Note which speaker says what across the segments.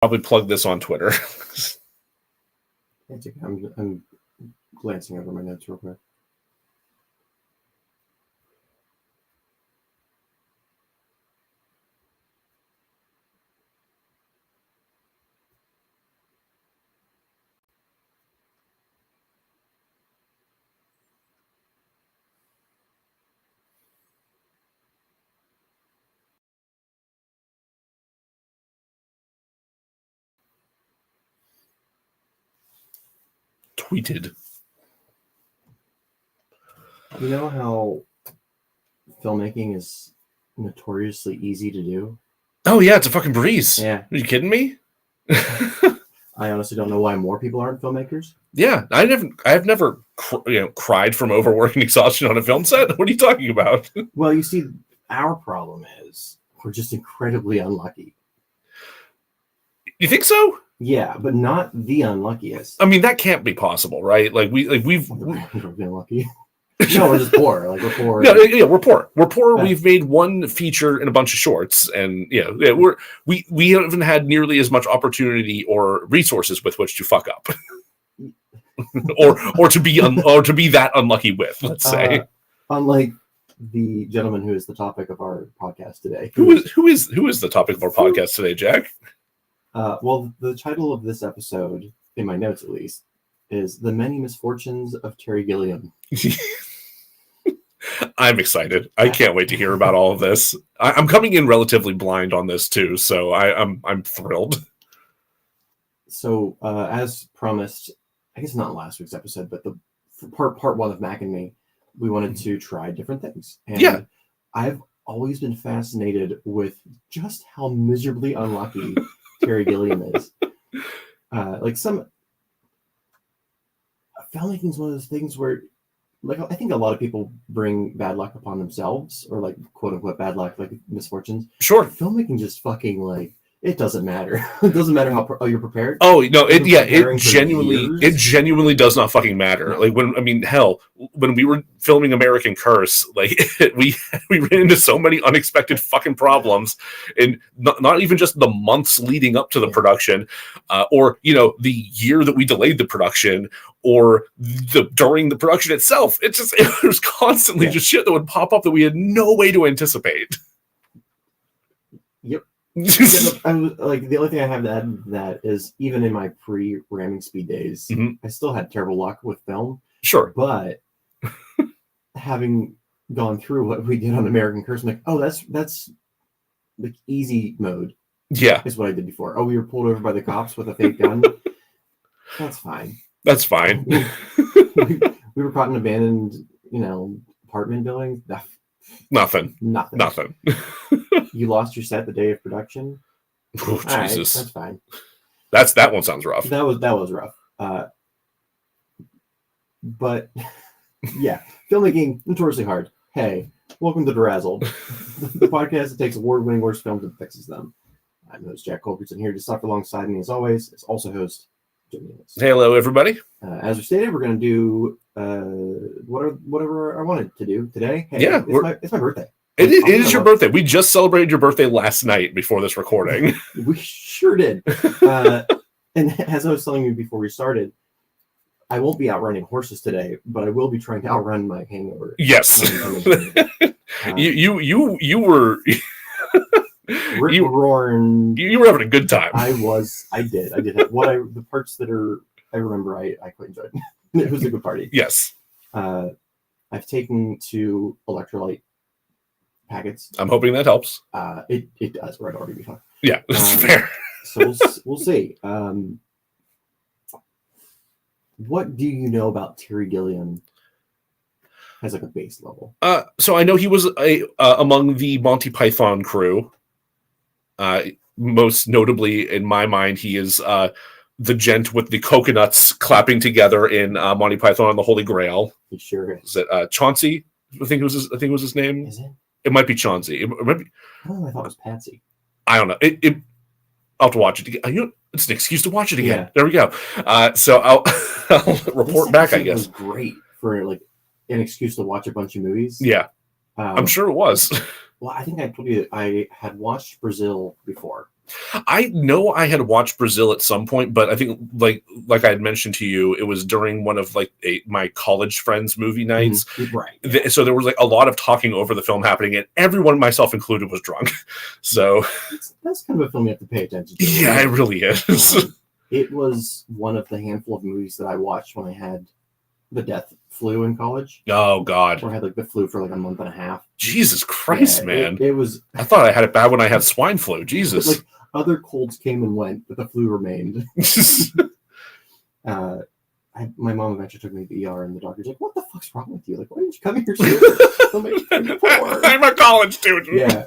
Speaker 1: Probably plug this on Twitter.
Speaker 2: I'm glancing over my notes real quick.
Speaker 1: Tweeted.
Speaker 2: You know how filmmaking is notoriously easy to do?
Speaker 1: Oh yeah, it's a fucking breeze.
Speaker 2: Yeah.
Speaker 1: Are you kidding me?
Speaker 2: I honestly don't know why more people aren't filmmakers.
Speaker 1: Yeah, I've never cried from overworking exhaustion on a film set. What are you talking about?
Speaker 2: Well, you see, our problem is we're just incredibly unlucky.
Speaker 1: You think so?
Speaker 2: Yeah, but not the unluckiest.
Speaker 1: I mean, that can't be possible, right? We've
Speaker 2: been lucky. No, we're just poor. Like we're poor.
Speaker 1: No, yeah, we're poor. We're poor.
Speaker 2: Yeah.
Speaker 1: We've made one feature and a bunch of shorts, and we haven't had nearly as much opportunity or resources with which to fuck up, or to be that unlucky with. Let's say,
Speaker 2: unlike the gentleman who is the topic of our podcast today.
Speaker 1: Who is the topic of our podcast today, Jack?
Speaker 2: Well, the title of this episode, in my notes at least, is "The Many Misfortunes of Terry Gilliam."
Speaker 1: I'm excited. I can't wait to hear about all of this. I'm coming in relatively blind on this too, so I'm thrilled.
Speaker 2: So, as promised, I guess not last week's episode, but the part one of Mac and Me, we wanted to try different things. And
Speaker 1: yeah,
Speaker 2: I've always been fascinated with just how miserably unlucky Terry Gilliam is. Filmmaking is one of those things where, like, I think a lot of people bring bad luck upon themselves, or like quote unquote bad luck, like misfortunes.
Speaker 1: Sure.
Speaker 2: Filmmaking just fucking like it doesn't matter. It doesn't matter how you're prepared.
Speaker 1: Oh no, it genuinely does not fucking matter. Like when we were filming American Curse, like we ran into so many unexpected fucking problems, and not even just the months leading up to the production, or the year that we delayed the production, or during the production itself. It was constantly just shit that would pop up that we had no way to anticipate.
Speaker 2: Yep. The only thing I have to add to that is even in my pre-ramming speed days, I still had terrible luck with film.
Speaker 1: Sure.
Speaker 2: But having gone through what we did on American Curse, I'm like, oh, that's like easy mode.
Speaker 1: Yeah.
Speaker 2: Is what I did before. Oh, we were pulled over by the cops with a fake gun. That's fine.
Speaker 1: That's fine.
Speaker 2: we were caught in an abandoned, apartment building. Nothing. You lost your set the day of production.
Speaker 1: Oh, Jesus.
Speaker 2: Right, that's fine.
Speaker 1: That one sounds rough.
Speaker 2: That was rough. But yeah, filmmaking notoriously hard. Hey, welcome to DeRazzled, the podcast that takes award-winning worst films and fixes them. I'm host Jack Culbertson here to suffer alongside me as always. It's also host Jimmy.
Speaker 1: Hello, everybody.
Speaker 2: As we stated, we're going to do whatever I wanted to do today. Hey,
Speaker 1: yeah,
Speaker 2: it's my birthday.
Speaker 1: It is your birthday. We just celebrated your birthday last night before this recording.
Speaker 2: We sure did. And as I was telling you before we started, I won't be outrunning horses today, but I will be trying to outrun my hangover.
Speaker 1: Yes. You were
Speaker 2: roaring.
Speaker 1: You were having a good time.
Speaker 2: I did. The parts that I remember I quite enjoyed. It was a good party.
Speaker 1: Yes.
Speaker 2: I've taken 2 electrolyte packets.
Speaker 1: I'm hoping that helps.
Speaker 2: It does, or I'd already be fine.
Speaker 1: Yeah, that's fair.
Speaker 2: So we'll see. What do you know about Terry Gilliam as like a base level?
Speaker 1: So I know he was among the Monty Python crew. Most notably, in my mind, he is the gent with the coconuts clapping together in Monty Python and the Holy Grail.
Speaker 2: He sure is.
Speaker 1: Is it Chauncey? I think it was his name.
Speaker 2: Is it?
Speaker 1: It might be Chauncey. It might be.
Speaker 2: Oh, I thought it was Patsy.
Speaker 1: I don't know. I'll have to watch it again. It's an excuse to watch it again.
Speaker 2: Yeah.
Speaker 1: There we go. So I'll report back, I guess.
Speaker 2: Was great for like an excuse to watch a bunch of movies.
Speaker 1: Yeah, I'm sure it was.
Speaker 2: Well, I think I told you I had watched Brazil before.
Speaker 1: I know I had watched Brazil at some point, but I think like I had mentioned to you, it was during one of like my college friends' movie nights.
Speaker 2: Right.
Speaker 1: So there was like a lot of talking over the film happening, and everyone, myself included, was drunk. So
Speaker 2: that's kind of a film you have to pay attention to.
Speaker 1: Yeah, it really is.
Speaker 2: It was one of the handful of movies that I watched when I had the death flu in college.
Speaker 1: Oh God!
Speaker 2: Or I had like the flu for like a month and a half.
Speaker 1: Jesus Christ, man!
Speaker 2: It was.
Speaker 1: I thought I had it bad when I had swine flu. Jesus.
Speaker 2: Like other colds came and went, but the flu remained. My mom eventually took me to the ER, and the doctor's like, "What the fuck's wrong with you? Like, why didn't you come here sooner?"
Speaker 1: I'm a college student.
Speaker 2: Yeah.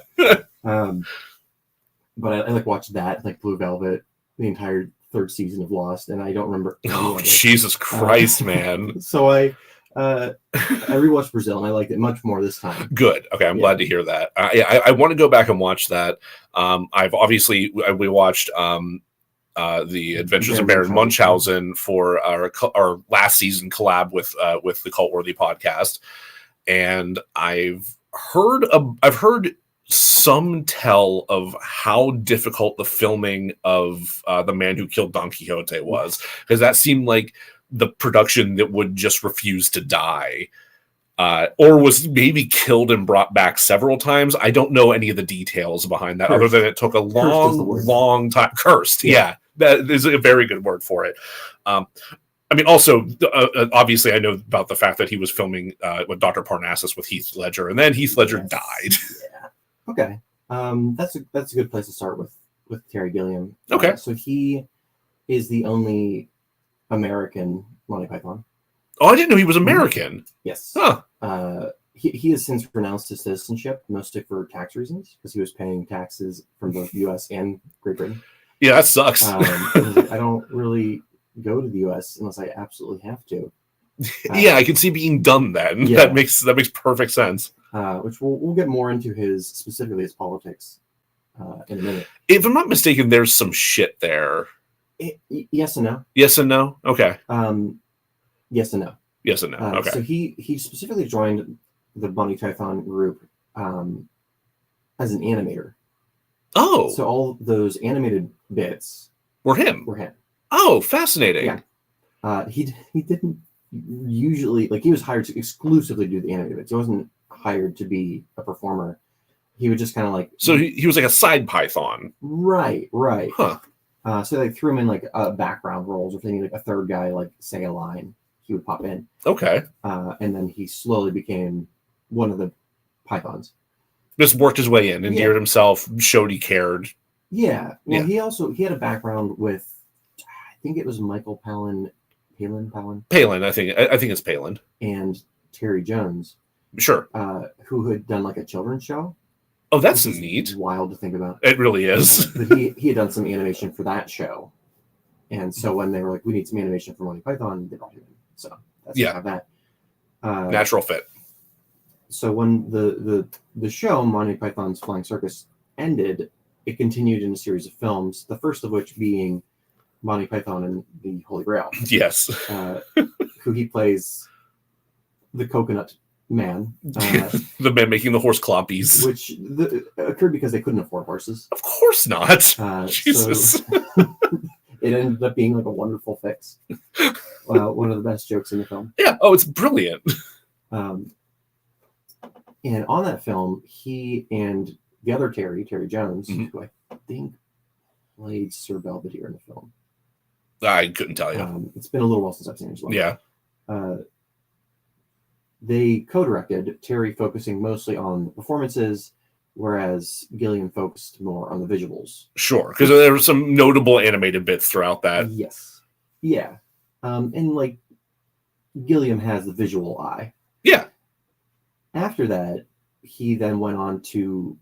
Speaker 2: But I like watched that, like Blue Velvet, the entire third season of Lost, and I don't remember.
Speaker 1: Oh Jesus Christ, man!
Speaker 2: So I rewatched Brazil, and I liked it much more this time.
Speaker 1: Good. Okay, I'm glad to hear that. I want to go back and watch that. We watched the Adventures of Baron Munchausen for our last season collab with the Cultworthy podcast, and I've heard some tell of how difficult the filming of The Man Who Killed Don Quixote was, because that seemed like the production that would just refuse to die, or was maybe killed and brought back several times. I don't know any of the details behind that, other than it took a long time. Cursed, yeah, that is a very good word for it. I mean, also, obviously, I know about the fact that he was filming with Dr. Parnassus with Heath Ledger, and then Heath Ledger died.
Speaker 2: Yeah. Okay. That's a good place to start with Terry Gilliam.
Speaker 1: Okay.
Speaker 2: So he is the only American Monty Python.
Speaker 1: Oh, I didn't know he was American.
Speaker 2: Yes.
Speaker 1: Huh.
Speaker 2: He has since renounced his citizenship, mostly for tax reasons, because he was paying taxes from both the U.S. and Great Britain.
Speaker 1: Yeah, that sucks.
Speaker 2: I don't really go to the U.S. unless I absolutely have to.
Speaker 1: Yeah, I can see being done then. Yeah. That makes perfect sense.
Speaker 2: Which we'll get more into specifically his politics in a minute.
Speaker 1: If I'm not mistaken, there's some shit there.
Speaker 2: Yes and no.
Speaker 1: Yes and no. Okay.
Speaker 2: Yes and no.
Speaker 1: Yes and no. Okay.
Speaker 2: So he specifically joined the Monty Python group as an animator.
Speaker 1: Oh.
Speaker 2: So all those animated bits
Speaker 1: were him. Oh, fascinating.
Speaker 2: Yeah. He didn't usually, like, he was hired to exclusively do the animated bits. He wasn't hired to be a performer. He would just kind of like.
Speaker 1: So he was like a side Python.
Speaker 2: Right.
Speaker 1: Huh.
Speaker 2: So they threw him in like background roles, or if they need like a third guy, like say a line, he would pop in.
Speaker 1: Okay.
Speaker 2: And then he slowly became one of the Pythons.
Speaker 1: Just worked his way in, endeared himself, showed he cared.
Speaker 2: Yeah. Well, he had a background with, I think it was Michael Palin.
Speaker 1: Palin, I think it's Palin.
Speaker 2: And Terry Jones.
Speaker 1: Sure.
Speaker 2: Who had done like a children's show.
Speaker 1: Oh, that's neat.
Speaker 2: Wild to think about.
Speaker 1: It really is.
Speaker 2: But he had done some animation for that show. And so when they were like, we need some animation for Monty Python, they brought him in. So that's that.
Speaker 1: Natural fit.
Speaker 2: So when the show, Monty Python's Flying Circus, ended, it continued in a series of films, the first of which being Monty Python and the Holy Grail.
Speaker 1: Yes.
Speaker 2: Who he plays the coconut man.
Speaker 1: The man making the horse clompies.
Speaker 2: Which occurred because they couldn't afford horses.
Speaker 1: Of course not. Jesus.
Speaker 2: So it ended up being like a wonderful fix. One of the best jokes in the film.
Speaker 1: Yeah. Oh, it's brilliant.
Speaker 2: And on that film, he and the other Terry Jones, who I think played Sir Belvedere in the film.
Speaker 1: I couldn't tell you.
Speaker 2: It's been a little while since I've seen it as well.
Speaker 1: Yeah.
Speaker 2: They co-directed, Terry focusing mostly on the performances, whereas Gilliam focused more on the visuals.
Speaker 1: Sure, because there were some notable animated bits throughout that.
Speaker 2: Yes. Yeah. And like Gilliam has the visual eye.
Speaker 1: Yeah.
Speaker 2: After that, he then went on to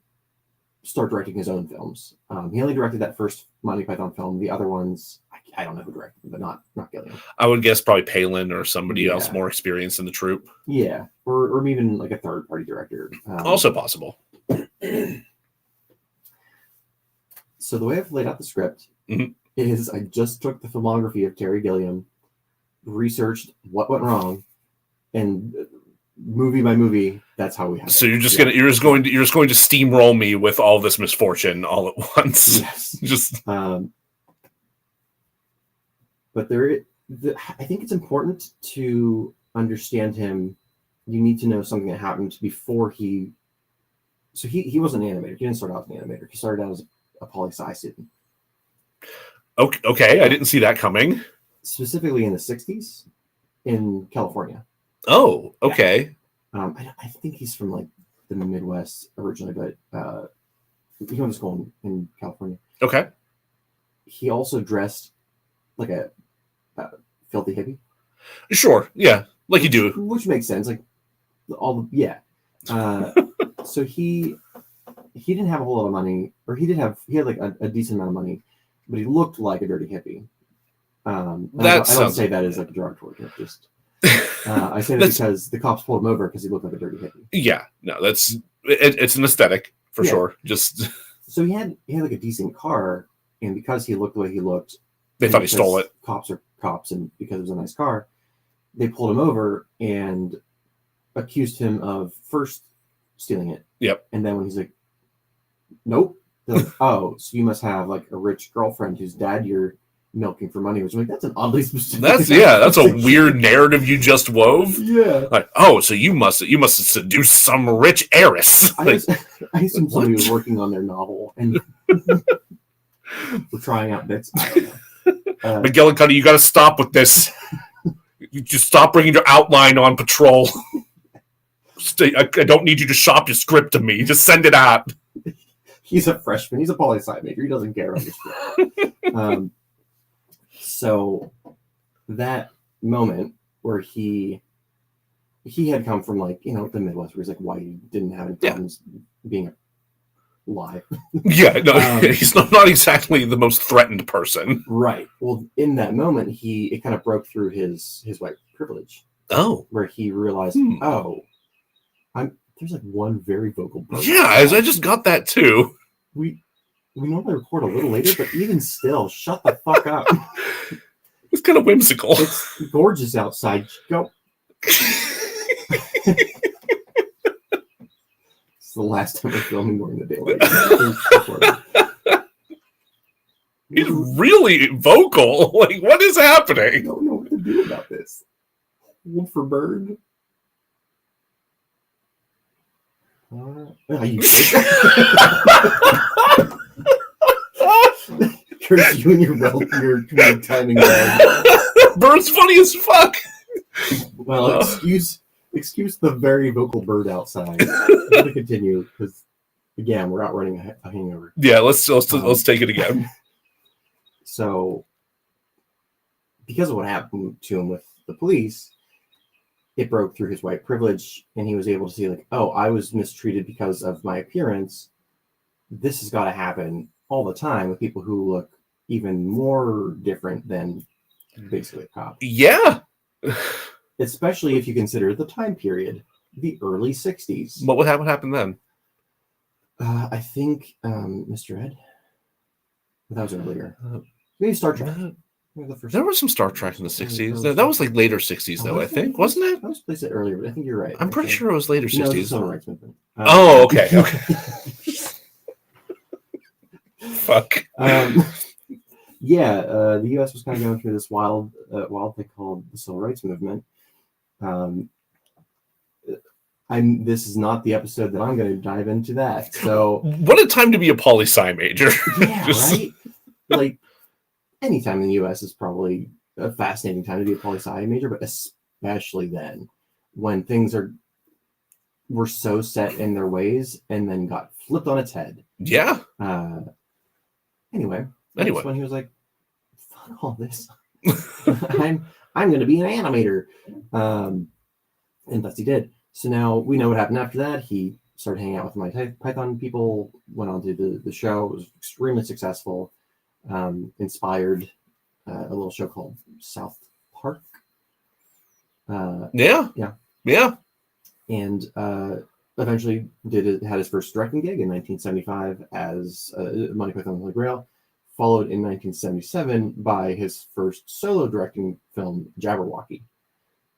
Speaker 2: start directing his own films. He only directed that first Monty Python film. The other ones, I don't know who directed them, but not Gilliam.
Speaker 1: I would guess probably Palin or somebody else more experienced in the troupe.
Speaker 2: Yeah, or even like a third-party director.
Speaker 1: Also possible.
Speaker 2: So the way I've laid out the script is I just took the filmography of Terry Gilliam, researched what went wrong, and movie by movie, that's how we have
Speaker 1: So
Speaker 2: it.
Speaker 1: you're just going to steamroll me with all this misfortune all at once.
Speaker 2: Yes.
Speaker 1: Just
Speaker 2: But I think it's important to understand him. You need to know something that happened before he. So he wasn't an animator. He didn't start out as an animator. He started out as a poli-sci student.
Speaker 1: okay. I didn't see that coming.
Speaker 2: Specifically in the 60s in California.
Speaker 1: Oh, okay.
Speaker 2: Yeah. I think he's from like the Midwest originally, but he went to school in California.
Speaker 1: Okay.
Speaker 2: He also dressed like a filthy hippie.
Speaker 1: Sure. Yeah. Like you do.
Speaker 2: Which makes sense. Like so he didn't have a whole lot of money, or he had like a decent amount of money, but he looked like a dirty hippie. I don't say that as like a derogatory. Just I say that because the cops pulled him over because he looked like a dirty hippie.
Speaker 1: Yeah, no, it's an aesthetic for sure. Just
Speaker 2: so he had like a decent car, and because he looked the way he looked,
Speaker 1: they thought he stole it.
Speaker 2: Cops are cops, and because it was a nice car, they pulled him over and accused him of first stealing it.
Speaker 1: Yep.
Speaker 2: And then when he's like, nope. They're like, oh, so you must have like a rich girlfriend whose dad you're milking for money, which I'm like, that's an oddly specific.
Speaker 1: That's a weird narrative you just wove.
Speaker 2: Yeah.
Speaker 1: Like, oh, so you must have seduced some rich heiress.
Speaker 2: I assume somebody was working on their novel and we're trying out bits. I don't know.
Speaker 1: McGillicuddy, you got to stop with this. You just stop bringing your outline on patrol. I don't need you to shop your script to me. Just send it out.
Speaker 2: He's a freshman. He's a poli-sci major. He doesn't care about your script. So that moment where he had come from like, the Midwest where he's like white, he didn't have any problems being alive.
Speaker 1: Yeah, no, he's not exactly the most threatened person.
Speaker 2: Right. Well, in that moment, it kind of broke through his white privilege.
Speaker 1: Oh.
Speaker 2: Where he realized, there's like one very vocal bird.
Speaker 1: Yeah, I just got that too.
Speaker 2: We normally record a little later, but even still, shut the fuck up.
Speaker 1: It's kind of whimsical.
Speaker 2: It's gorgeous outside. Go. It's the last time we're filming during the daylight.
Speaker 1: He's really vocal. Like, what is happening?
Speaker 2: I don't know what to do about this. Wolf for bird. You and your timing.
Speaker 1: Bird's funny as fuck.
Speaker 2: Well, excuse the very vocal bird outside. I'm gonna continue because again, we're not running a hangover.
Speaker 1: Yeah, let's take it again.
Speaker 2: So, because of what happened to him with the police, it broke through his white privilege, and he was able to see like, oh, I was mistreated because of my appearance. This has got to happen all the time with people who look even more different than basically a cop.
Speaker 1: Yeah.
Speaker 2: Especially if you consider the time period, the early 60s.
Speaker 1: What happened then?
Speaker 2: I think Mr. Ed. That was earlier. Maybe Star Trek.
Speaker 1: There was some Star Trek in the 60s. That was like later 60s, though, I think. Wasn't it?
Speaker 2: I was placed it earlier, but I think you're right.
Speaker 1: I'm pretty sure it was later 60s.
Speaker 2: No, rights movement.
Speaker 1: Oh, okay. Fuck.
Speaker 2: Yeah, the U.S. was kind of going through this wild thing called the Civil Rights Movement. This is not the episode that I'm going to dive into that. So,
Speaker 1: what a time to be a poli-sci major.
Speaker 2: Yeah, right. Like, any time in the U.S. is probably a fascinating time to be a poli-sci major, but especially then, when things were so set in their ways and then got flipped on its head.
Speaker 1: Yeah.
Speaker 2: Anyway, that's when he was like, "Fuck all this. I'm going to be an animator," and thus he did. So now we know what happened after that. He started hanging out with my Python people, went on to the show. It was extremely successful. Inspired a little show called South Park.
Speaker 1: Yeah.
Speaker 2: And eventually had his first directing gig in 1975 as Monty Python and the Holy Grail, followed in 1977 by his first solo directing film, Jabberwocky.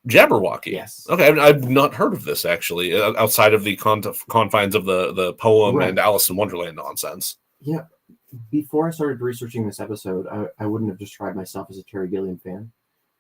Speaker 1: Jabberwocky.
Speaker 2: Yes.
Speaker 1: Okay, I've not heard of this actually, outside of the confines of the poem
Speaker 2: Right.
Speaker 1: and Alice in Wonderland nonsense.
Speaker 2: Yeah. Before I started researching this episode, I wouldn't have described myself as a Terry Gilliam fan.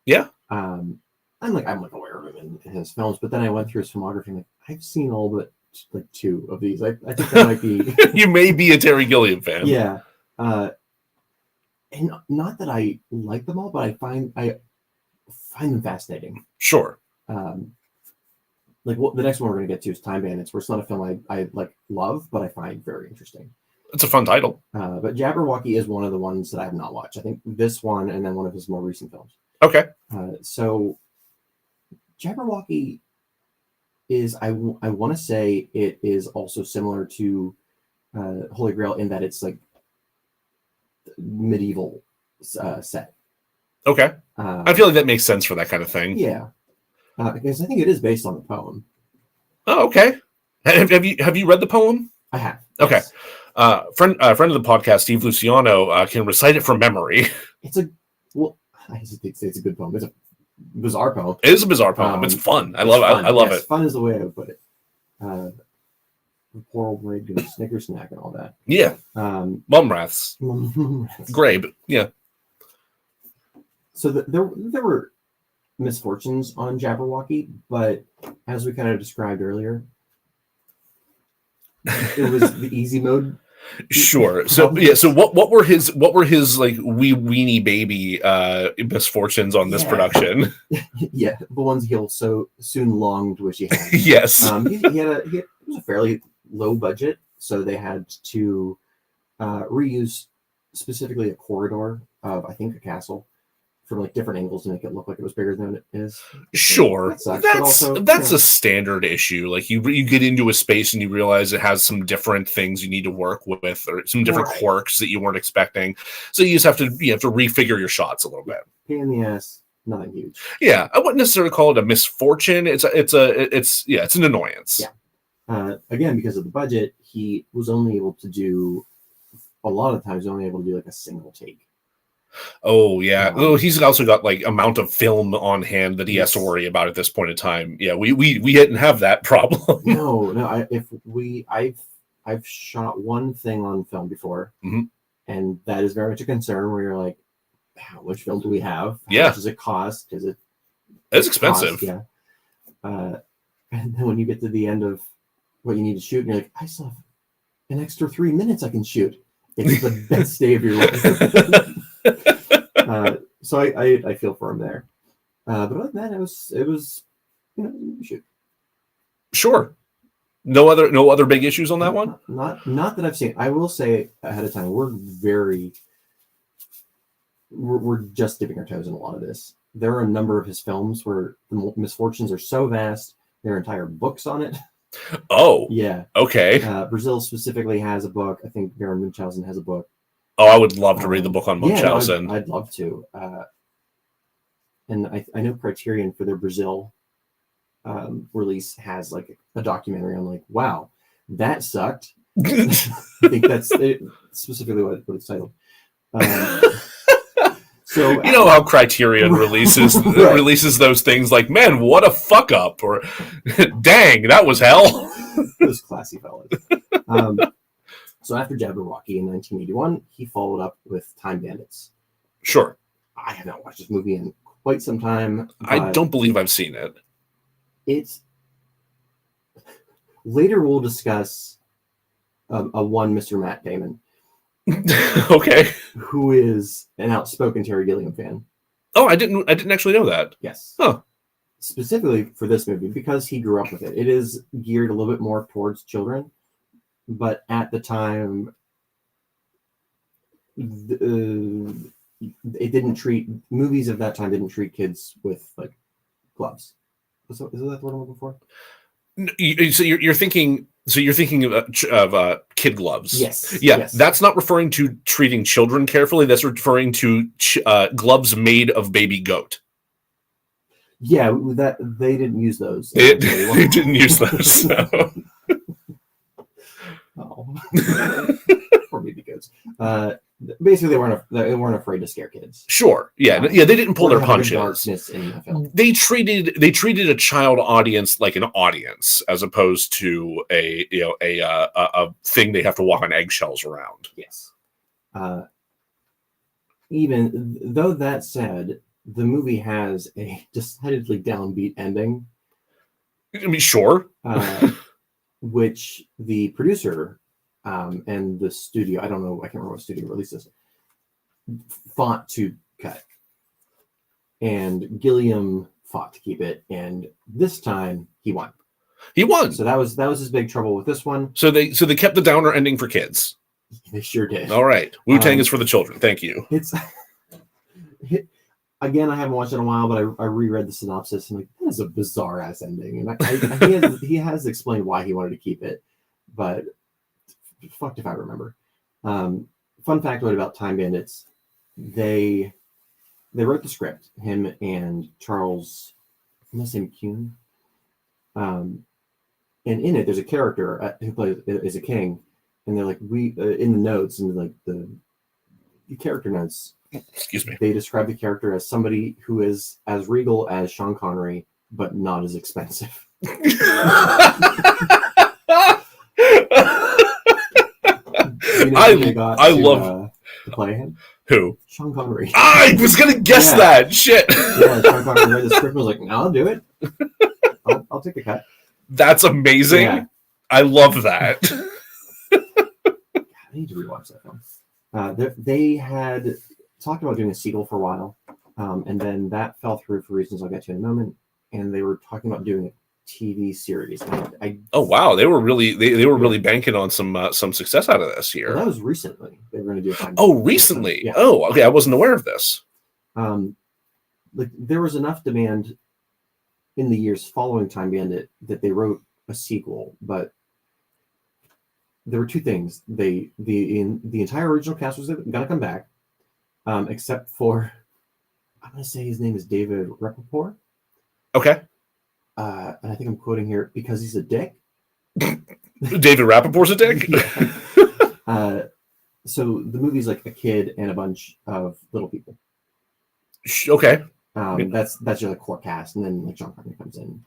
Speaker 1: Yeah.
Speaker 2: I'm aware of him in his films, but then I went through his filmography and I've seen all but like 2 of these. I think that might be
Speaker 1: You may be a Terry Gilliam fan.
Speaker 2: Yeah. And not that I like them all, but I find them fascinating.
Speaker 1: Sure.
Speaker 2: Like the next one we're going to get to is Time Bandits, where it's not a film I like love, but I find very interesting.
Speaker 1: It's a fun title.
Speaker 2: But Jabberwocky is one of the ones that I have not watched. I think this one and then one of his more recent films.
Speaker 1: Okay.
Speaker 2: So Jabberwocky is, I want to say it is also similar to Holy Grail in that it's like medieval set.
Speaker 1: Okay. I feel like that makes sense for that kind of thing.
Speaker 2: Yeah. Because I think it is based on the poem.
Speaker 1: Oh, okay. Have you read the poem?
Speaker 2: I have.
Speaker 1: Okay.
Speaker 2: Yes.
Speaker 1: Friend of the podcast, Steve Luciano, can recite it from memory.
Speaker 2: I hesitate to say it's a good poem. It's a bizarre poem.
Speaker 1: It is a bizarre poem. It's fun. I love it.
Speaker 2: Fun is the way I would put it. Poor old maid doing Snicker snack and all that.
Speaker 1: Yeah. Mum wraths. Great, but yeah.
Speaker 2: So there were misfortunes on Jabberwocky, but as we kind of described earlier, it was the easy mode.
Speaker 1: Sure. So yeah. So what were his like weenie baby misfortunes on this production?
Speaker 2: Yeah, the ones he'll so soon long to wish he had.
Speaker 1: Yes.
Speaker 2: It was a fairly low budget, so they had to reuse specifically a corridor of, I think, a castle from like different angles to make it look like it was bigger than it is.
Speaker 1: Sure. That's
Speaker 2: a
Speaker 1: a standard issue. Like you get into a space and you realize it has some different things you need to work with, or some different quirks that you weren't expecting. So you just have to refigure your shots a little bit.
Speaker 2: Pain in the ass, nothing huge.
Speaker 1: Yeah, I wouldn't necessarily call it a misfortune. It's an annoyance.
Speaker 2: Yeah. Again, because of the budget, he was only able to do a lot of times only able to do like a single take.
Speaker 1: Oh yeah. He's also got like amount of film on hand that he has to worry about at this point in time. Yeah, we didn't have that problem.
Speaker 2: No. I've shot one thing on film before, and that is very much a concern. Where you're like, how much film do we have? How much does it cost? Because
Speaker 1: it's expensive.
Speaker 2: Yeah. And then when you get to the end of what you need to shoot, and you're like, I still have an extra 3 minutes I can shoot. It's the best day of your life. So I feel for him there, but other than that, it was shoot.
Speaker 1: Sure. No other big issues on that one.
Speaker 2: Not that I've seen. I will say ahead of time, we're just dipping our toes in a lot of this. There are a number of his films where the misfortunes are so vast, there are entire books on it.
Speaker 1: Oh,
Speaker 2: yeah.
Speaker 1: Okay.
Speaker 2: Brazil specifically has a book. I think Baron Munchausen has a book.
Speaker 1: Oh, I would love to read the book on Munchausen.
Speaker 2: I'd love to. And I know Criterion for their Brazil release has like a documentary on like, wow, that sucked. I think that's specifically what it's titled. So
Speaker 1: you know how Criterion releases those things like, man, what a fuck up, or dang, that was hell.
Speaker 2: Those classy fellas. So after Jabberwocky in 1981, he followed up with Time Bandits.
Speaker 1: Sure.
Speaker 2: I have not watched this movie in quite some time.
Speaker 1: I don't believe I've seen it.
Speaker 2: It's later we'll discuss a one Mr. Matt Damon.
Speaker 1: Okay.
Speaker 2: Who is an outspoken Terry Gilliam fan.
Speaker 1: Oh, I didn't actually know that.
Speaker 2: Yes.
Speaker 1: Huh.
Speaker 2: Specifically for this movie, because he grew up with it. It is geared a little bit more towards children, but at the time, it didn't treat movies of that time didn't treat kids with like gloves. Is that the word I'm looking for?
Speaker 1: So you're thinking. So you're thinking of kid gloves.
Speaker 2: Yes.
Speaker 1: Yeah,
Speaker 2: yes.
Speaker 1: That's not referring to treating children carefully. That's referring to gloves made of baby goat.
Speaker 2: Yeah, that they didn't use those.
Speaker 1: They didn't use those. No.
Speaker 2: Oh, poor baby goats. basically they weren't afraid to scare kids.
Speaker 1: Sure, yeah, they didn't pull their punches.
Speaker 2: Darkness in the film.
Speaker 1: They treated a child audience like an audience, as opposed to a thing they have to walk on eggshells around.
Speaker 2: Yes. Even though that said, the movie has a decidedly downbeat ending.
Speaker 1: I mean, sure.
Speaker 2: Which the producer and the studio, I don't know, I can't remember what studio released this, fought to cut. And Gilliam fought to keep it, and this time he won.
Speaker 1: He won.
Speaker 2: So that was his big trouble with this one.
Speaker 1: So they kept the downer ending for kids.
Speaker 2: They sure did.
Speaker 1: All right. Wu-Tang is for the children. Thank you.
Speaker 2: Again, I haven't watched it in a while, but I reread the synopsis and like, that is a bizarre ass ending. And he has explained why he wanted to keep it, but fucked if I remember. Fun factoid about Time Bandits: they wrote the script, him and Charles, I'm not saying Kuhn. And in it, there's a character who plays is a king, and they're like in the notes and like the character notes.
Speaker 1: Excuse me.
Speaker 2: They describe the character as somebody who is as regal as Sean Connery, but not as expensive.
Speaker 1: I love
Speaker 2: to play him.
Speaker 1: Who?
Speaker 2: Sean Connery.
Speaker 1: I was gonna guess that shit.
Speaker 2: Yeah, Sean Connery read the script and was like, "No, I'll do it. I'll take the cut."
Speaker 1: That's amazing. Yeah. I love that.
Speaker 2: I need to rewatch that film. They had talked about doing a sequel for a while, and then that fell through for reasons I'll get to in a moment. And they were talking about doing a TV series.
Speaker 1: Oh wow, they were really banking on some success out of this year.
Speaker 2: Well, that was recently. They were going to do a time.
Speaker 1: Oh, recently.
Speaker 2: Yeah.
Speaker 1: Oh, okay. I wasn't aware of this.
Speaker 2: Like there was enough demand in the years following Time Bandit that they wrote a sequel, but there were two things. The entire original cast was going to come back, except for, I'm going to say his name is David Rappaport.
Speaker 1: Okay.
Speaker 2: And I think I'm quoting here because he's a dick.
Speaker 1: David Rappaport's a dick?
Speaker 2: Yeah. So the movie's like a kid and a bunch of little people.
Speaker 1: Okay.
Speaker 2: That's just a core cast, and then like John Carpenter comes in.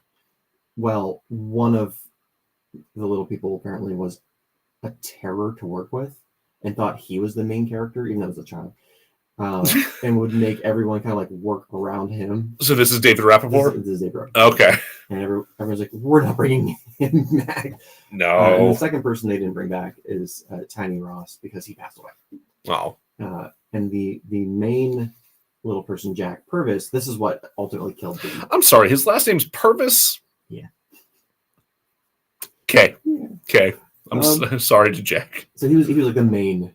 Speaker 2: Well, one of the little people apparently was a terror to work with and thought he was the main character, even though it was a child. And would make everyone kind of like work around him.
Speaker 1: So this is David Rappaport?
Speaker 2: This is David Rappaport.
Speaker 1: Okay.
Speaker 2: And everyone's like, we're not bringing him back.
Speaker 1: No.
Speaker 2: And the second person they didn't bring back is Tiny Ross because he passed away.
Speaker 1: Oh.
Speaker 2: And the main little person, Jack Purvis, this is what ultimately killed him.
Speaker 1: I'm sorry, his last name's Purvis?
Speaker 2: Yeah.
Speaker 1: Okay. Okay. I'm sorry to Jack.
Speaker 2: So he was like the main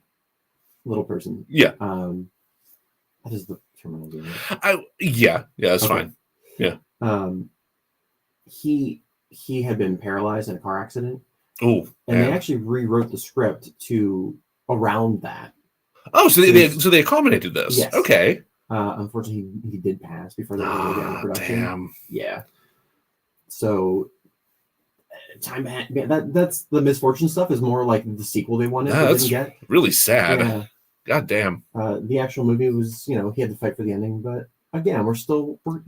Speaker 2: little person.
Speaker 1: Yeah.
Speaker 2: That is the terminology.
Speaker 1: Yeah, that's fine. Yeah.
Speaker 2: He had been paralyzed in a car accident.
Speaker 1: Oh.
Speaker 2: And they actually rewrote the script to around that.
Speaker 1: Oh, so they accommodated this.
Speaker 2: Yes.
Speaker 1: Okay.
Speaker 2: Unfortunately, he did pass before they were in production.
Speaker 1: Damn.
Speaker 2: Yeah. So that's the Misfortune stuff is more like the sequel they wanted. They didn't get.
Speaker 1: Really sad.
Speaker 2: Yeah.
Speaker 1: God damn.
Speaker 2: The actual movie was, he had to fight for the ending, but again, we're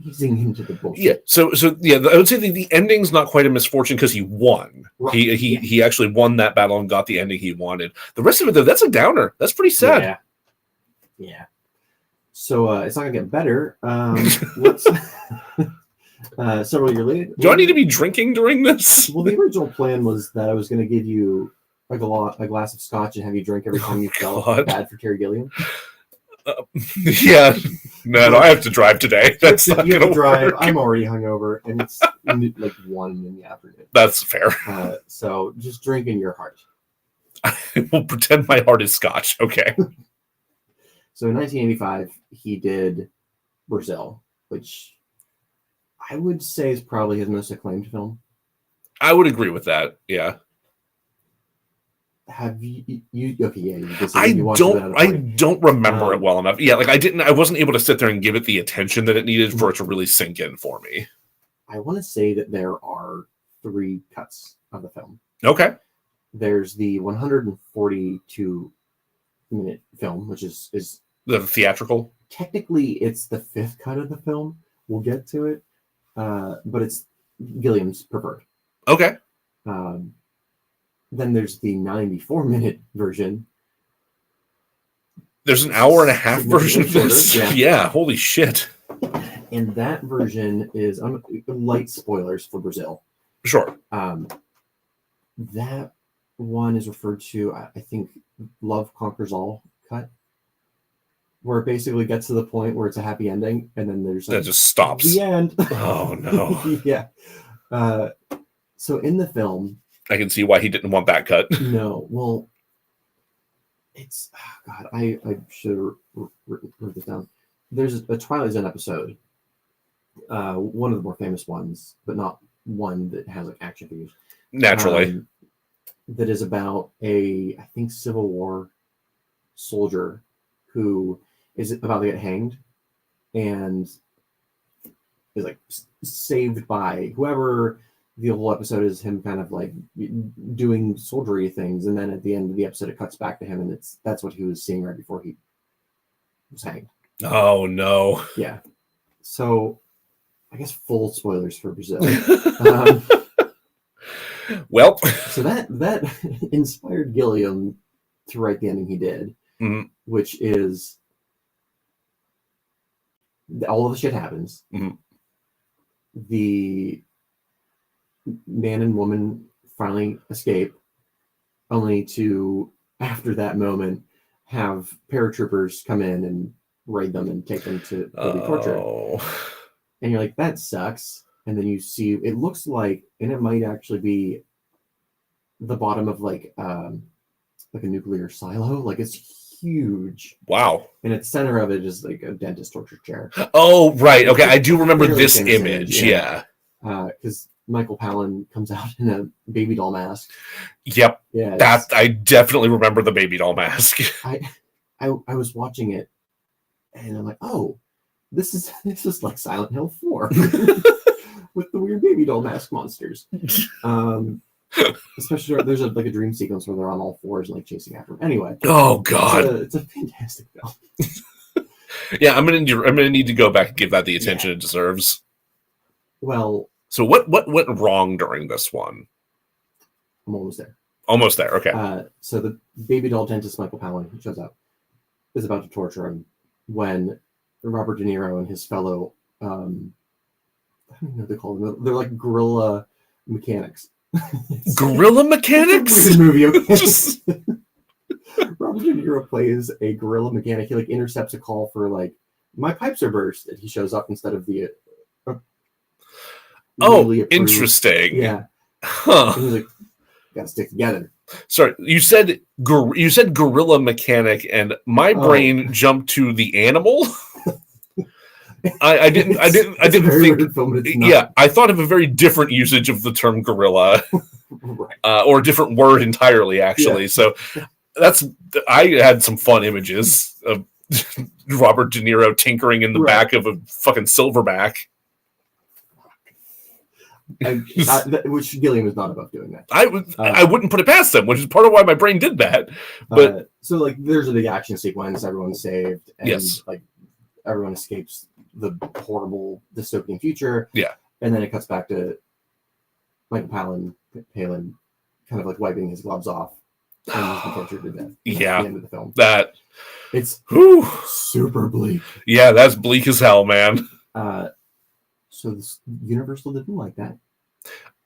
Speaker 2: easing into the bullshit.
Speaker 1: Yeah. So yeah, I would say the ending's not quite a misfortune because he won. Right. He actually won that battle and got the ending he wanted. The rest of it though, that's a downer. That's pretty sad.
Speaker 2: Yeah. So it's not gonna get better. Several years later.
Speaker 1: Do I need to be drinking during this?
Speaker 2: Well, the original plan was that I was going to give you a glass of scotch and have you drink every time you felt bad for Terry Gilliam.
Speaker 1: Yeah. No, I have to drive today. That's not going to drive.
Speaker 2: I'm already hungover, and it's like 1 in the afternoon.
Speaker 1: That's fair.
Speaker 2: So just drink in your heart.
Speaker 1: I will pretend my heart is scotch. Okay.
Speaker 2: So in 1985, he did Brazil, which I would say is probably his most acclaimed film.
Speaker 1: I would agree with that. Yeah.
Speaker 2: Have you okay? Yeah,
Speaker 1: I don't remember it well enough. Yeah, like I wasn't able to sit there and give it the attention that it needed for it to really sink in for me.
Speaker 2: I want to say that there are 3 cuts of the film.
Speaker 1: Okay.
Speaker 2: There's the 142 minute film, which is
Speaker 1: The theatrical.
Speaker 2: technically it's the 5th cut of the film. We'll get to it, but it's Gilliam's preferred.
Speaker 1: Okay.
Speaker 2: Then there's the 94-minute version.
Speaker 1: There's an hour and a half version of
Speaker 2: Shorter,
Speaker 1: this.
Speaker 2: yeah.
Speaker 1: Yeah, holy shit.
Speaker 2: And that version is light spoilers for Brazil.
Speaker 1: Sure.
Speaker 2: That one is referred to, I think, Love Conquers All cut, where it basically gets to the point where it's a happy ending, and then there's
Speaker 1: That just stops.
Speaker 2: the end.
Speaker 1: Oh no.
Speaker 2: Yeah. So in the film,
Speaker 1: I can see why he didn't want that cut.
Speaker 2: no, well, it's God. I should have written this down. There's a Twilight Zone episode, one of the more famous ones, but not one that has like action figures.
Speaker 1: Naturally.
Speaker 2: That is about I think Civil War soldier who is about to get hanged and is like saved by whoever. The whole episode is him kind of like doing soldiery things, and then at the end of the episode it cuts back to him, and that's what he was seeing right before he was hanged.
Speaker 1: Oh no.
Speaker 2: Yeah. So I guess full spoilers for Brazil.
Speaker 1: Well,
Speaker 2: so that inspired Gilliam to write the ending he did, which is all of the shit happens. The man and woman finally escape, only to, after that moment, have paratroopers come in and raid them and take them to be tortured. And you're like, that sucks. And then you see, it looks like, and it might actually be the bottom of like a nuclear silo. Like it's huge.
Speaker 1: Wow.
Speaker 2: And at the center of it is like a dentist torture chair.
Speaker 1: Oh, right. Okay. I do remember this image. Yeah.
Speaker 2: Because Michael Palin comes out in a baby doll mask.
Speaker 1: Yep.
Speaker 2: Yeah.
Speaker 1: That I definitely remember the baby doll mask.
Speaker 2: I was watching it and I'm like, oh, this is like Silent Hill 4 with the weird baby doll mask monsters. Especially there's a dream sequence where they're on all fours and like chasing after them. Anyway.
Speaker 1: Oh God.
Speaker 2: It's a fantastic film.
Speaker 1: Yeah, I'm gonna need to go back and give that the attention it deserves.
Speaker 2: Well,
Speaker 1: so what went wrong during this one?
Speaker 2: I'm almost there.
Speaker 1: Almost there. Okay.
Speaker 2: So the baby doll dentist Michael Palin shows up, is about to torture him when Robert De Niro and his fellow I don't know what they call them. They're like guerrilla mechanics.
Speaker 1: Guerrilla mechanics?
Speaker 2: Weird movie. Okay? Robert De Niro plays a guerrilla mechanic. He like intercepts a call for like, my pipes are burst, and he shows up instead of the
Speaker 1: interesting.
Speaker 2: Yeah.
Speaker 1: Huh.
Speaker 2: And he's like, gotta stick together.
Speaker 1: Sorry, you said guerrilla mechanic, and my brain jumped to the animal. I didn't think.
Speaker 2: Film,
Speaker 1: yeah, I thought of a very different usage of the term gorilla,
Speaker 2: right.
Speaker 1: Or a different word entirely. Actually, so I had some fun images of Robert De Niro tinkering in the back of a fucking silverback.
Speaker 2: Which Gilliam is not above doing that.
Speaker 1: I wouldn't put it past them, which is part of why my brain did that. But
Speaker 2: so like, there's a big action sequence. Everyone's saved, and
Speaker 1: yes,
Speaker 2: like everyone escapes the horrible dystopian future.
Speaker 1: Yeah,
Speaker 2: and then it cuts back to Michael Palin kind of like wiping his gloves off and he's been tortured to death.
Speaker 1: Yeah,
Speaker 2: at the end of the film.
Speaker 1: It's
Speaker 2: super bleak.
Speaker 1: Yeah, that's bleak as hell, man.
Speaker 2: So Universal didn't like that.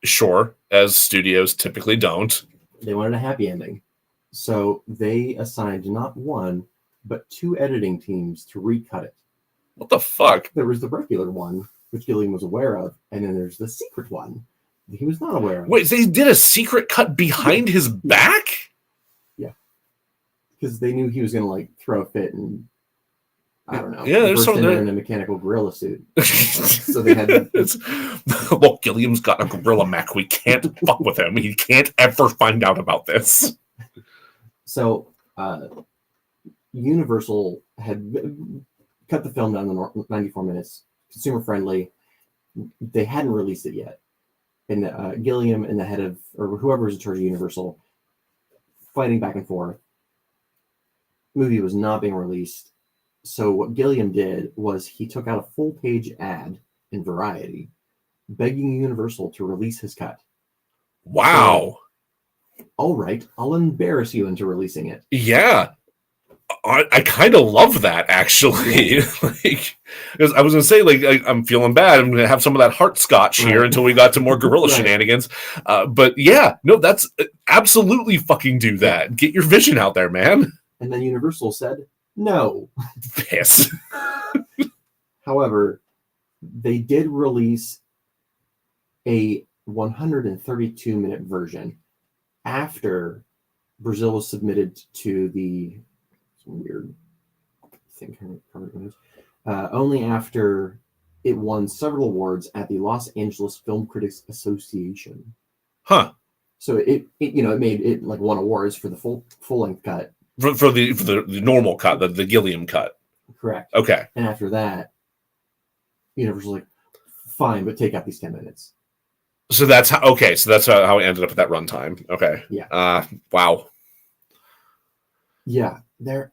Speaker 1: Sure, as studios typically don't.
Speaker 2: They wanted a happy ending. So they assigned not one, but 2 editing teams to recut it.
Speaker 1: What the fuck?
Speaker 2: There was the regular one, which Gilliam was aware of, and then there's the secret one that he was not aware of.
Speaker 1: Wait, they did a secret cut behind his back?
Speaker 2: Yeah. Because they knew he was going to like throw a fit and I don't know.
Speaker 1: Yeah, there's something
Speaker 2: in a mechanical gorilla suit. So they had.
Speaker 1: Look, Gilliam's got a gorilla mech. We can't fuck with him. He can't ever find out about this.
Speaker 2: So, Universal had cut the film down to 94 minutes, consumer friendly. They hadn't released it yet, and Gilliam and the head of, or whoever was in charge of Universal, fighting back and forth. movie was not being released. So what Gilliam did was he took out a full-page ad in Variety begging Universal to release his cut.
Speaker 1: Wow.
Speaker 2: So, all right, I'll embarrass you into releasing it.
Speaker 1: Yeah. I kind of love that, actually.
Speaker 2: Yeah.
Speaker 1: Like, because I was gonna say, like, I'm feeling bad. I'm gonna have some of that heart scotch here until we got to more gorilla
Speaker 2: Right.
Speaker 1: shenanigans. But yeah, no, that's absolutely fucking do that. Get your vision out there, man.
Speaker 2: And then Universal said no.
Speaker 1: Piss.
Speaker 2: However, they did release a 132-minute version after Brazil was submitted to the weird thing. Only after it won several awards at the Los Angeles Film Critics Association.
Speaker 1: Huh.
Speaker 2: So it made it like won awards for the full length cut.
Speaker 1: For the normal cut, the Gilliam cut.
Speaker 2: Correct.
Speaker 1: Okay.
Speaker 2: And after that, Universal was like, fine, but take out these 10 minutes.
Speaker 1: So that's how. Okay. So that's how it ended up at that runtime. Okay.
Speaker 2: Yeah.
Speaker 1: Wow.
Speaker 2: Yeah.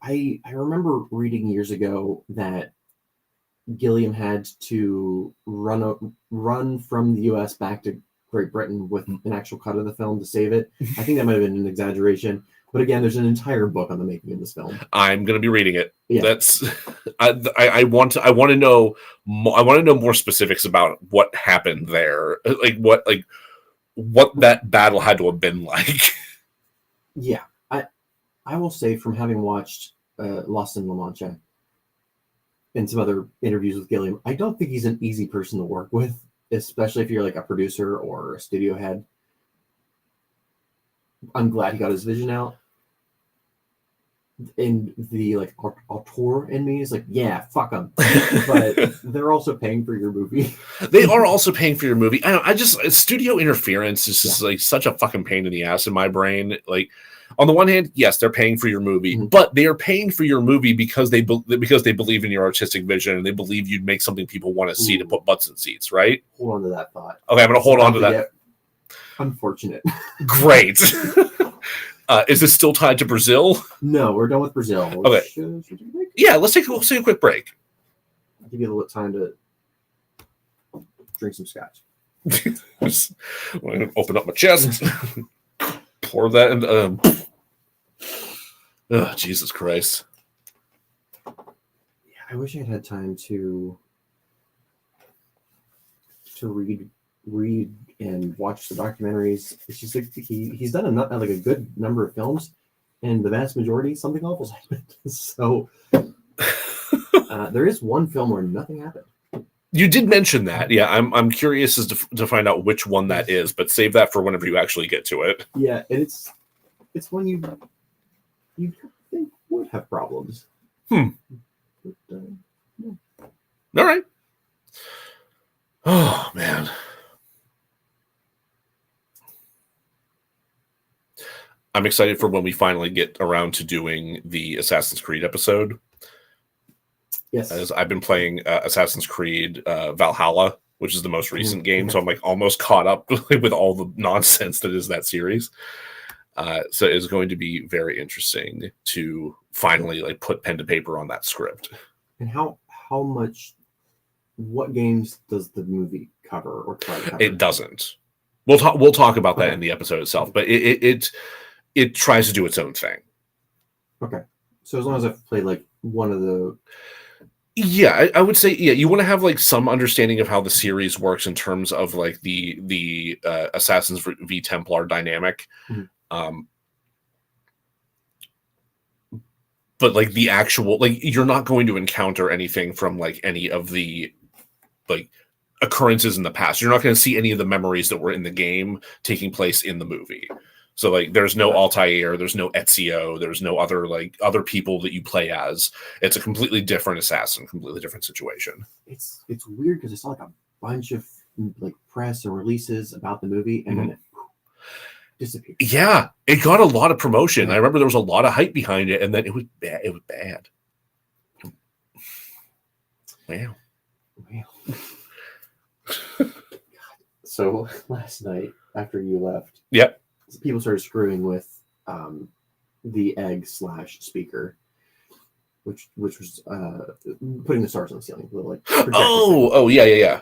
Speaker 2: I remember reading years ago that Gilliam had to run from the U.S. back to Great Britain with an actual cut of the film to save it. I think that might have been an exaggeration, but again, there's an entire book on the making of this film.
Speaker 1: I'm going to be reading it.
Speaker 2: Yeah.
Speaker 1: That's I want to know more specifics about what happened there. Like what that battle had to have been like.
Speaker 2: Yeah. I will say, from having watched Lost in La Mancha and some other interviews with Gilliam, I don't think he's an easy person to work with, especially if you're like a producer or a studio head. I'm glad he got his vision out. And the like auteur in me is like, yeah, fuck them. But they're also paying for your movie.
Speaker 1: They are also paying for your movie. I just studio interference is just like such a fucking pain in the ass in my brain. Like, on the one hand, yes, they're paying for your movie, but they are paying for your movie because they believe in your artistic vision and they believe you'd make something people want to see to put butts in seats, right?
Speaker 2: Hold on to that thought.
Speaker 1: Okay, I'm going to hold on to that.
Speaker 2: Unfortunate.
Speaker 1: Great. Is this still tied to Brazil?
Speaker 2: No, we're done with Brazil.
Speaker 1: Okay.
Speaker 2: Should we take a break?
Speaker 1: Yeah, let's take a quick break.
Speaker 2: I'll give you a little time to drink some scotch.
Speaker 1: Just, I'm going to open up my chest. Pour that in. Oh, Jesus Christ.
Speaker 2: Yeah, I wish I had time to read and watch the documentaries. It's just like he's done a good number of films, and the vast majority something awful's happened. So there is one film where nothing happened.
Speaker 1: You did mention that. Yeah, I'm curious as to find out which one that is, but save that for whenever you actually get to it.
Speaker 2: Yeah, and it's one you think would have problems.
Speaker 1: But,
Speaker 2: no.
Speaker 1: All right. Oh, man. I'm excited for when we finally get around to doing the Assassin's Creed episode.
Speaker 2: Yes.
Speaker 1: As I've been playing Assassin's Creed Valhalla, which is the most recent game, so I'm like almost caught up with all the nonsense that is that series. So it's going to be very interesting to finally like put pen to paper on that script.
Speaker 2: And what games does the movie cover or try to cover?
Speaker 1: It doesn't. We'll talk about that in the episode itself, but it tries to do its own thing. Okay.
Speaker 2: So as long as I've played like one of the...
Speaker 1: Yeah, I would say, yeah, you want to have like some understanding of how the series works in terms of like the Assassins v Templar dynamic.
Speaker 2: Mm-hmm.
Speaker 1: But like the actual, like you're not going to encounter anything from like any of the like occurrences in the past. You're not going to see any of the memories that were in the game taking place in the movie. So like there's no Altair, there's no Ezio, there's no other people that you play as. It's a completely different assassin, completely different situation.
Speaker 2: It's weird because I saw like a bunch of like press and releases about the movie and then it disappeared.
Speaker 1: Yeah, it got a lot of promotion. I remember there was a lot of hype behind it, and then it was bad. It was bad. Wow.
Speaker 2: So last night after you left,
Speaker 1: yep,
Speaker 2: people started screwing with the egg /speaker, which was putting the stars on the ceiling. Little, like, projector
Speaker 1: Oh, yeah.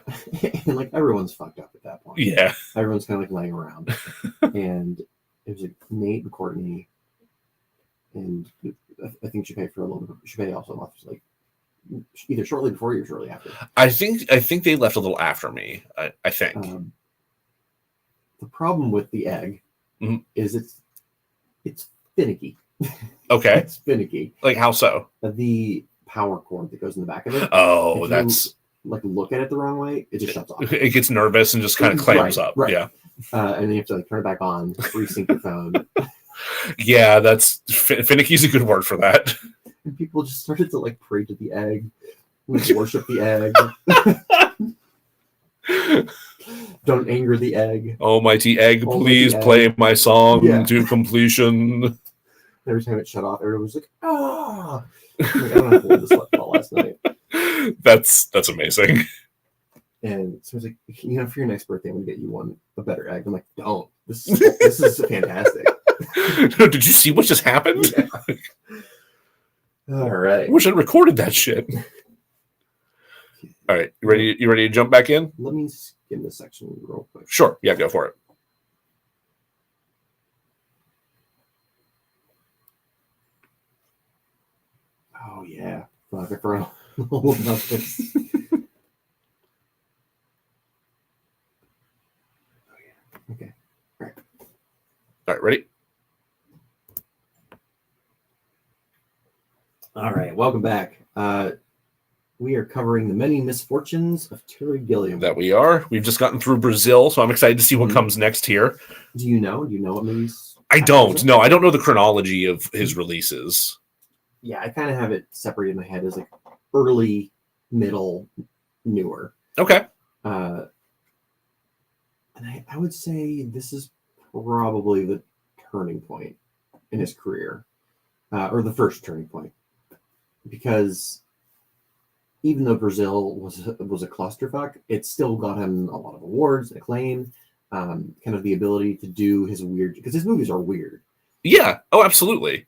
Speaker 2: and like everyone's fucked up at that point.
Speaker 1: Yeah.
Speaker 2: Everyone's kind of like laying around, and it was like Nate and Courtney, and I think Chappelle for a little bit. Chappelle also left like either shortly before or shortly after.
Speaker 1: I think they left a little after me. I think.
Speaker 2: The problem with the egg
Speaker 1: Mhm.
Speaker 2: is it's finicky.
Speaker 1: Okay.
Speaker 2: It's finicky.
Speaker 1: Like how so?
Speaker 2: The power cord that goes in the back of it.
Speaker 1: Oh,
Speaker 2: if
Speaker 1: that's
Speaker 2: you, like look at it the wrong way, it just shuts off.
Speaker 1: It gets nervous and just kind of clams up.
Speaker 2: Right.
Speaker 1: Yeah.
Speaker 2: And then you have to like turn it back on, resync your phone.
Speaker 1: Yeah, that's finicky's a good word for that.
Speaker 2: And people just started to like pray to the egg, like, worship the egg. Don't anger the egg.
Speaker 1: Almighty egg, please play my song to completion.
Speaker 2: Every time it shut off, everyone was like, "Ah!" Like, I don't have to hold this all last night.
Speaker 1: That's amazing.
Speaker 2: And so I was like, you know, for your next birthday, I'm gonna get you a better egg. I'm like, don't. This is fantastic.
Speaker 1: Did you see what just happened?
Speaker 2: Yeah. All right.
Speaker 1: I wish I'd recorded that shit. All right, you ready to jump back in?
Speaker 2: Let me skim this section real quick.
Speaker 1: Sure. Yeah, go for it.
Speaker 2: Oh yeah. Fuck, I forgot all about this. Okay. All
Speaker 1: right, ready?
Speaker 2: All right, welcome back. We are covering the many misfortunes of Terry Gilliam.
Speaker 1: That we are. We've just gotten through Brazil, so I'm excited to see what comes next here.
Speaker 2: Do you know what movies?
Speaker 1: I don't. No, I don't know the chronology of his releases.
Speaker 2: Yeah, I kind of have it separated in my head as like early, middle, newer.
Speaker 1: Okay.
Speaker 2: And I would say this is probably the turning point in his career, or the first turning point, because even though Brazil was a clusterfuck, it still got him a lot of awards and acclaim. Kind of the ability to do his weird, because his movies are weird.
Speaker 1: Yeah. Oh, absolutely.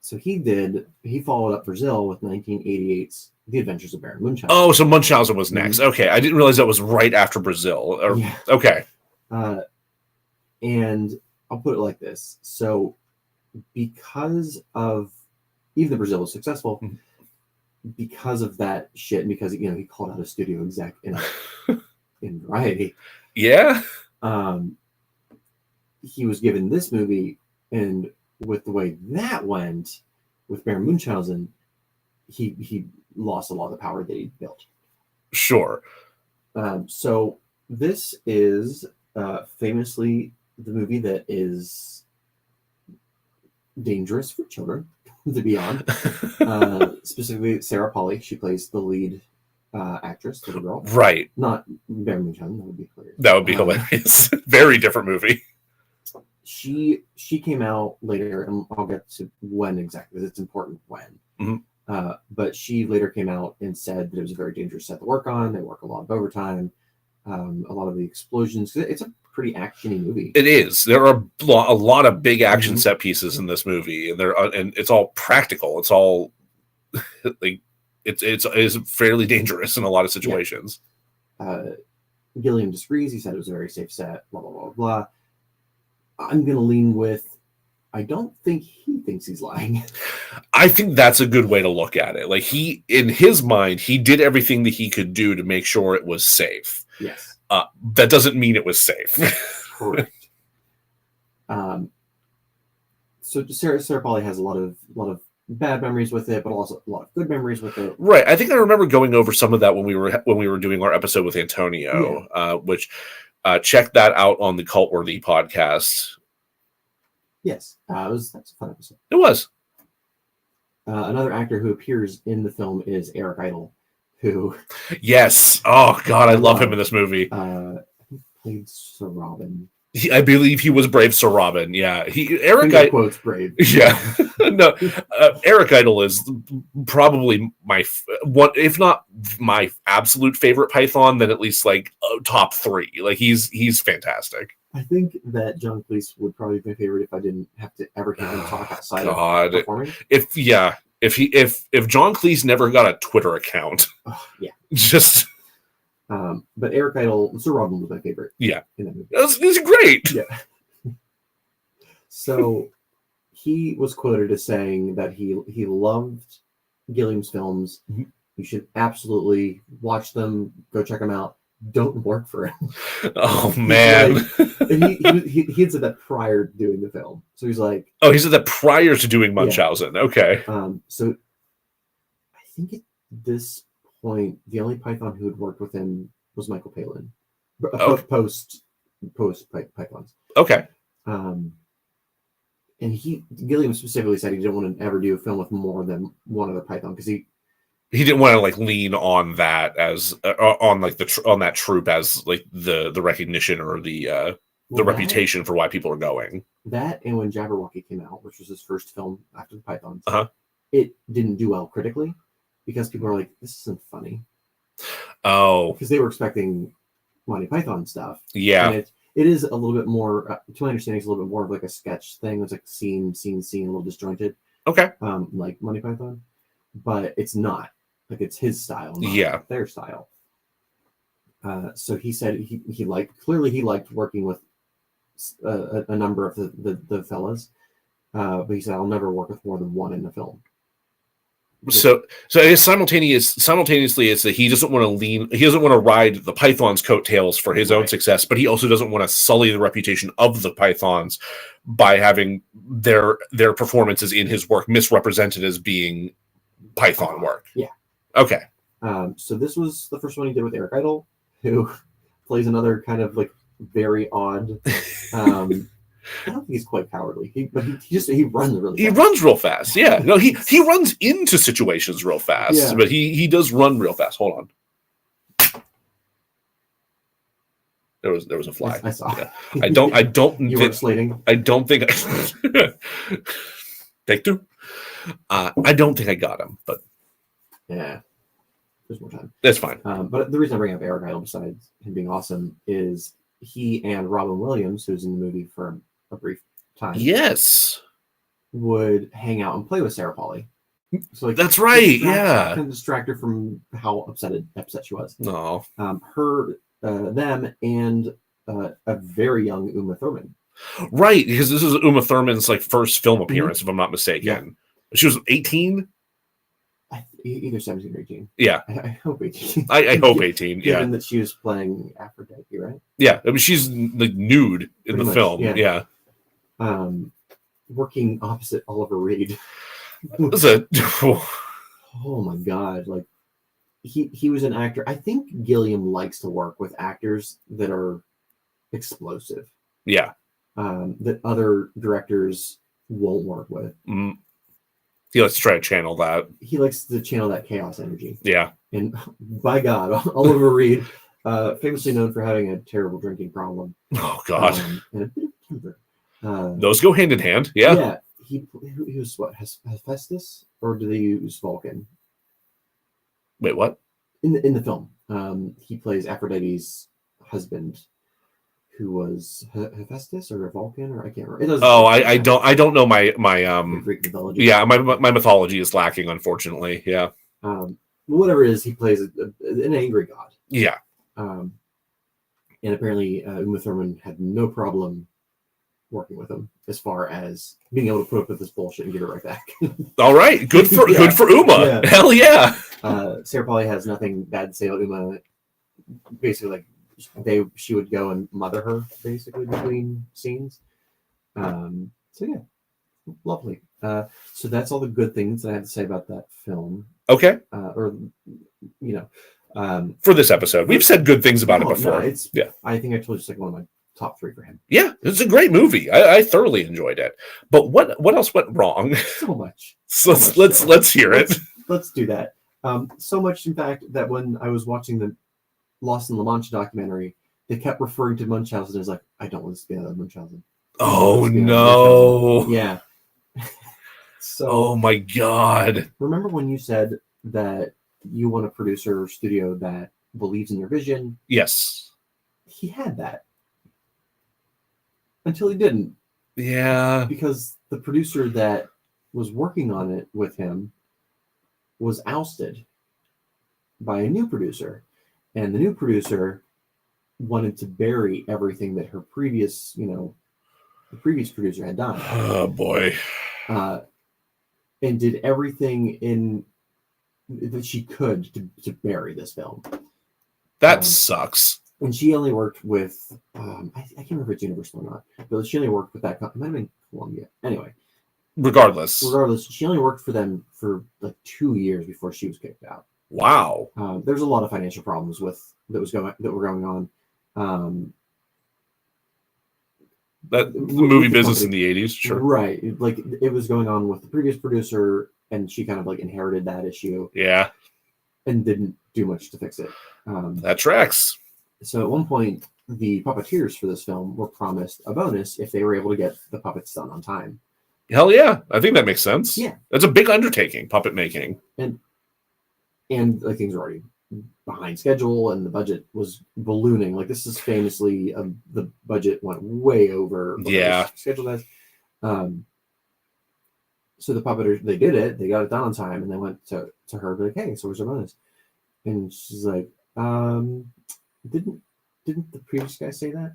Speaker 2: So he followed up Brazil with 1988's The Adventures of Baron Munchausen.
Speaker 1: Oh, so Munchausen was next. Okay, I didn't realize that was right after Brazil.
Speaker 2: Yeah.
Speaker 1: Okay.
Speaker 2: And I'll put it like this. So because of, even though Brazil was successful, because of that shit, and because, you know, he called out a studio exec in Variety.
Speaker 1: Yeah.
Speaker 2: He was given this movie, and with the way that went with Baron Munchausen, he lost a lot of the power that he built.
Speaker 1: Sure.
Speaker 2: So this is famously the movie that is dangerous for children to be on. Specifically, Sarah Polley. She plays the lead actress, little girl.
Speaker 1: Right.
Speaker 2: Not Baron Munchausen. That would be hilarious.
Speaker 1: That would be hilarious. Very different movie.
Speaker 2: She came out later, and I'll get to when exactly, because it's important when.
Speaker 1: Mm-hmm.
Speaker 2: But she later came out and said that it was a very dangerous set to work on. They work a lot of overtime, a lot of the explosions. It's a pretty actiony movie.
Speaker 1: It is. There are a lot of big action set pieces in this movie, and and it's all practical. It's all like it's fairly dangerous in a lot of situations.
Speaker 2: Yeah. Gilliam disagrees. He said it was a very safe set. Blah blah blah blah. I'm gonna lean with, I don't think he thinks he's lying.
Speaker 1: I think that's a good way to look at it. Like, he, in his mind, he did everything that he could do to make sure it was safe.
Speaker 2: Yes.
Speaker 1: That doesn't mean it was safe.
Speaker 2: Correct. So Sarah Polley has a lot of bad memories with it, but also a lot of good memories with it.
Speaker 1: Right. I think I remember going over some of that when we were doing our episode with Antonio, which check that out on the Cultworthy podcast.
Speaker 2: Yes, that's a fun episode.
Speaker 1: It was.
Speaker 2: Another actor who appears in the film is Eric Idle, who...
Speaker 1: Yes. Oh, God, I love him in this movie.
Speaker 2: He played Sir Robin.
Speaker 1: I believe he was Brave Sir Robin. Yeah. Eric Idle
Speaker 2: quotes Brave.
Speaker 1: Yeah. No, Eric Idle is probably my one, if not my absolute favorite Python, then at least like top 3. Like, he's fantastic.
Speaker 2: I think that John Cleese would probably be my favorite if I didn't have to ever hear him talk outside of performing.
Speaker 1: If John Cleese never got a Twitter account,
Speaker 2: yeah,
Speaker 1: just
Speaker 2: but Eric Idle, Sir Robin was my favorite.
Speaker 1: Yeah,
Speaker 2: in that movie.
Speaker 1: It's great.
Speaker 2: Yeah. So he was quoted as saying that he loved Gilliam's films.
Speaker 1: Mm-hmm.
Speaker 2: You should absolutely watch them. Go check them out. Don't work for him.
Speaker 1: Oh man!
Speaker 2: And he had said that prior to doing the film. So he's like,
Speaker 1: oh, he said that prior to doing Munchausen. Yeah. Okay.
Speaker 2: So I think at this point, the only Python who had worked with him was Michael Palin. Post Pythons.
Speaker 1: Okay.
Speaker 2: And Gilliam specifically said he didn't want to ever do a film with more than one other Python because he
Speaker 1: didn't want to like lean on that as on like on that troop as like the recognition or the reputation for why people are going.
Speaker 2: That and when Jabberwocky came out, which was his first film after the Pythons,
Speaker 1: it
Speaker 2: didn't do well critically because people were like, "This isn't funny."
Speaker 1: Oh,
Speaker 2: because they were expecting Monty Python stuff.
Speaker 1: Yeah,
Speaker 2: and it is a little bit more, to my understanding, it's a little bit more of like a sketch thing. It's like scene, a little disjointed.
Speaker 1: Okay.
Speaker 2: Like Monty Python, but it's not. Like it's his style, not their style. So he said he liked working with a number of the fellas, but he said I'll never work with more than one in the film.
Speaker 1: So it's simultaneously it's that he doesn't want to ride the Python's coattails for his own success, but he also doesn't want to sully the reputation of the Pythons by having their performances in his work misrepresented as being Python work.
Speaker 2: Yeah.
Speaker 1: Okay.
Speaker 2: So this was the first one he did with Eric Idle, who plays another kind of like very odd. I don't think he's quite cowardly. He runs really fast.
Speaker 1: He runs real fast. Yeah. No, he runs into situations real fast, but he does run real fast. Hold on. There was a fly.
Speaker 2: I saw.
Speaker 1: Yeah. I don't
Speaker 2: you were slating.
Speaker 1: I don't think Take two. I don't think I got him, but
Speaker 2: yeah. There's more time.
Speaker 1: That's fine.
Speaker 2: But the reason I bring up Eric Idle, besides him being awesome, is he and Robin Williams, who's in the movie for a brief time, would hang out and play with Sarah Polley. So like
Speaker 1: that's right,
Speaker 2: kind of distract her from how upset she was.
Speaker 1: No,
Speaker 2: them, and a very young Uma Thurman.
Speaker 1: Right, because this is Uma Thurman's like first film appearance, if I'm not mistaken.
Speaker 2: Yeah.
Speaker 1: She was 18.
Speaker 2: Either 17 or 18.
Speaker 1: Yeah.
Speaker 2: I hope 18.
Speaker 1: I hope 18. Yeah.
Speaker 2: Given that she was playing Aphrodite, right?
Speaker 1: Yeah. I mean, she's like nude in the film. Yeah.
Speaker 2: Working opposite Oliver Reed. Oh my God. Like he was an actor. I think Gilliam likes to work with actors that are explosive.
Speaker 1: Yeah.
Speaker 2: That other directors won't work with.
Speaker 1: Mm. He likes to try to channel that.
Speaker 2: He likes to channel that chaos energy.
Speaker 1: Yeah.
Speaker 2: And by God, Oliver Reed, famously known for having a terrible drinking problem.
Speaker 1: Oh God.
Speaker 2: And a bit of temper.
Speaker 1: Those go hand in hand. Yeah.
Speaker 2: Yeah. He was what? Hephaestus? Or do they use Vulcan?
Speaker 1: Wait, what?
Speaker 2: In the film, he plays Aphrodite's husband, who was Hephaestus or a Vulcan, or I can't remember.
Speaker 1: I don't know my
Speaker 2: Greek mythology.
Speaker 1: Yeah, my mythology is lacking, unfortunately. Yeah.
Speaker 2: Whatever it is, he plays an angry god.
Speaker 1: Yeah.
Speaker 2: And apparently, Uma Thurman had no problem working with him as far as being able to put up with this bullshit and give it right back.
Speaker 1: All right, good for Uma. Yeah. Hell yeah.
Speaker 2: Sarah Polley has nothing bad to say about Uma. Basically, like she would go and mother her basically between scenes. So yeah, lovely. So that's all the good things that I have to say about that film.
Speaker 1: Okay.
Speaker 2: For
Speaker 1: this episode, we've said good things about it before.
Speaker 2: No, I think I told you it's like one of my top 3 for him.
Speaker 1: Yeah, it's a great movie. I thoroughly enjoyed it. But what else went wrong?
Speaker 2: So much.
Speaker 1: Let's hear it.
Speaker 2: Let's do that. So much, in fact, that when I was watching the Lost in La Mancha documentary, they kept referring to Munchausen as like, I don't want to be another Munchausen.
Speaker 1: Oh no!
Speaker 2: Yeah. So.
Speaker 1: Oh my God!
Speaker 2: Remember when you said that you want a producer or studio that believes in your vision?
Speaker 1: Yes.
Speaker 2: He had that. Until he didn't.
Speaker 1: Yeah.
Speaker 2: Because the producer that was working on it with him was ousted by a new producer, and the new producer wanted to bury everything that her previous, the previous producer had done.
Speaker 1: Oh boy.
Speaker 2: And did everything that she could to bury this film.
Speaker 1: That sucks.
Speaker 2: And she only worked with, I can't remember if it's Universal or not, but she only worked with that company. It might have been Columbia. Anyway.
Speaker 1: Regardless,
Speaker 2: she only worked for them for like 2 years before she was kicked out.
Speaker 1: Wow.
Speaker 2: There's a lot of financial problems that were going on.
Speaker 1: That the movie business in the 80s, sure.
Speaker 2: Right. Like it was going on with the previous producer, and she kind of like inherited that issue.
Speaker 1: Yeah.
Speaker 2: And didn't do much to fix it.
Speaker 1: That tracks.
Speaker 2: So at one point, the puppeteers for this film were promised a bonus if they were able to get the puppets done on time.
Speaker 1: Hell yeah. I think that makes sense.
Speaker 2: Yeah.
Speaker 1: That's a big undertaking, puppet making.
Speaker 2: And like things were already behind schedule, and the budget was ballooning. Like this is famously the budget went way over what scheduled as. So the puppeteers, they did it, they got it done on time, and they went to her like, hey, so where's our bonus? And she's like, didn't the previous guy say that?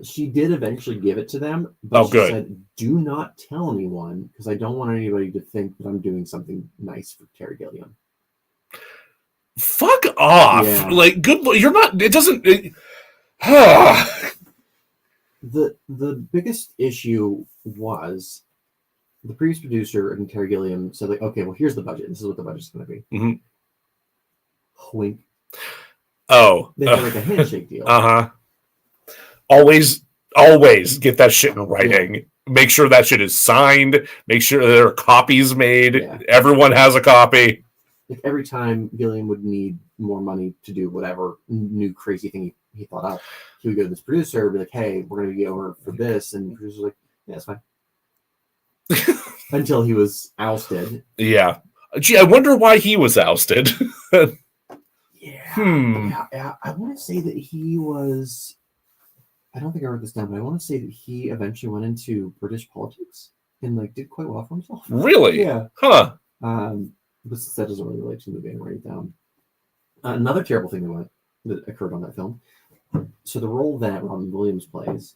Speaker 2: She did eventually give it to them, but she said, do not tell anyone, because I don't want anybody to think that I'm doing something nice for Terry Gilliam.
Speaker 1: Fuck off.
Speaker 2: Yeah.
Speaker 1: Like, good. You're not, it doesn't.
Speaker 2: The biggest issue was the previous producer and Terry Gilliam said, like, okay, well, here's the budget. This is what the budget's going to be.
Speaker 1: Mm-hmm.
Speaker 2: Wink.
Speaker 1: Oh.
Speaker 2: They had like a handshake deal.
Speaker 1: Uh-huh. Always get that shit in writing. Yeah. Make sure that shit is signed. Make sure there are copies made. Yeah. Everyone has a copy.
Speaker 2: Like every time Gilliam would need more money to do whatever new crazy thing he thought up, he would go to this producer and be like, hey, we're going to be over for this. And the producer's like, yeah, it's fine. Until he was ousted.
Speaker 1: Yeah. Gee, I wonder why he was ousted.
Speaker 2: Yeah. I want to say that he was... I don't think I wrote this down, but I want to say that he eventually went into British politics and like did quite well for himself.
Speaker 1: Really?
Speaker 2: Yeah.
Speaker 1: Huh.
Speaker 2: But that doesn't really relate to the movie. I write it down. Another terrible thing that occurred on that film. So the role that Robin Williams plays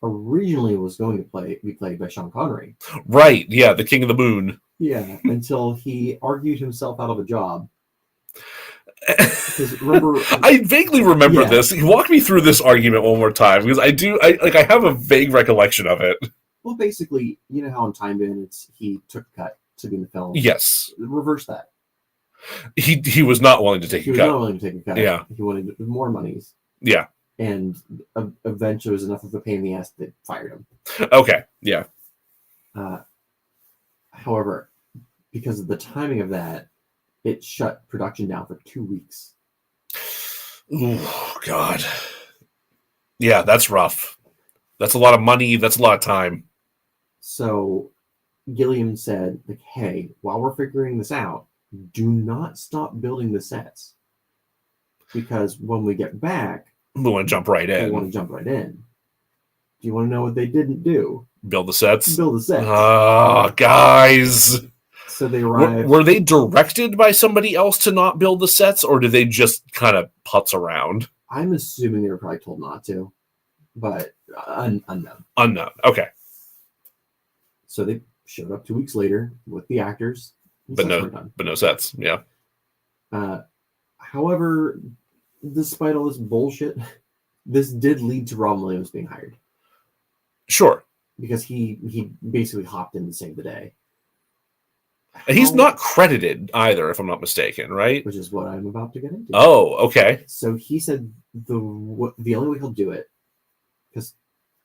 Speaker 2: originally was going to be played by Sean Connery.
Speaker 1: Right. Yeah, the King of the Moon.
Speaker 2: Yeah, until he argued himself out of a job. Remember,
Speaker 1: I vaguely remember this. Walk me through this argument one more time, because I have a vague recollection of it.
Speaker 2: Well, basically, you know how in Time Bandits he took a cut to be in the film.
Speaker 1: Yes.
Speaker 2: Reverse that.
Speaker 1: He was not willing to take a cut.
Speaker 2: He was not willing to take a cut.
Speaker 1: Yeah.
Speaker 2: He wanted more monies.
Speaker 1: Yeah.
Speaker 2: And eventually it was enough of a pain in the ass that they fired him.
Speaker 1: Okay. Yeah.
Speaker 2: However, because of the timing of that, it shut production down for 2 weeks.
Speaker 1: Oh, God. Yeah, that's rough. That's a lot of money. That's a lot of time.
Speaker 2: So Gilliam said, like, hey, while we're figuring this out, do not stop building the sets. Because when we get back,
Speaker 1: we want to jump right in.
Speaker 2: Do you want to know what they didn't do?
Speaker 1: Build the sets?
Speaker 2: Build the sets.
Speaker 1: Oh, guys.
Speaker 2: So they arrived.
Speaker 1: Were they directed by somebody else to not build the sets, or did they just kind of putz around?
Speaker 2: I'm assuming they were probably told not to, but unknown.
Speaker 1: Unknown. Okay.
Speaker 2: So they showed up 2 weeks later with the actors,
Speaker 1: but no sets. Yeah.
Speaker 2: However, despite all this bullshit, this did lead to Robin Williams being hired.
Speaker 1: Sure.
Speaker 2: Because he basically hopped in to save the day.
Speaker 1: And he's not credited either, if I'm not mistaken, right?
Speaker 2: Which is what I'm about to get into.
Speaker 1: Oh, okay.
Speaker 2: So he said the only way he'll do it, because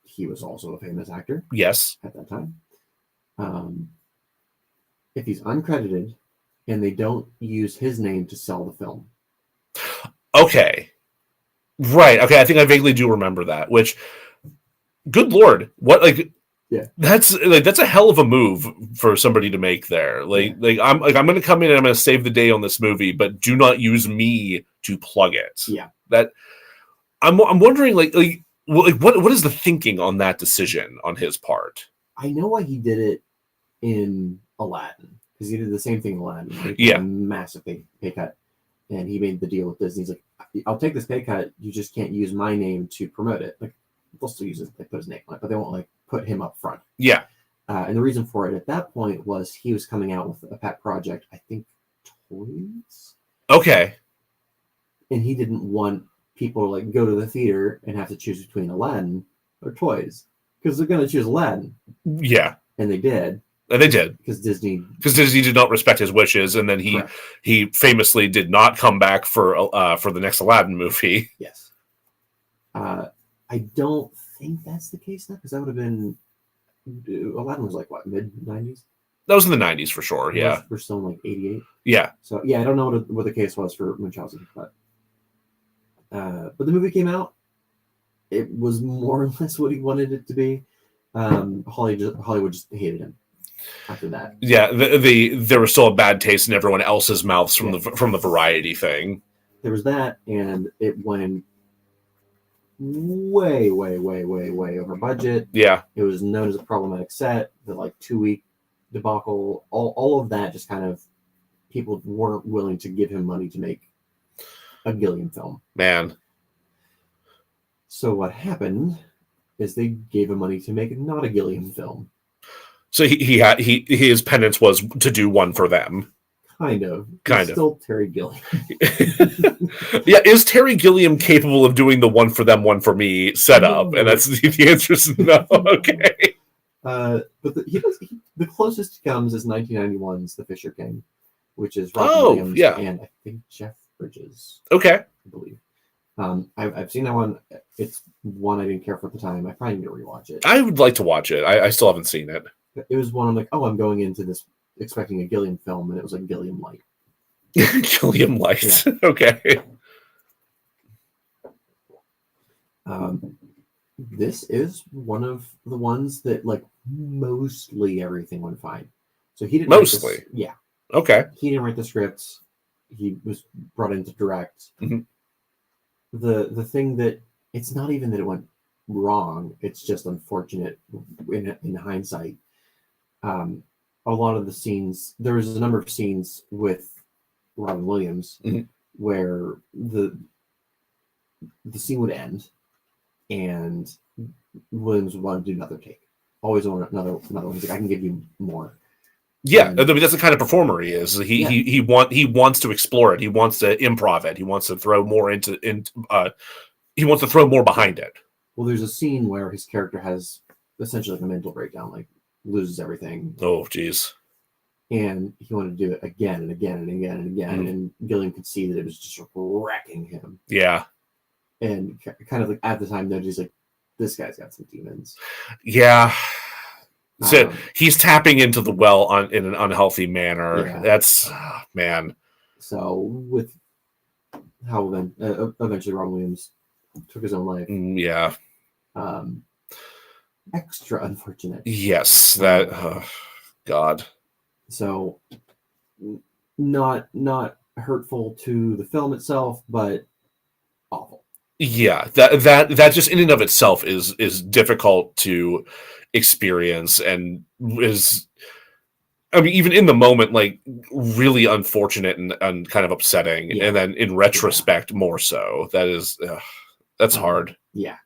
Speaker 2: he was also a famous actor.
Speaker 1: Yes.
Speaker 2: At that time. If he's uncredited and they don't use his name to sell the film.
Speaker 1: Okay. Right. Okay. I think I vaguely do remember that, which, good Lord, what, like,
Speaker 2: yeah,
Speaker 1: that's a hell of a move for somebody to make there. I'm going to come in and I'm going to save the day on this movie, but do not use me to plug it.
Speaker 2: Yeah.
Speaker 1: That I'm wondering, what is the thinking on that decision on his part?
Speaker 2: I know why he did it in Aladdin, because he did the same thing in Aladdin. He took
Speaker 1: Yeah.
Speaker 2: a massive pay cut, and he made the deal with Disney. He's like, I'll take this pay cut. You just can't use my name to promote it. Like, they'll still use it. They put his name on it, but they won't like put him up front.
Speaker 1: Yeah.
Speaker 2: And the reason for it at that point was he was coming out with a pet project, I think, toys.
Speaker 1: Okay.
Speaker 2: And he didn't want people to like go to the theater and have to choose between Aladdin or toys, because they're going to choose Aladdin.
Speaker 1: Yeah.
Speaker 2: And they did.
Speaker 1: And they did.
Speaker 2: Because Disney
Speaker 1: did not respect his wishes, and then he famously did not come back for the next Aladdin movie.
Speaker 2: Yes. I don't think that's the case now, because that would have been Aladdin was like what, mid-90s?
Speaker 1: That was in the 90s for sure. Yeah.
Speaker 2: We're still in like 88.
Speaker 1: Yeah.
Speaker 2: So yeah, I don't know what the case was for Munchausen, but the movie came out. It was more or less what he wanted it to be. Hollywood just hated him after that.
Speaker 1: Yeah, there was still a bad taste in everyone else's mouths from the Variety thing.
Speaker 2: There was that, and it went way over budget.
Speaker 1: Yeah.
Speaker 2: It was known as a problematic set. The like 2-week debacle, all of that, just kind of people weren't willing to give him money to make a Gilliam film.
Speaker 1: Man.
Speaker 2: So what happened is they gave him money to make not a Gilliam film.
Speaker 1: So his penance was to do one for them.
Speaker 2: Kind of. Still Terry Gilliam.
Speaker 1: Yeah, is Terry Gilliam capable of doing the one for them, one for me setup? No. And that's the answer is no. Okay.
Speaker 2: But the closest he comes is 1991's The Fisher King, which is Robin Williams and I think Jeff Bridges.
Speaker 1: Okay.
Speaker 2: I believe. I've seen that one. It's one I didn't care for at the time. I probably need to rewatch it.
Speaker 1: I would like to watch it. I still haven't seen it.
Speaker 2: It was one I'm like, I'm going into this expecting a Gilliam film, and it was like Gilliam Light.
Speaker 1: Gilliam Light. Yeah. Okay.
Speaker 2: This is one of the ones that like mostly everything went fine. So he didn't
Speaker 1: mostly.
Speaker 2: Yeah.
Speaker 1: Okay.
Speaker 2: He didn't write the scripts. He was brought in to direct.
Speaker 1: Mm-hmm.
Speaker 2: The thing that it's not even that it went wrong. It's just unfortunate in hindsight. A lot of the scenes, there was a number of scenes with Robin Williams where the scene would end and Williams would want to do another take. Always want another one. He's like, I can give you more.
Speaker 1: Yeah, I mean, that's the kind of performer he is. He wants to explore it. He wants to improv it. He wants to throw more he wants to throw more behind it.
Speaker 2: Well, there's a scene where his character has essentially like a mental breakdown, like loses everything.
Speaker 1: Oh, geez.
Speaker 2: And he wanted to do it again and again and again and again. Mm-hmm. And Gilliam could see that it was just wrecking him.
Speaker 1: Yeah.
Speaker 2: And kind of like at the time, he's like, this guy's got some demons.
Speaker 1: Yeah. So he's tapping into the well in an unhealthy manner. Yeah. That's, man.
Speaker 2: So with how then eventually Robin Williams took his own life.
Speaker 1: Yeah.
Speaker 2: Extra unfortunate.
Speaker 1: Yes. That, God.
Speaker 2: So not hurtful to the film itself, but awful.
Speaker 1: Yeah, that just in and of itself is difficult to experience and is, I mean, even in the moment, like really unfortunate and kind of upsetting. Yeah. And then in retrospect, more so. That is, that's hard.
Speaker 2: Yeah.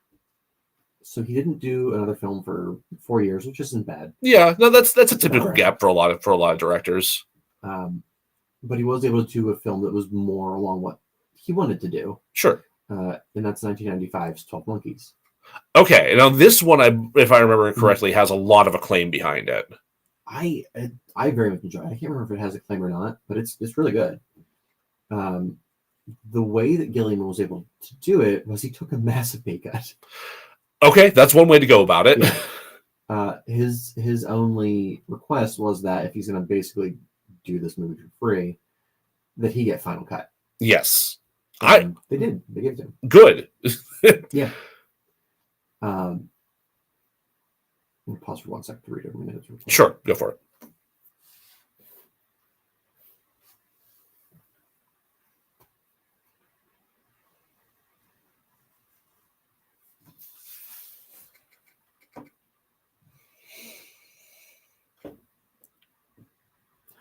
Speaker 2: So he didn't do another film for 4 years, which isn't bad.
Speaker 1: Yeah, no, that's a typical gap for a lot of directors.
Speaker 2: But he was able to do a film that was more along what he wanted to do.
Speaker 1: Sure.
Speaker 2: And that's 1995's 12 Monkeys.
Speaker 1: Okay, now this one, if I remember correctly, has a lot of acclaim behind it.
Speaker 2: I very much enjoy it. I can't remember if it has acclaim or not, but it's really good. The way that Gilliam was able to do it was he took a massive pay cut.
Speaker 1: Okay, that's one way to go about it.
Speaker 2: Yeah. His only request was that if he's going to basically do this movie for free, that he get final cut.
Speaker 1: Yes.
Speaker 2: They did. They gave it to him.
Speaker 1: Good.
Speaker 2: Yeah. I'll pause for 1 second to read every minute.
Speaker 1: Sure, go for it.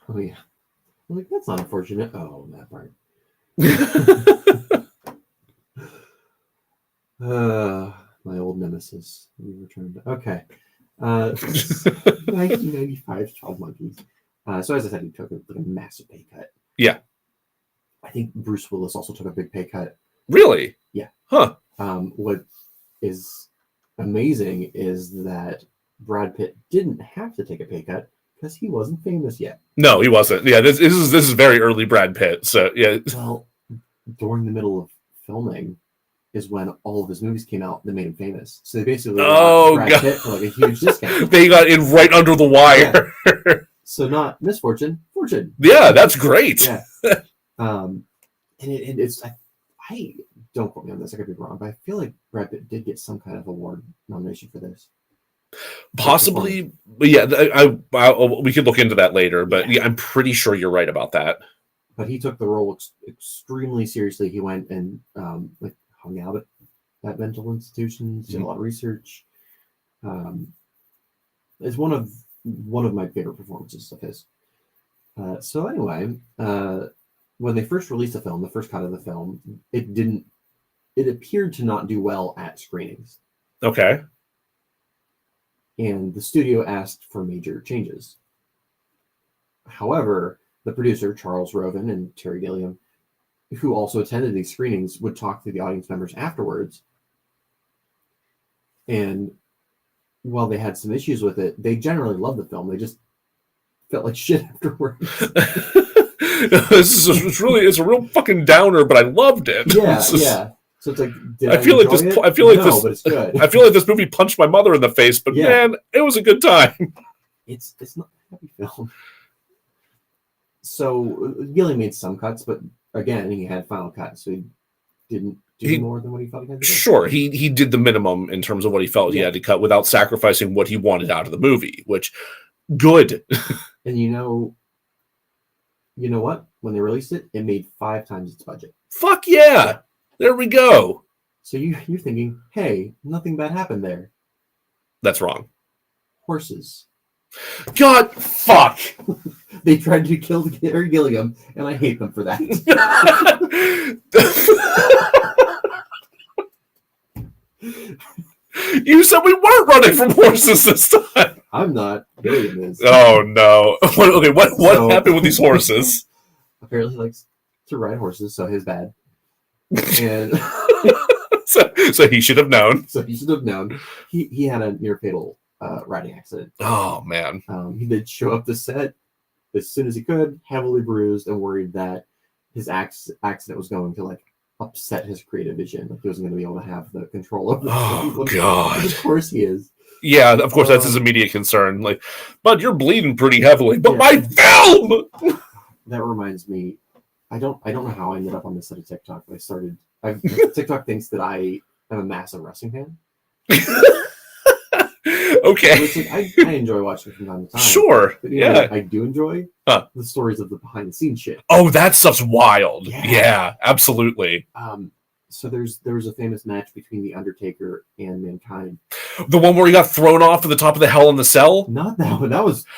Speaker 2: Oh yeah. I'm like, that's not unfortunate. Oh, that part. My old nemesis. We returned. Okay. 1995 12 Monkeys. So as I said, he took a massive pay cut.
Speaker 1: Yeah.
Speaker 2: I think Bruce Willis also took a big pay cut.
Speaker 1: Really?
Speaker 2: Yeah.
Speaker 1: Huh.
Speaker 2: What is amazing is that Brad Pitt didn't have to take a pay cut because he wasn't famous yet.
Speaker 1: No, he wasn't. Yeah, this is very early Brad Pitt. So yeah.
Speaker 2: Well, during the middle of filming is when all of his movies came out that made him famous. So they basically got Brad Pitt for like a huge discount.
Speaker 1: They got in right under the wire.
Speaker 2: Yeah. So not Misfortune, Fortune.
Speaker 1: Yeah, that's great.
Speaker 2: Yeah. And it's I don't quote me on this. I could be wrong, but I feel like Brad Pitt did get some kind of award nomination for this.
Speaker 1: Possibly, but yeah, we could look into that later. But yeah, I'm pretty sure you're right about that.
Speaker 2: But he took the role extremely seriously. He went and hung out at mental institutions, did a lot of research. It's one of my favorite performances of his. So anyway, when they first released the film, the first cut of the film, it appeared to not do well at screenings.
Speaker 1: Okay.
Speaker 2: And the studio asked for major changes. However, the producer, Charles Roven and Terry Gilliam, who also attended these screenings, would talk to the audience members afterwards. And while they had some issues with it, they generally loved the film. They just felt like shit afterwards.
Speaker 1: It's a real fucking downer, but I loved it.
Speaker 2: Yeah, yeah. So it's like,
Speaker 1: I feel like this movie punched my mother in the face, but man, it was a good time.
Speaker 2: It's not a happy film. So Gilliam made some cuts, but again, he had final cuts, so he didn't do more than what he felt he had to do. Sure,
Speaker 1: he did the minimum in terms of what he felt he had to cut without sacrificing what he wanted out of the movie, which good.
Speaker 2: And you know what? When they released it, it made 5 times its budget.
Speaker 1: Fuck yeah! There we go.
Speaker 2: So you're thinking, hey, nothing bad happened there.
Speaker 1: That's wrong.
Speaker 2: Horses.
Speaker 1: God, fuck.
Speaker 2: They tried to kill Terry Gilliam, and I hate them for that.
Speaker 1: You said we weren't running from horses this time.
Speaker 2: I'm not. Gilliam is.
Speaker 1: Oh no. What happened with these horses?
Speaker 2: Apparently he likes to ride horses, so his bad. And
Speaker 1: so he should have known.
Speaker 2: So he should have known. He had a near fatal riding accident.
Speaker 1: Oh man.
Speaker 2: He did show up to set as soon as he could, heavily bruised, and worried that his accident was going to upset his creative vision. Like he wasn't going to be able to have the control over.
Speaker 1: Oh God!
Speaker 2: Of course he is.
Speaker 1: Yeah, of course that's his immediate concern. Like, but you're bleeding pretty heavily. But my film.
Speaker 2: That reminds me. I don't know how I ended up on this set of TikTok, but TikTok thinks that I am a massive wrestling fan.
Speaker 1: Okay.
Speaker 2: Which, I enjoy watching from time to time.
Speaker 1: Sure.
Speaker 2: But, I do enjoy the stories of the behind the scenes shit.
Speaker 1: Oh, that stuff's wild. Yeah, absolutely.
Speaker 2: So there was a famous match between The Undertaker and Mankind.
Speaker 1: The one where he got thrown off to the top of the Hell in the Cell?
Speaker 2: Not that one.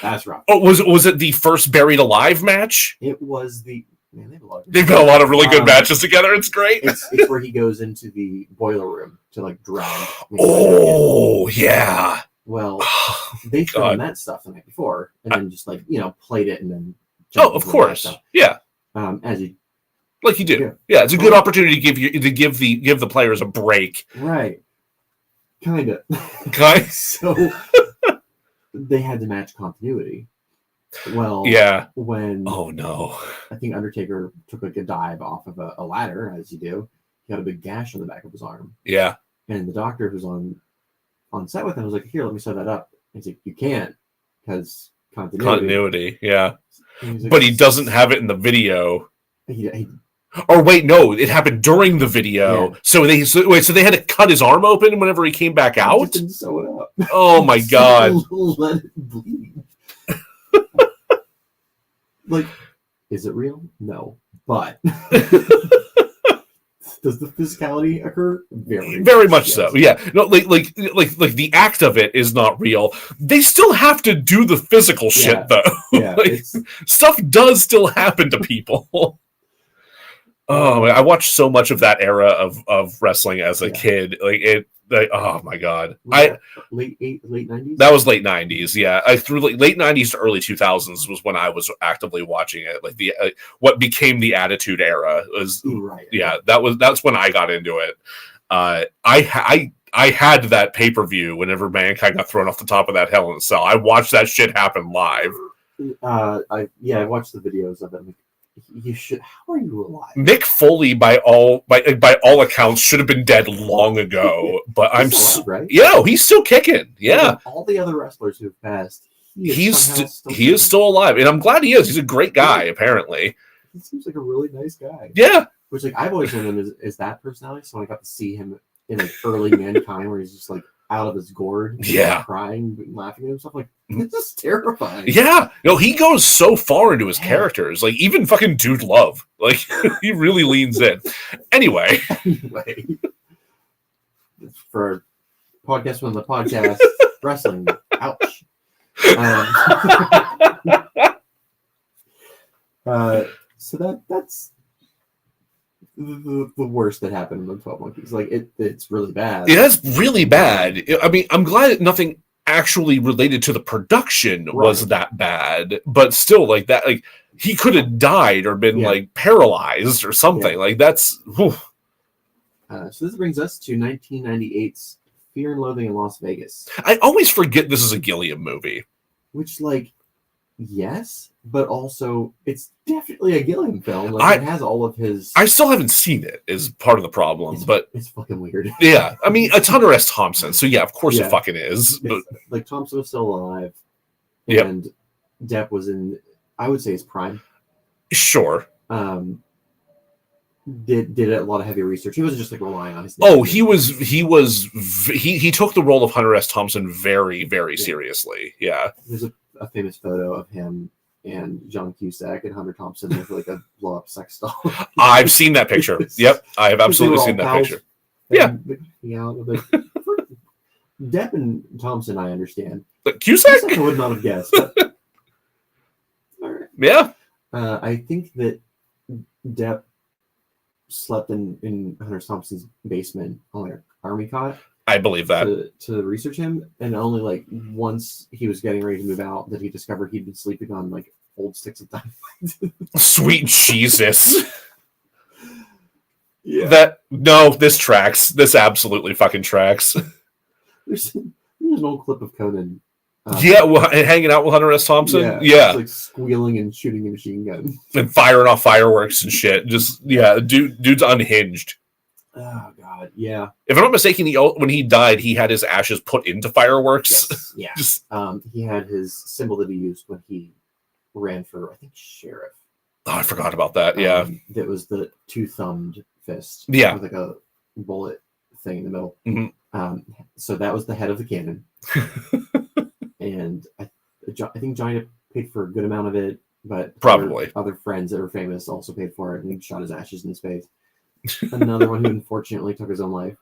Speaker 2: That's rough.
Speaker 1: Oh, was it the first Buried Alive match?
Speaker 2: It was the... Man,
Speaker 1: they've got a lot of really good matches together. It's great.
Speaker 2: It's where he goes into the boiler room to drown.
Speaker 1: Oh, yeah.
Speaker 2: Well, they filmed that stuff the night before, and then just played it, and then.
Speaker 1: Of course, yeah.
Speaker 2: As you,
Speaker 1: like you do, yeah. It's a good opportunity to give the players a break,
Speaker 2: right? Kind of. So they had to match continuity. Well,
Speaker 1: yeah.
Speaker 2: When
Speaker 1: no,
Speaker 2: I think Undertaker took a dive off of a ladder, as you do. He got a big gash on the back of his arm.
Speaker 1: Yeah,
Speaker 2: and the doctor who's on set with him was like, "Here, let me sew that up." And he's like, "You can't because continuity." Yeah,
Speaker 1: but he doesn't have it in the video.
Speaker 2: He
Speaker 1: or wait, no, it happened during the video. Yeah. So they had to cut his arm open whenever he came back out.
Speaker 2: Just didn't sew it up.
Speaker 1: Oh my God!
Speaker 2: Let it bleed. Is it real? No, but Does the physicality occur?
Speaker 1: Very much so. Yeah. No, like the act of it is not real. They still have to do the physical shit though.
Speaker 2: Yeah.
Speaker 1: Like, stuff does still happen to people. Oh, I watched so much of that era of wrestling as a kid. Oh my god!
Speaker 2: Late 90s.
Speaker 1: That was late 90s. Yeah, I through late 90s to early 2000s was when I was actively watching it. Like the what became the Attitude Era was.
Speaker 2: Right.
Speaker 1: Yeah, that's when I got into it. I had that pay-per-view whenever Mankind got thrown off the top of that Hell in a Cell. I watched that shit happen live.
Speaker 2: I watched the videos of it. You should. How are you alive?
Speaker 1: Mick Foley, by all accounts, should have been dead long ago. But
Speaker 2: He's still alive, right?
Speaker 1: Yeah, he's still kicking. Yeah,
Speaker 2: all the other wrestlers who've passed,
Speaker 1: he is still alive, and I'm glad he is. He's a great guy. Apparently,
Speaker 2: he seems like a really nice guy.
Speaker 1: Yeah,
Speaker 2: which I've always known him as that personality. So when I got to see him in early Mankind, where he's just out of his gourd, crying, and laughing at himself, this is terrifying.
Speaker 1: Yeah, he goes so far into his characters, even fucking Dude Love, he really leans in. Anyway,
Speaker 2: for podcast one of the podcast wrestling, ouch. So that's the worst that happened in the 12 Monkeys. It's really bad.
Speaker 1: Yeah, that's really bad. I mean, I'm glad that nothing actually related to the production was that bad, but still, he could have died or been paralyzed or something. That's.
Speaker 2: So this brings us to 1998's Fear and Loathing in Las Vegas.
Speaker 1: I always forget this is a Gilliam movie.
Speaker 2: Which, yes, but also it's definitely a Gilliam film. It has all of his.
Speaker 1: I still haven't seen it. Is part of the problem, but
Speaker 2: it's fucking weird.
Speaker 1: Yeah, I mean it's Hunter S. Thompson, so yeah, of course it fucking is. But
Speaker 2: Thompson was still alive, and Depp was in, I would say, his prime.
Speaker 1: Sure.
Speaker 2: Did a lot of heavy research. He wasn't just relying on his
Speaker 1: name. Oh, he took the role of Hunter S. Thompson very, very seriously. Yeah.
Speaker 2: There's a famous photo of him and John Cusack and Hunter Thompson with a blow up sex doll.
Speaker 1: I've seen that picture. Yep. I have absolutely seen that picture. Yeah.
Speaker 2: Depp and Thompson, I understand.
Speaker 1: But Cusack?
Speaker 2: I would not have guessed. But, all right.
Speaker 1: Yeah.
Speaker 2: I think that Depp slept in Hunter Thompson's basement on an army cot.
Speaker 1: I believe that.
Speaker 2: To research him, and only once he was getting ready to move out that he discovered he'd been sleeping on old sticks of dynamite. Sweet
Speaker 1: Jesus. Yeah. This tracks. This absolutely fucking tracks.
Speaker 2: There's an old clip of Conan.
Speaker 1: Hanging out with Hunter S. Thompson. Yeah.
Speaker 2: Squealing and shooting a machine gun.
Speaker 1: And firing off fireworks and shit. Just, dude's unhinged.
Speaker 2: Oh, God, yeah.
Speaker 1: If I'm not mistaken, when he died, he had his ashes put into fireworks.
Speaker 2: Yes, yeah. He had his symbol that he used when he ran for, I think, sheriff.
Speaker 1: Oh, I forgot about that, yeah.
Speaker 2: That was the two-thumbed fist.
Speaker 1: Yeah.
Speaker 2: With a bullet thing in the middle.
Speaker 1: Mm-hmm.
Speaker 2: So that was the head of the cannon. And I think Johnny paid for a good amount of it, but
Speaker 1: probably
Speaker 2: other friends that were famous also paid for it, and he shot his ashes in his face. Another one who unfortunately took his own life.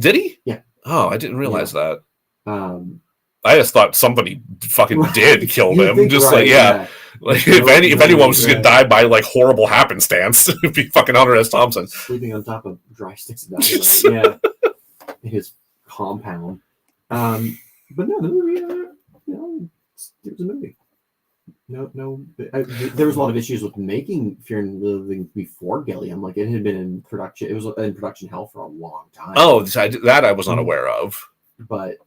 Speaker 1: Did he?
Speaker 2: Yeah.
Speaker 1: Oh, I didn't realize that. I just thought somebody fucking did kill him. Just if anyone was just gonna die by horrible happenstance, it'd be fucking Hunter S. Thompson
Speaker 2: sleeping on top of dry sticks of dynamite. In his compound. But no, the movie, it was a movie. There was a lot of issues with making Fear and Loathing before Gilliam. It had been in production. It was in production hell for a long time.
Speaker 1: Oh, that I was not aware of.
Speaker 2: But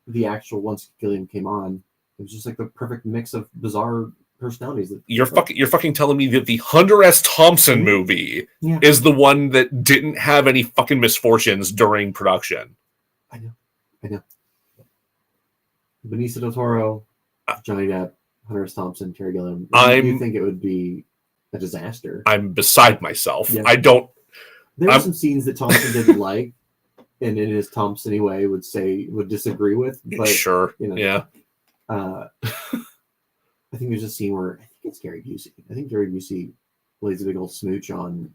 Speaker 2: the actual, once Gilliam came on, it was just the perfect mix of bizarre personalities.
Speaker 1: You're fucking telling me that the Hunter S. Thompson movie is the one that didn't have any fucking misfortunes during production.
Speaker 2: I know. Benicio del Toro, Johnny Depp, Hunter S. Thompson, Terry Gilliam. I think it would be a disaster.
Speaker 1: I'm beside myself. Yeah.
Speaker 2: There were some scenes that Thompson didn't like, and in his Thompson-y way would disagree with. But
Speaker 1: sure,
Speaker 2: yeah. I think there's a scene where I think it's Gary Busey. I think Gary Busey lays a big old smooch on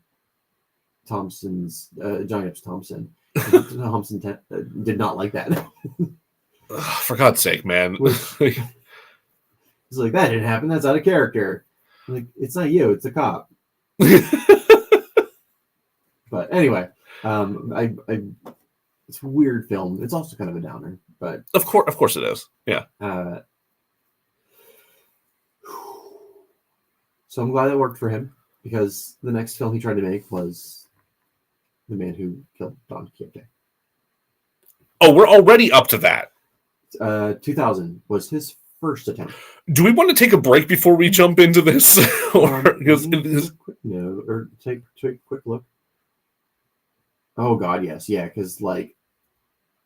Speaker 2: Thompson's Johnny Epps Thompson. Thompson did not like that.
Speaker 1: For God's sake, man.
Speaker 2: He's like, that didn't happen. That's out of character. I'm like, it's not you. It's a cop. But anyway, it's a weird film. It's also kind of a downer, but
Speaker 1: of course it is. Yeah.
Speaker 2: So I'm glad that worked for him, because the next film he tried to make was The Man Who Killed Don Quixote.
Speaker 1: Oh, we're already up to that.
Speaker 2: 2000 was his first attempt.
Speaker 1: Do we want to take a break before we jump into this? Or
Speaker 2: take a quick look. Oh God, yes, yeah, because like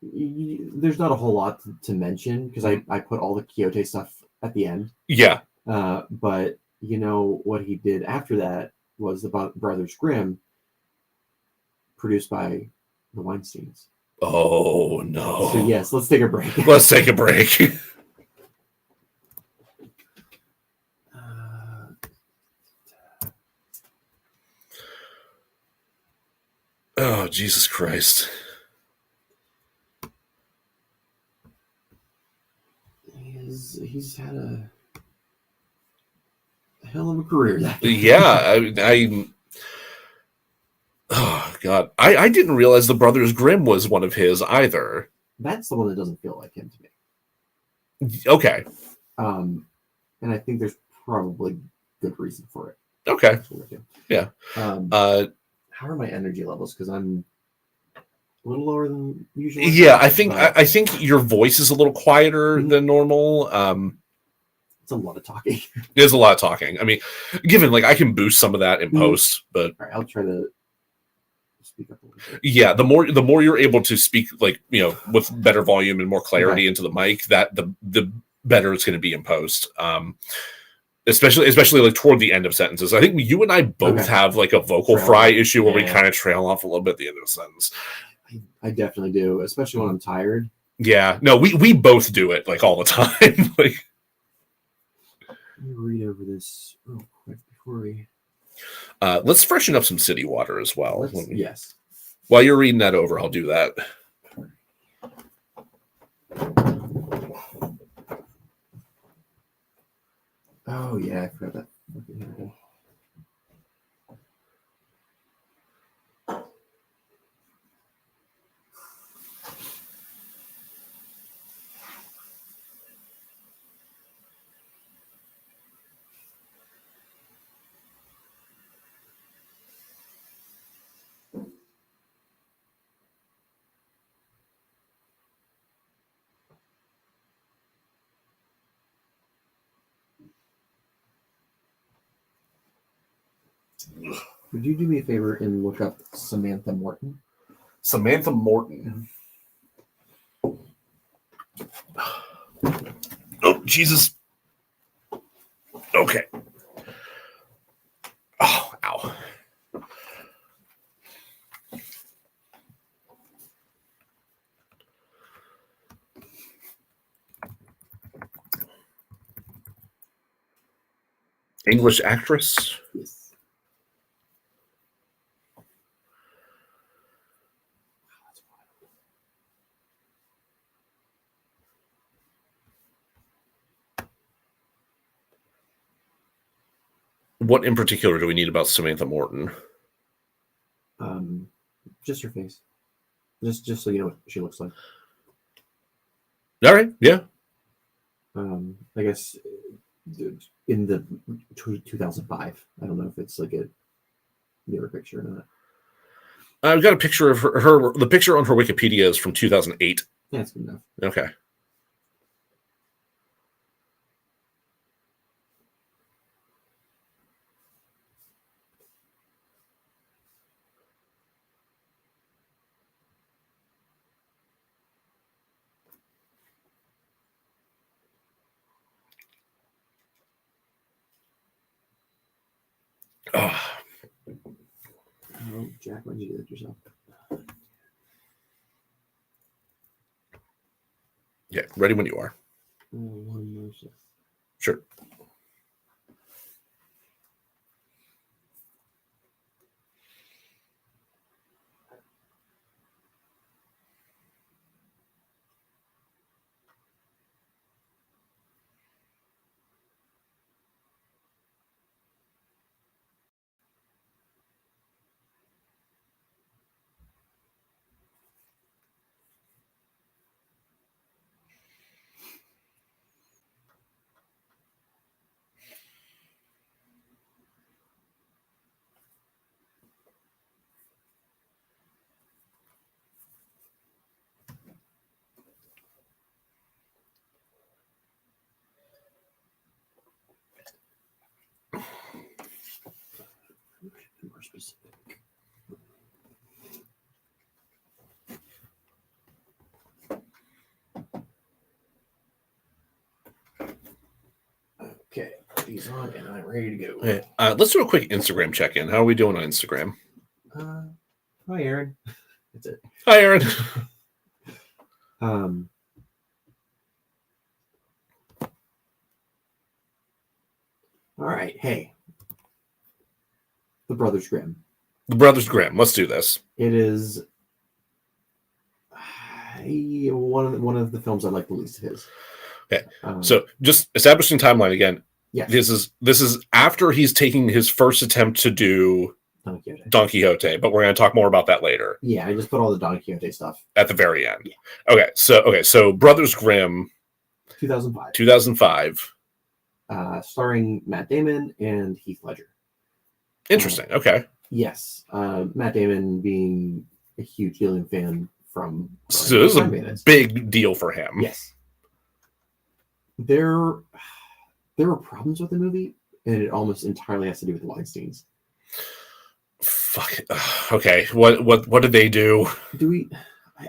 Speaker 2: there's not a whole lot to mention, because I put all the Quixote stuff at the end.
Speaker 1: Yeah.
Speaker 2: But you know what he did after that was the Brothers Grimm, produced by the Weinsteins.
Speaker 1: Oh no.
Speaker 2: So yes, let's take a break.
Speaker 1: Let's take a break. Oh, Jesus Christ.
Speaker 2: He's had a hell of a career.
Speaker 1: Yeah, I oh God, I didn't realize the Brothers Grimm was one of his either.
Speaker 2: That's the one that doesn't feel like him to me.
Speaker 1: Okay.
Speaker 2: And I think there's probably good reason for it.
Speaker 1: Okay. Yeah.
Speaker 2: How are my energy levels? Because I'm a little lower than usual.
Speaker 1: Yeah, I think your voice is a little quieter than normal.
Speaker 2: It's a lot of talking.
Speaker 1: There's a lot of talking. I mean, given like I can boost some of that in post, but
Speaker 2: all right, I'll try to speak up a little bit.
Speaker 1: Yeah, the more you're able to speak, like, you know, with better volume and more clarity into the mic, that the better it's going to be in post. Especially like toward the end of sentences. I think you and I both have like a vocal fry issue where we kind of trail off a little bit at the end of a sentence.
Speaker 2: I definitely do, especially when I'm tired.
Speaker 1: Yeah, no, we both do it like all the time. Like,
Speaker 2: let me read over this real quick before we.
Speaker 1: Let's freshen up some city water as well.
Speaker 2: Yes.
Speaker 1: While you're reading that over, I'll do that.
Speaker 2: Oh yeah, I forgot that. Okay, here we go. Would you do me a favor and look up Samantha Morton?
Speaker 1: Samantha Morton. Oh, Jesus. Okay. Oh, ow. English actress?
Speaker 2: Yes.
Speaker 1: What in particular do we need about Samantha Morton?
Speaker 2: Just her face. Just so you know what she looks like.
Speaker 1: All right, yeah.
Speaker 2: I guess in the 2005. I don't know if it's like a newer picture or not.
Speaker 1: I've got a picture of her. The picture on her Wikipedia is from 2008.
Speaker 2: Yeah, that's good enough.
Speaker 1: Okay. Oh,
Speaker 2: Jack, why did you do that yourself?
Speaker 1: yeah, ready when you are.
Speaker 2: One more second.
Speaker 1: Sure.
Speaker 2: Okay, put these on, and I'm ready to go.
Speaker 1: Okay, let's do a quick Instagram check-in. How are we doing on Instagram?
Speaker 2: Hi, Aaron. That's it.
Speaker 1: Hi, Aaron.
Speaker 2: All right. Hey, The Brothers Grimm.
Speaker 1: The Brothers Grimm. Let's do this.
Speaker 2: It is one of the films I like the least of his.
Speaker 1: Okay. So just establishing timeline again.
Speaker 2: Yes.
Speaker 1: This is after he's taking his first attempt to do Don Quixote, but we're going to talk more about that later.
Speaker 2: Yeah, I just put all the Don Quixote stuff
Speaker 1: at the very end.
Speaker 2: Yeah.
Speaker 1: Okay. So Brothers Grimm,
Speaker 2: 2005. Starring Matt Damon and Heath Ledger.
Speaker 1: Interesting. Okay.
Speaker 2: Yes. Matt Damon being a huge Gilliam fan from.
Speaker 1: So this is a big deal for him.
Speaker 2: Yes. There were problems with the movie, and it almost entirely has to do with the Weinsteins.
Speaker 1: Fuck. Okay. What did they do?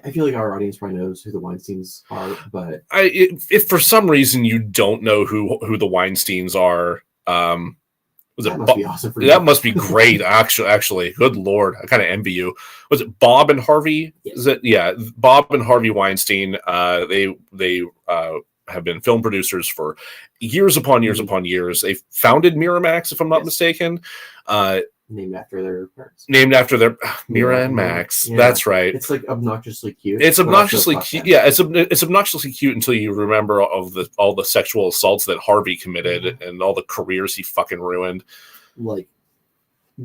Speaker 2: I feel like our audience probably knows who the Weinsteins are, but
Speaker 1: if for some reason you don't know who the Weinsteins are,
Speaker 2: must be awesome for you.
Speaker 1: That must be great. Actually, good Lord, I kind of envy you. Was it Bob and Harvey?
Speaker 2: Yes.
Speaker 1: Is it? Yeah, Bob and Harvey Weinstein. They have been film producers for years upon years upon years. They founded Miramax, if I'm not mistaken.
Speaker 2: Named after their parents.
Speaker 1: Named after their Mira and Max. Yeah. That's right.
Speaker 2: It's like obnoxiously cute.
Speaker 1: It's obnoxiously cute. Yeah, it's obnoxiously cute until you remember all the sexual assaults that Harvey committed and all the careers he fucking ruined.
Speaker 2: Like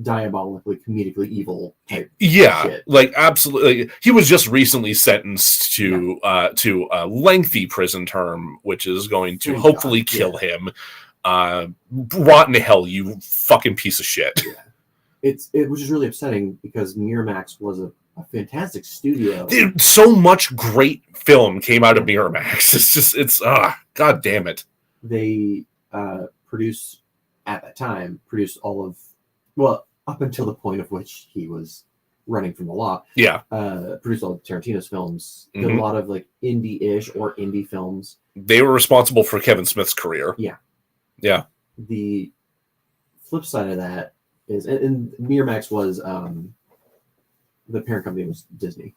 Speaker 2: diabolically, comedically evil type.
Speaker 1: Yeah,
Speaker 2: shit.
Speaker 1: Like absolutely. He was just recently sentenced to a lengthy prison term, which is going to hopefully kill him. Rot in hell, you fucking piece of shit.
Speaker 2: Yeah. Which is really upsetting because Miramax was a fantastic studio.
Speaker 1: Dude, so much great film came out of Miramax. It's god damn it.
Speaker 2: They produced all of, up until the point of which he was running from the law.
Speaker 1: Yeah.
Speaker 2: Produced all of Tarantino's films. Did a lot of like indie-ish or indie films.
Speaker 1: They were responsible for Kevin Smith's career.
Speaker 2: Yeah.
Speaker 1: Yeah.
Speaker 2: The flip side of that is, and Miramax was the parent company was Disney.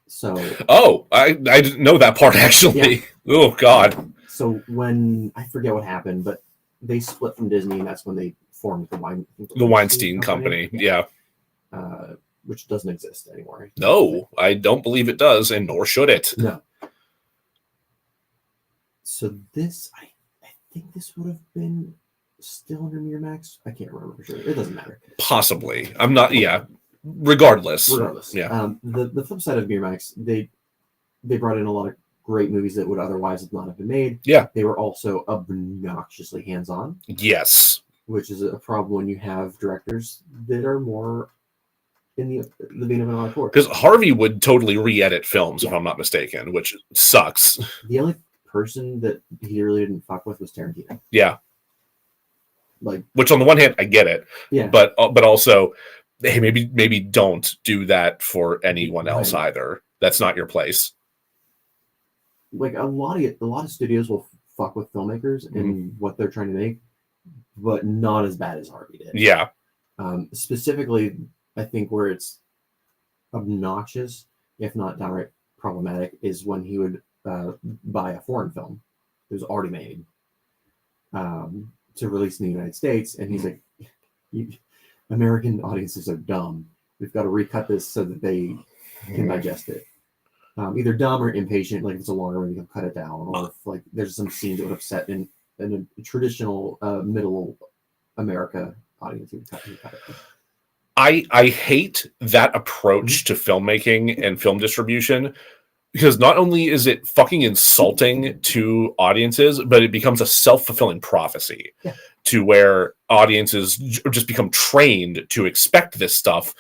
Speaker 2: So
Speaker 1: I didn't know that part actually. Yeah. Oh god.
Speaker 2: So when I forget what happened, but they split from Disney, and that's when they formed the
Speaker 1: Weinstein Company. Yeah.
Speaker 2: Which doesn't exist anymore.
Speaker 1: No, I don't believe it does, and nor should it.
Speaker 2: No. So this, I think this would have been still under Miramax. I can't remember for sure. It doesn't matter.
Speaker 1: Possibly. I'm not. Yeah. Regardless.
Speaker 2: Yeah. The flip side of Miramax, they brought in a lot of great movies that would otherwise not have been made.
Speaker 1: Yeah.
Speaker 2: They were also obnoxiously hands-on.
Speaker 1: Yes.
Speaker 2: Which is a problem when you have directors that are more in the vein of an auteur.
Speaker 1: Because Harvey would totally re-edit films, if I'm not mistaken, which sucks.
Speaker 2: The only person that he really didn't fuck with was Tarantino.
Speaker 1: Yeah.
Speaker 2: Like,
Speaker 1: which on the one hand I get it,
Speaker 2: yeah,
Speaker 1: but also, hey, maybe don't do that for anyone else either. That's not your place.
Speaker 2: Like a lot of studios will fuck with filmmakers and what they're trying to make, but not as bad as Harvey did.
Speaker 1: Yeah.
Speaker 2: Specifically, I think where it's obnoxious, if not downright problematic, is when he would buy a foreign film that was already made. To release in the United States, and he's like, American audiences are dumb. We've got to recut this so that they can digest it. Either dumb or impatient, like if it's a longer movie, he'll cut it down, or if like there's some scenes that would upset in a traditional middle America audience, he would cut it.
Speaker 1: I hate that approach to filmmaking and film distribution. Because not only is it fucking insulting to audiences, but it becomes a self-fulfilling prophecy to where audiences just become trained to expect this stuff.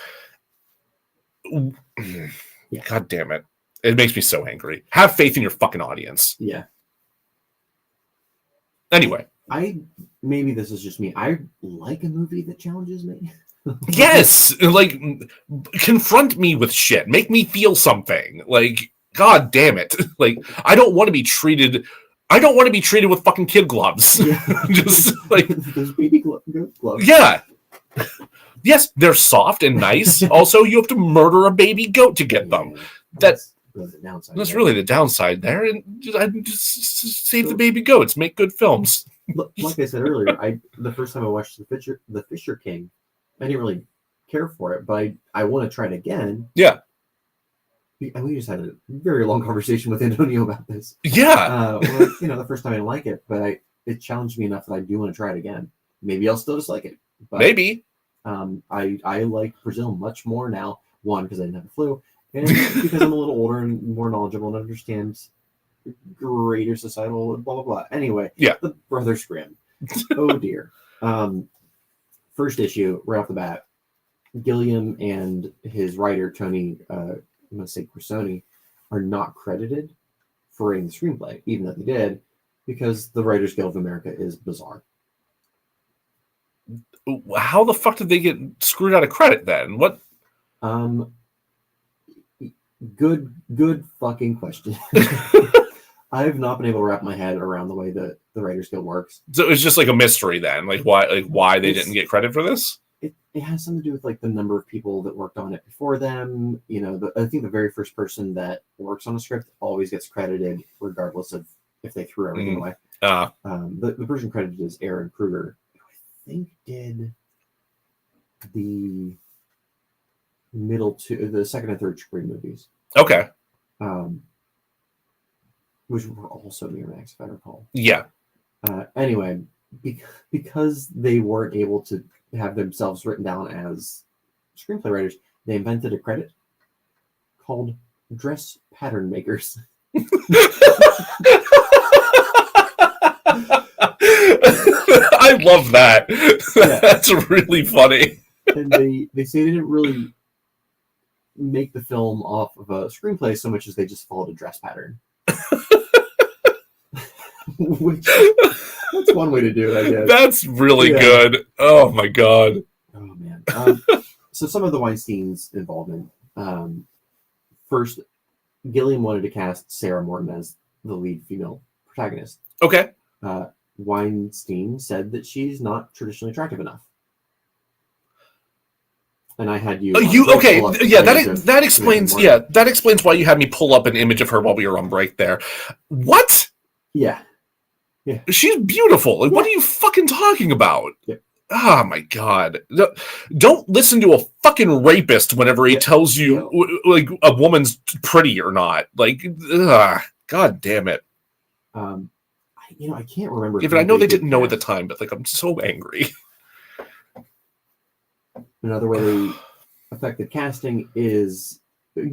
Speaker 2: Yeah.
Speaker 1: God damn it. It makes me so angry. Have faith in your fucking audience.
Speaker 2: Yeah.
Speaker 1: Anyway.
Speaker 2: Maybe this is just me. I like a movie that challenges me.
Speaker 1: Yes. Like, confront me with shit. Make me feel something. Like, God damn it. Like, I don't want to be treated I don't want to be treated with fucking kid gloves.
Speaker 2: Yeah.
Speaker 1: Just like
Speaker 2: those baby gloves.
Speaker 1: Yeah. Yes, they're soft and nice. Also, you have to murder a baby goat to get them. That's
Speaker 2: really the downside.
Speaker 1: That's really the downside there. And just save the baby goats. Make good films.
Speaker 2: Like I said earlier, the first time I watched the Fisher King, I didn't really care for it, but I want to try it again.
Speaker 1: Yeah.
Speaker 2: And we just had a very long conversation with Antonio about this.
Speaker 1: Yeah.
Speaker 2: The first time I didn't like it, but it challenged me enough that I do want to try it again. Maybe I'll still dislike it. But,
Speaker 1: maybe.
Speaker 2: I like Brazil much more now. One, because I didn't have the flu, and because I'm a little older and more knowledgeable and understand greater societal blah blah blah. Anyway,
Speaker 1: yeah,
Speaker 2: the Brothers Grimm. Oh dear. First issue right off the bat, Gilliam and his writer Tony, I'm going to say Crisoni, are not credited for writing the screenplay, even though they did, because the Writers Guild of America is bizarre.
Speaker 1: How the fuck did they get screwed out of credit then? What?
Speaker 2: Good fucking question. I've not been able to wrap my head around the way that the Writers Guild works.
Speaker 1: So it's just like a mystery then, like why they didn't get credit for this?
Speaker 2: It has something to do with like the number of people that worked on it before them. I think the very first person that works on a script always gets credited, regardless of if they threw everything away. The person credited is Aaron Kruger. I think did the the second and third Scream movies.
Speaker 1: Okay.
Speaker 2: Which were also Miramax, if I recall.
Speaker 1: Yeah.
Speaker 2: Anyway, because they weren't able to have themselves written down as screenplay writers, they invented a credit called dress pattern makers.
Speaker 1: I love that. Yeah. That's really funny.
Speaker 2: And they say they didn't really make the film off of a screenplay so much as they just followed a dress pattern. Which that's one way to do it, I guess.
Speaker 1: That's really good. Oh my god.
Speaker 2: Oh man. So some of the Weinstein's involvement. First, Gilliam wanted to cast Sarah Morton as the lead female protagonist.
Speaker 1: Okay.
Speaker 2: Weinstein said that she's not traditionally attractive enough. And I had you.
Speaker 1: Okay? Yeah, that explains. Yeah, that explains why you had me pull up an image of her while we were on break there. What?
Speaker 2: Yeah. Yeah.
Speaker 1: She's beautiful. Like, what are you fucking talking about?
Speaker 2: Yeah.
Speaker 1: Oh my god! Don't listen to a fucking rapist whenever he tells you like a woman's pretty or not. Like, god damn it.
Speaker 2: I can't remember.
Speaker 1: Yeah, but I know they didn't know at the time, but like, I'm so angry.
Speaker 2: Another way they affected casting is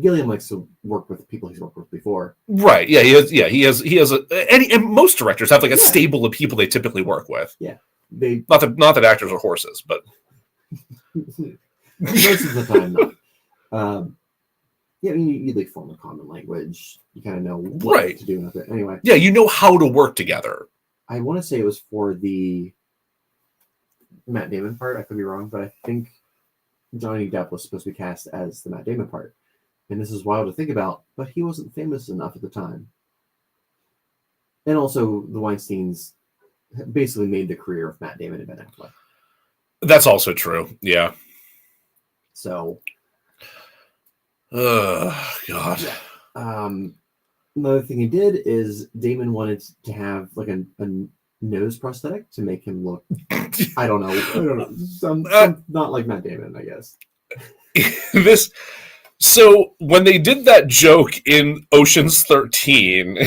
Speaker 2: Gilliam likes to work with people he's worked with before.
Speaker 1: Right. Yeah. He has and most directors have like a stable of people they typically work with.
Speaker 2: Yeah.
Speaker 1: Not that actors are horses, but
Speaker 2: most of the time not. You like form a common language. You kind of know what to do with it. Anyway.
Speaker 1: Yeah, you know how to work together.
Speaker 2: I want to say it was for the Matt Damon part. I could be wrong, but I think Johnny Depp was supposed to be cast as the Matt Damon part. And this is wild to think about, but he wasn't famous enough at the time. And also, the Weinsteins basically made the career of Matt Damon and Ben Affleck.
Speaker 1: That's also true. Yeah.
Speaker 2: So.
Speaker 1: God.
Speaker 2: Another thing he did is Damon wanted to have like a nose prosthetic to make him look. I don't know. Some not like Matt Damon, I guess.
Speaker 1: So when they did that joke in Ocean's 13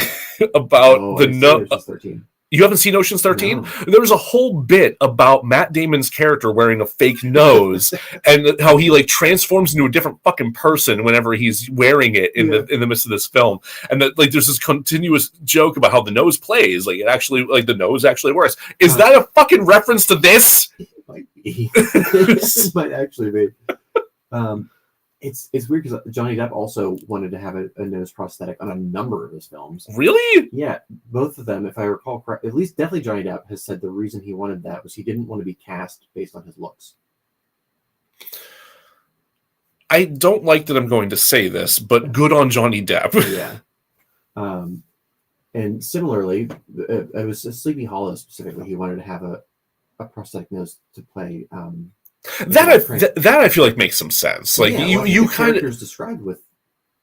Speaker 1: about Ocean's 13. You haven't seen Ocean's 13? No. There was a whole bit about Matt Damon's character wearing a fake nose and how he like transforms into a different fucking person whenever he's wearing it in the midst of this film. And that like there's this continuous joke about how the nose plays, like it actually like the nose actually works. Is that a fucking reference to this?
Speaker 2: It might be. It might actually be. It's weird because Johnny Depp also wanted to have a nose prosthetic on a number of his films.
Speaker 1: Really?
Speaker 2: Yeah, both of them, if I recall correct, at least definitely Johnny Depp has said the reason he wanted that was he didn't want to be cast based on his looks.
Speaker 1: I don't like that I'm going to say this, but good on Johnny Depp.
Speaker 2: Yeah. And similarly, it was Sleepy Hollow specifically. He wanted to have a prosthetic nose to play.
Speaker 1: That I feel like makes some sense. Like you kind of
Speaker 2: described with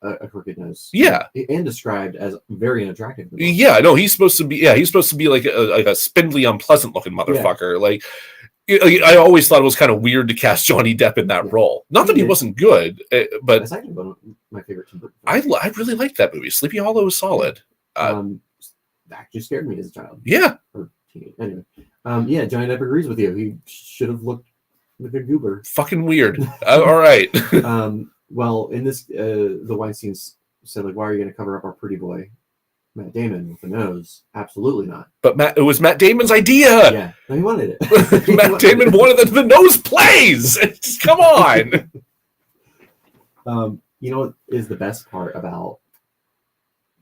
Speaker 2: a crooked nose.
Speaker 1: Yeah,
Speaker 2: and described as very unattractive.
Speaker 1: Yeah, no, he's supposed to be. Yeah, he's supposed to be like a spindly, unpleasant looking motherfucker. Yeah. Like I always thought it was kind of weird to cast Johnny Depp in that role. Not that he wasn't good, but
Speaker 2: that's actually one of my favorite.
Speaker 1: I really liked that movie. Sleepy Hollow was solid.
Speaker 2: That just scared me as a child.
Speaker 1: Yeah.
Speaker 2: Or teenage. Anyway, Johnny Depp agrees with you. He should have looked like a goober.
Speaker 1: Fucking weird. All right.
Speaker 2: Well, in this, the Weinsteins said, like, why are you going to cover up our pretty boy, Matt Damon, with the nose? Absolutely not.
Speaker 1: But it was Matt Damon's idea.
Speaker 2: Yeah, no, he wanted it.
Speaker 1: Matt Damon wanted the nose plays. Come on.
Speaker 2: You know what is the best part about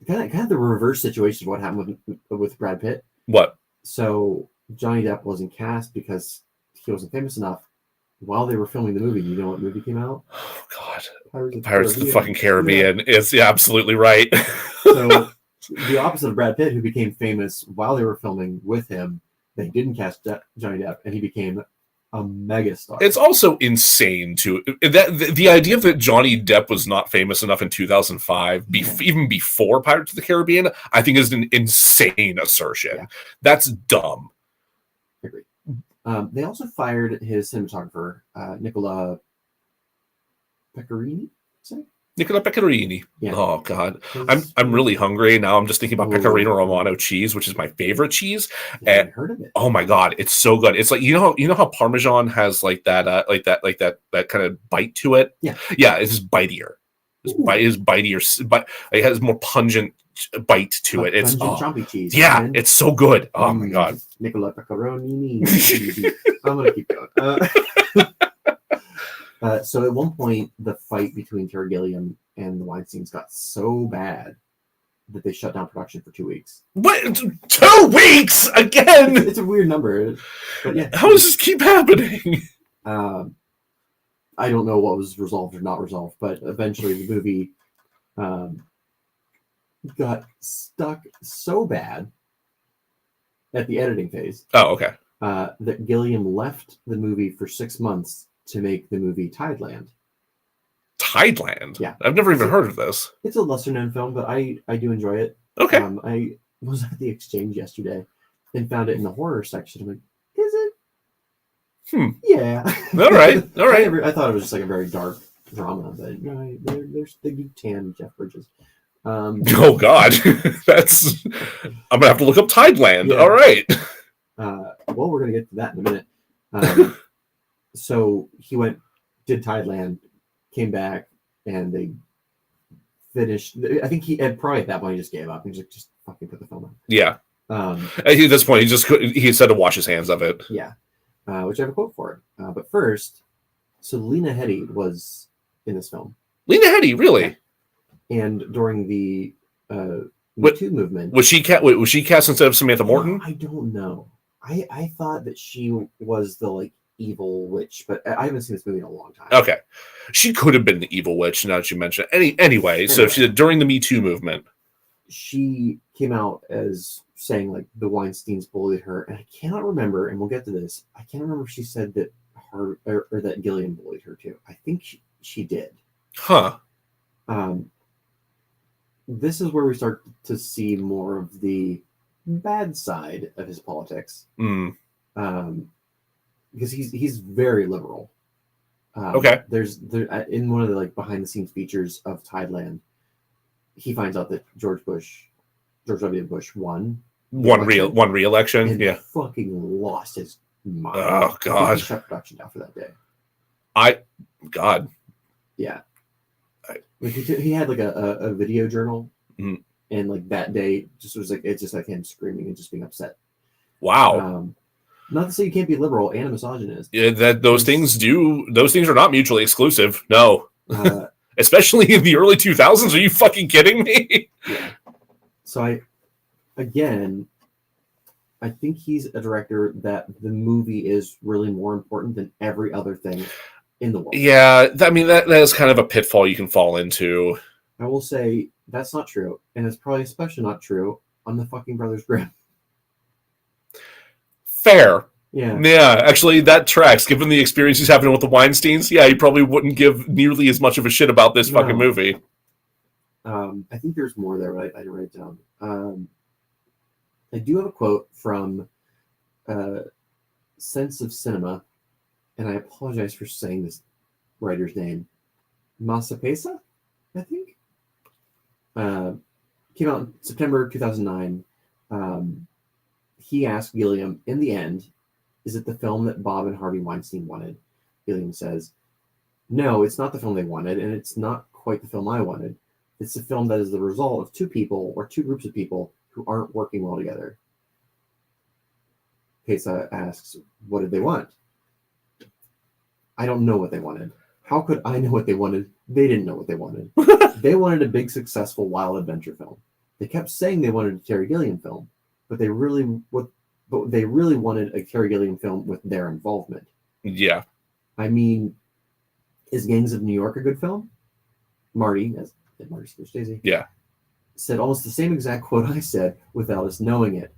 Speaker 2: kind of the reverse situation of what happened with Brad Pitt?
Speaker 1: What?
Speaker 2: So Johnny Depp wasn't cast because he wasn't famous enough. While they were filming the movie, you know what movie came out?
Speaker 1: Oh God,
Speaker 2: Pirates
Speaker 1: of the fucking Caribbean. Yeah. It's absolutely right.
Speaker 2: So the opposite of Brad Pitt, who became famous while they were filming with him, they didn't cast Johnny Depp, and he became a megastar.
Speaker 1: It's also insane that the idea that Johnny Depp was not famous enough in 2005, even before Pirates of the Caribbean, I think is an insane assertion. Yeah. That's dumb.
Speaker 2: I agree. They also fired his cinematographer, Nicola Pecorini.
Speaker 1: Nicola Pecorini. Yeah. Oh God, I'm really hungry now. I'm just thinking about Pecorino Romano cheese, which is my favorite cheese.
Speaker 2: I haven't heard of it.
Speaker 1: Oh my God, it's so good. It's like you know how Parmesan has like that kind of bite to it.
Speaker 2: Yeah,
Speaker 1: it's bitier. It's bitier, but it has more pungent bite to it. It's
Speaker 2: chompy cheese.
Speaker 1: Yeah, man. It's so good. Oh my God,
Speaker 2: Nicola Pecoroni. I'm gonna keep going. So at one point, the fight between Terry Gilliam and the Weinsteins got so bad that they shut down production for 2 weeks.
Speaker 1: What? 2 weeks again?
Speaker 2: It's a weird number, but yeah.
Speaker 1: How does this keep happening?
Speaker 2: I don't know what was resolved or not resolved, but eventually the movie got stuck so bad at the editing phase.
Speaker 1: Oh, okay.
Speaker 2: That Gilliam left the movie for 6 months to make the movie Tideland.
Speaker 1: Tideland?
Speaker 2: Yeah.
Speaker 1: I've never even heard of this.
Speaker 2: It's a lesser-known film, but I do enjoy it.
Speaker 1: Okay.
Speaker 2: I was at the Exchange yesterday and found it in the horror section. I'm like, is it? Yeah.
Speaker 1: All right.
Speaker 2: I thought it was just like a very dark drama, but there's the tan Jeff Bridges.
Speaker 1: Oh God, I'm gonna have to look up Tideland. Yeah. All right.
Speaker 2: Well, we're gonna get to that in a minute. So he did Tideland, came back, and they finished. I think he probably at that point he just gave up. He was like, just fucking put the film on.
Speaker 1: Yeah. At this point, he said to wash his hands of it.
Speaker 2: Yeah. Which I have a quote for it. But first, so Lena Headey was in this film.
Speaker 1: Lena Headey, really?
Speaker 2: And during the Me Too movement,
Speaker 1: was she cast instead of Samantha Morton?
Speaker 2: I don't know. I thought that she was the evil witch, but I haven't seen this movie in a long time.
Speaker 1: Okay, she could have been the evil witch. Now that you mention it, anyway. So she did during the Me Too movement. She
Speaker 2: came out as saying the Weinsteins bullied her, and I cannot remember. And we'll get to this. I can't remember if she said that her or that Gilliam bullied her too. I think she did.
Speaker 1: Huh.
Speaker 2: This is where we start to see more of the bad side of his politics. Because he's very liberal.
Speaker 1: Okay.
Speaker 2: There's in one of the behind the scenes features of Tideland, he finds out that George W. Bush won
Speaker 1: re-election.
Speaker 2: And
Speaker 1: yeah.
Speaker 2: Fucking lost his mind.
Speaker 1: Oh God.
Speaker 2: He shut production down for that day.
Speaker 1: God.
Speaker 2: Yeah. He had a video journal, and that day just was it's just him screaming and just being upset.
Speaker 1: Wow.
Speaker 2: Not to say you can't be liberal and a misogynist.
Speaker 1: Yeah, those things are not mutually exclusive. No. Especially in the early 2000s. Are you fucking kidding me?
Speaker 2: Yeah. So I think he's a director that the movie is really more important than every other thing in the world.
Speaker 1: Yeah, that is kind of a pitfall you can fall into.
Speaker 2: I will say that's not true, and it's probably especially not true on the fucking Brothers Grimm.
Speaker 1: Fair.
Speaker 2: Yeah.
Speaker 1: Yeah, actually, that tracks. Given the experience he's having with the Weinsteins, yeah, he probably wouldn't give nearly as much of a shit about this fucking movie.
Speaker 2: I think there's more there, but I didn't write it down. I do have a quote from Sense of Cinema, and I apologize for saying this writer's name. Masapesa, I think? Came out in September 2009. He asked Gilliam, in the end, is it the film that Bob and Harvey Weinstein wanted? Gilliam says, no, it's not the film they wanted, and it's not quite the film I wanted. It's a film that is the result of two people or two groups of people who aren't working well together. Pesa asks, what did they want? I don't know what they wanted. How could I know what they wanted? They didn't know what they wanted. They wanted a big, successful, wild adventure film. They kept saying they wanted a Terry Gilliam film, but they really wanted a Terry Gilliam film with their involvement.
Speaker 1: Yeah.
Speaker 2: I mean, is Gangs of New York a good film? Marty Scorsese,
Speaker 1: Yeah.
Speaker 2: said almost the same exact quote I said without us knowing it.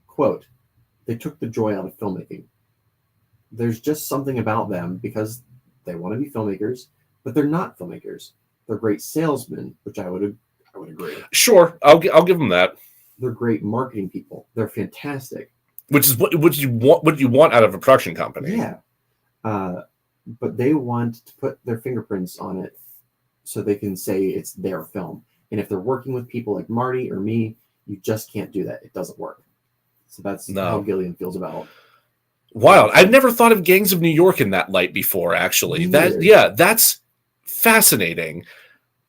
Speaker 2: Quote, they took the joy out of filmmaking. There's just something about them because they want to be filmmakers, but they're not filmmakers. They're great salesmen, which I would agree.
Speaker 1: Sure, I'll give them that.
Speaker 2: They're great marketing people. They're fantastic.
Speaker 1: Which is what you want out of a production company.
Speaker 2: Yeah. But they want to put their fingerprints on it so they can say it's their film. And if they're working with people like Marty or me, you just can't do that. It doesn't work. So that's how Gilliam feels about it.
Speaker 1: Wild. I've never thought of Gangs of New York in that light before, actually. That's fascinating.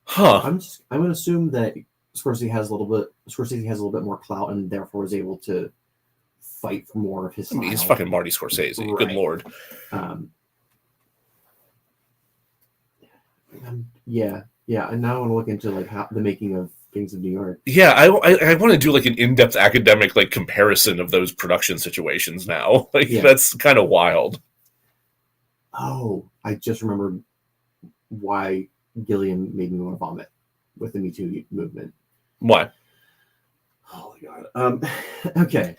Speaker 1: Huh.
Speaker 2: I'm going to assume that Scorsese has a little bit more clout and therefore is able to fight for more of his style.
Speaker 1: He's fucking Marty Scorsese. Right. Good Lord.
Speaker 2: Yeah. And now I want to look into like how the making of Gangs of New York.
Speaker 1: Yeah, I want to do like an in-depth academic like comparison of those production situations now. That's kind of wild.
Speaker 2: Oh, I just remembered why Gilliam made me want to vomit with the Me Too movement.
Speaker 1: Why?
Speaker 2: Oh my god. Okay.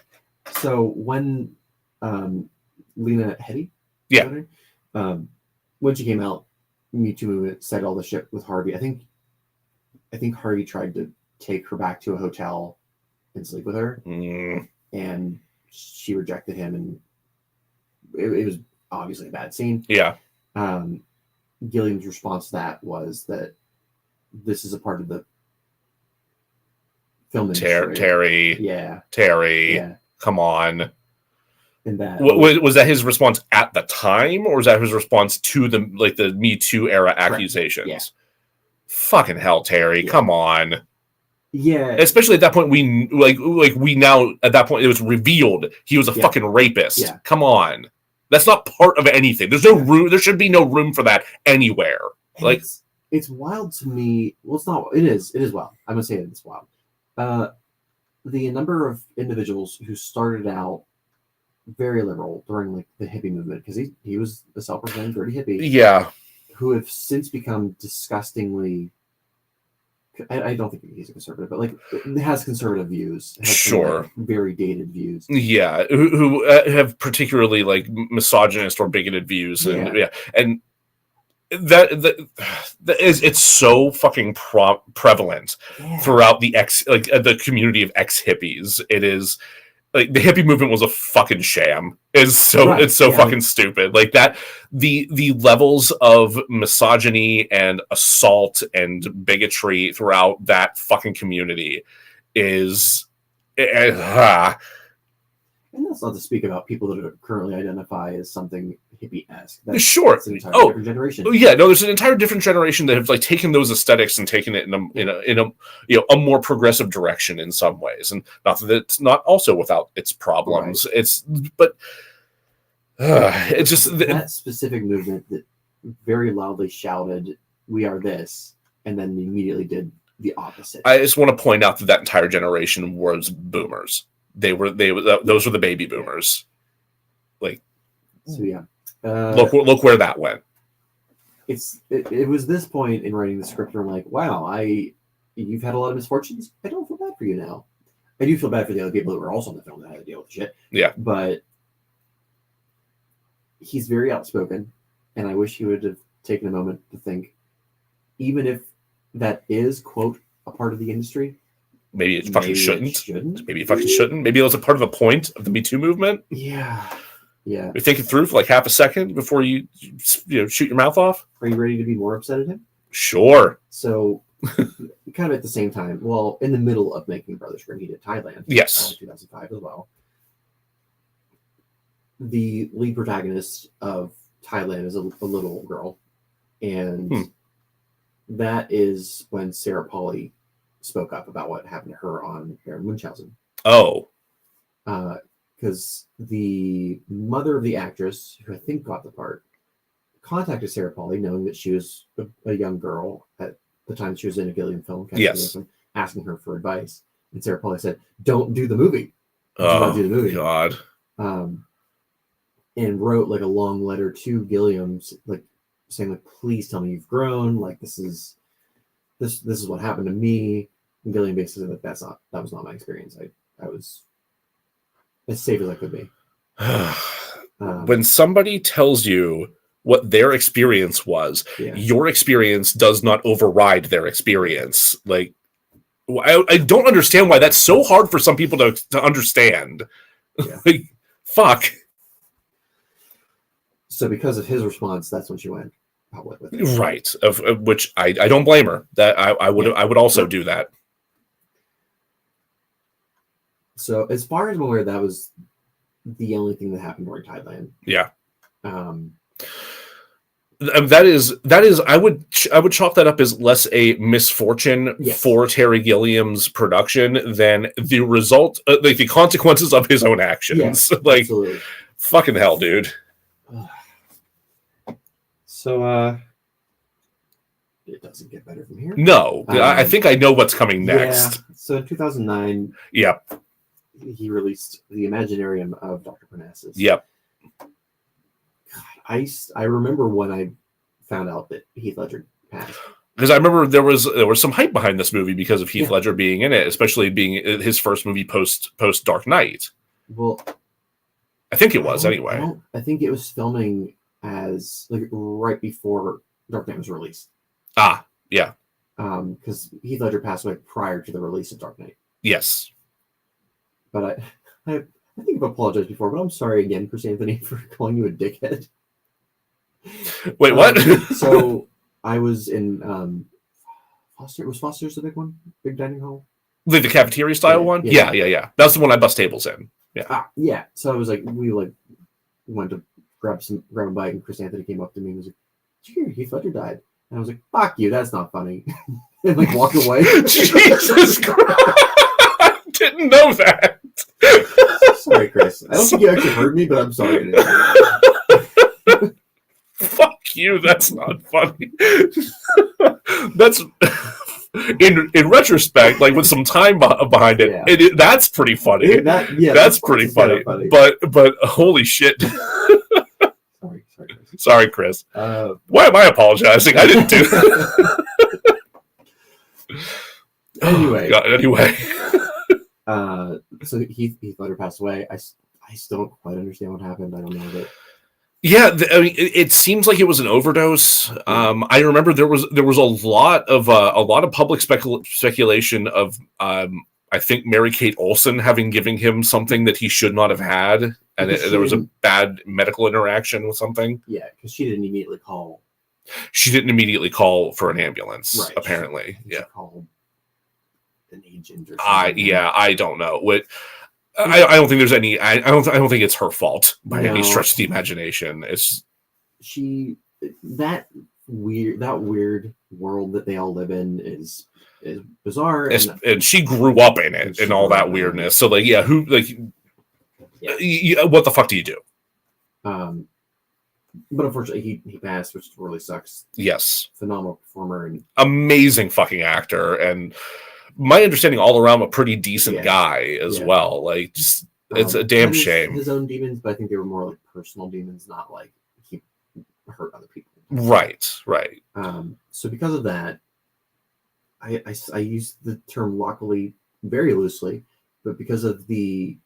Speaker 2: So when Lena Headey, when she came out, Me Too movement said all the shit with Harvey. I think Harvey tried to take her back to a hotel and sleep with her, and she rejected him, and it was obviously a bad scene.
Speaker 1: Yeah.
Speaker 2: Gilliam's response to that was that this is a part of the film industry.
Speaker 1: Terry.
Speaker 2: Yeah.
Speaker 1: Come on.
Speaker 2: And that
Speaker 1: was that his response at the time, or was that his response to the Me Too era accusations?
Speaker 2: Yeah.
Speaker 1: Fucking hell, Terry! Yeah. Come on.
Speaker 2: Yeah.
Speaker 1: Especially at that point, we now at that point it was revealed he was a fucking rapist. Yeah. Come on, that's not part of anything. There's no room. There should be no room for that anywhere. And
Speaker 2: it's wild to me. Well, it's not. It is wild. I'm gonna say it's wild. The number of individuals who started out very liberal during like the hippie movement, because he was a self-proclaimed dirty hippie.
Speaker 1: Yeah.
Speaker 2: Who have since become disgustingly. I don't think he's a conservative, but like has conservative views.
Speaker 1: Sure.
Speaker 2: Very dated views.
Speaker 1: Yeah, who have particularly like misogynist or bigoted views, and and that is it's so fucking prevalent throughout the community of ex-hippies. It is. Like the hippie movement was a fucking sham. It's so fucking stupid. Like that, the levels of misogyny and assault and bigotry throughout that fucking community is.
Speaker 2: And that's not to speak about people that currently identify as something hippie-esque.
Speaker 1: Sure.
Speaker 2: That's an entirely different generation.
Speaker 1: Yeah, no, there's an entire different generation that have like taken those aesthetics and taken it in a more progressive direction in some ways, and not that it's not also without its problems. Right. It's just
Speaker 2: that specific movement that very loudly shouted, "We are this," and then immediately did the opposite.
Speaker 1: I just want to point out that entire generation was boomers. Those were the baby boomers. Like,
Speaker 2: so yeah.
Speaker 1: Look where that went.
Speaker 2: It was this point in writing the script where I'm like, wow, you've had a lot of misfortunes. I don't feel bad for you now. I do feel bad for the other people that were also in the film that had to deal with the shit.
Speaker 1: Yeah.
Speaker 2: But he's very outspoken, and I wish he would have taken a moment to think, even if that is, quote, a part of the industry,
Speaker 1: maybe it fucking shouldn't.
Speaker 2: shouldn't.
Speaker 1: Maybe it fucking shouldn't. Maybe it was a part of the point of the Me Too movement.
Speaker 2: Yeah. Yeah.
Speaker 1: You think it through for like half a second before you shoot your mouth off.
Speaker 2: Are you ready to be more upset at him?
Speaker 1: Sure.
Speaker 2: So, kind of at the same time, well, in the middle of making Brothers Grimm, he did Thailand.
Speaker 1: Yes.
Speaker 2: 2005 as well. The lead protagonist of Thailand is a little girl, and that is when Sarah Polley spoke up about what happened to her on Baron Munchausen.
Speaker 1: Oh.
Speaker 2: Because the mother of the actress, who I think got the part, contacted Sarah Polley, knowing that she was a young girl at the time she was in a Gilliam film,
Speaker 1: yes,
Speaker 2: asking her for advice. And Sarah Polley said, "Don't do the movie.
Speaker 1: Do not do the movie." God.
Speaker 2: And wrote like a long letter to Gilliam, like saying, like, "Please tell me you've grown. Like this is what happened to me." And Gilliam basically said, that was not my experience. I was as safe as I could be.
Speaker 1: When somebody tells you what their experience was, your experience does not override their experience. Like, I don't understand why that's so hard for some people to understand.
Speaker 2: Yeah.
Speaker 1: Like, fuck.
Speaker 2: So because of his response, that's when she went public with it.
Speaker 1: Right. Of which I don't blame her. That I would also do that.
Speaker 2: So as far as I'm aware, that was the only thing that happened during Thailand.
Speaker 1: Yeah. That is I would chalk that up as less a misfortune for Terry Gilliam's production than the result, like the consequences of his own actions. Like, absolutely. Fucking hell, dude.
Speaker 2: So it doesn't get better from here.
Speaker 1: No, I think I know what's coming next.
Speaker 2: Yeah. So in 2009, he released The Imaginarium of Dr. Parnassus.
Speaker 1: Yep.
Speaker 2: I remember when I found out that Heath Ledger passed.
Speaker 1: Because I remember there was some hype behind this movie because of Heath Ledger being in it, especially being his first movie post Dark Knight.
Speaker 2: Well,
Speaker 1: I think it was anyway.
Speaker 2: I think it was filming as like right before Dark Knight was released.
Speaker 1: Ah, yeah.
Speaker 2: Because Heath Ledger passed away prior to the release of Dark Knight.
Speaker 1: Yes.
Speaker 2: But I think I've apologized before, but I'm sorry again, Chris Anthony, for calling you a dickhead.
Speaker 1: Wait, what?
Speaker 2: So I was in Foster. Was Foster's the big one? Big dining hall?
Speaker 1: The cafeteria style one? Yeah. That's the one I bust tables in. Yeah.
Speaker 2: Yeah. So I was like, we went to grab a bite, and Chris Anthony came up to me and was like, "Did you hear Heath Ledger died?" And I was like, "Fuck you, that's not funny." And like walked away.
Speaker 1: Jesus Christ. I didn't know that.
Speaker 2: Sorry, Chris. I don't think you actually heard me, but I'm sorry.
Speaker 1: Fuck you, that's not funny. That's in retrospect, like with some time behind it, that's pretty funny. That's pretty funny. But holy shit. Sorry, Chris. Why am I apologizing? I didn't do that.
Speaker 2: Anyway. So Heath Ledger passed away. I still don't quite understand what happened. I don't know that.
Speaker 1: Yeah, I mean, it seems like it was an overdose. I remember there was a lot of public speculation of I think Mary-Kate Olsen having given him something that he should not have had, and there was a bad medical interaction with something.
Speaker 2: Yeah, because she didn't immediately call.
Speaker 1: She didn't immediately call for an ambulance. Right. Apparently,
Speaker 2: she called an agent or something.
Speaker 1: I don't know. I don't think there's any. I don't think it's her fault by any stretch of the imagination. It's that weird world that they all live in is bizarre, and she grew up in it and all that weirdness. So what the fuck do you do?
Speaker 2: But unfortunately, he passed, which really sucks.
Speaker 1: Yes,
Speaker 2: phenomenal performer and
Speaker 1: amazing fucking actor, and my understanding all around a pretty decent guy as well. Like, just it's a damn shame.
Speaker 2: His own demons, but I think they were more like personal demons, not like he hurt other people.
Speaker 1: Right.
Speaker 2: So because of that, I use the term luckily very loosely, but because of the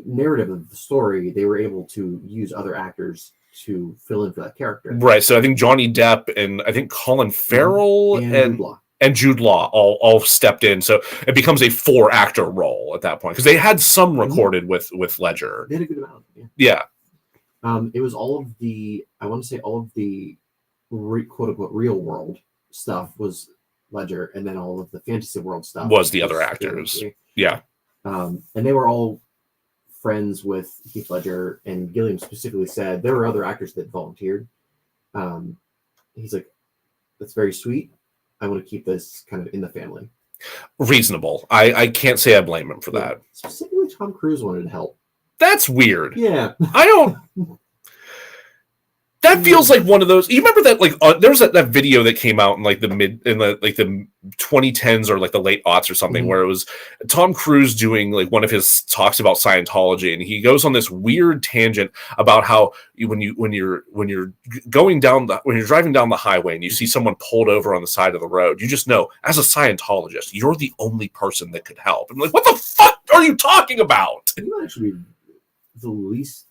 Speaker 2: narrative of the story, they were able to use other actors to fill in for that character.
Speaker 1: Right. So I think Johnny Depp and I think Colin Farrell and Jude Law all stepped in. So it becomes a 4-actor role at that point because they had some recorded with Ledger.
Speaker 2: They had a good amount.
Speaker 1: Yeah.
Speaker 2: It was all of the, I want to say all of the quote unquote real world stuff was Ledger, and then all of the fantasy world stuff
Speaker 1: was the other actors. Yeah.
Speaker 2: And they were all friends with Heath Ledger, and Gilliam specifically said there were other actors that volunteered. He's like, that's very sweet. I want to keep this kind of in the family.
Speaker 1: Reasonable. I can't say I blame him for that.
Speaker 2: Specifically, Tom Cruise wanted to help.
Speaker 1: That's weird.
Speaker 2: Yeah.
Speaker 1: I don't... That feels like one of those. You remember that there was that video that came out in like the 2010s or like the late aughts or something, where it was Tom Cruise doing like one of his talks about Scientology, and he goes on this weird tangent about how when you're driving down the highway and you see someone pulled over on the side of the road, you just know as a Scientologist you're the only person that could help. I'm like, what the fuck are you talking about?
Speaker 2: You might actually be the least.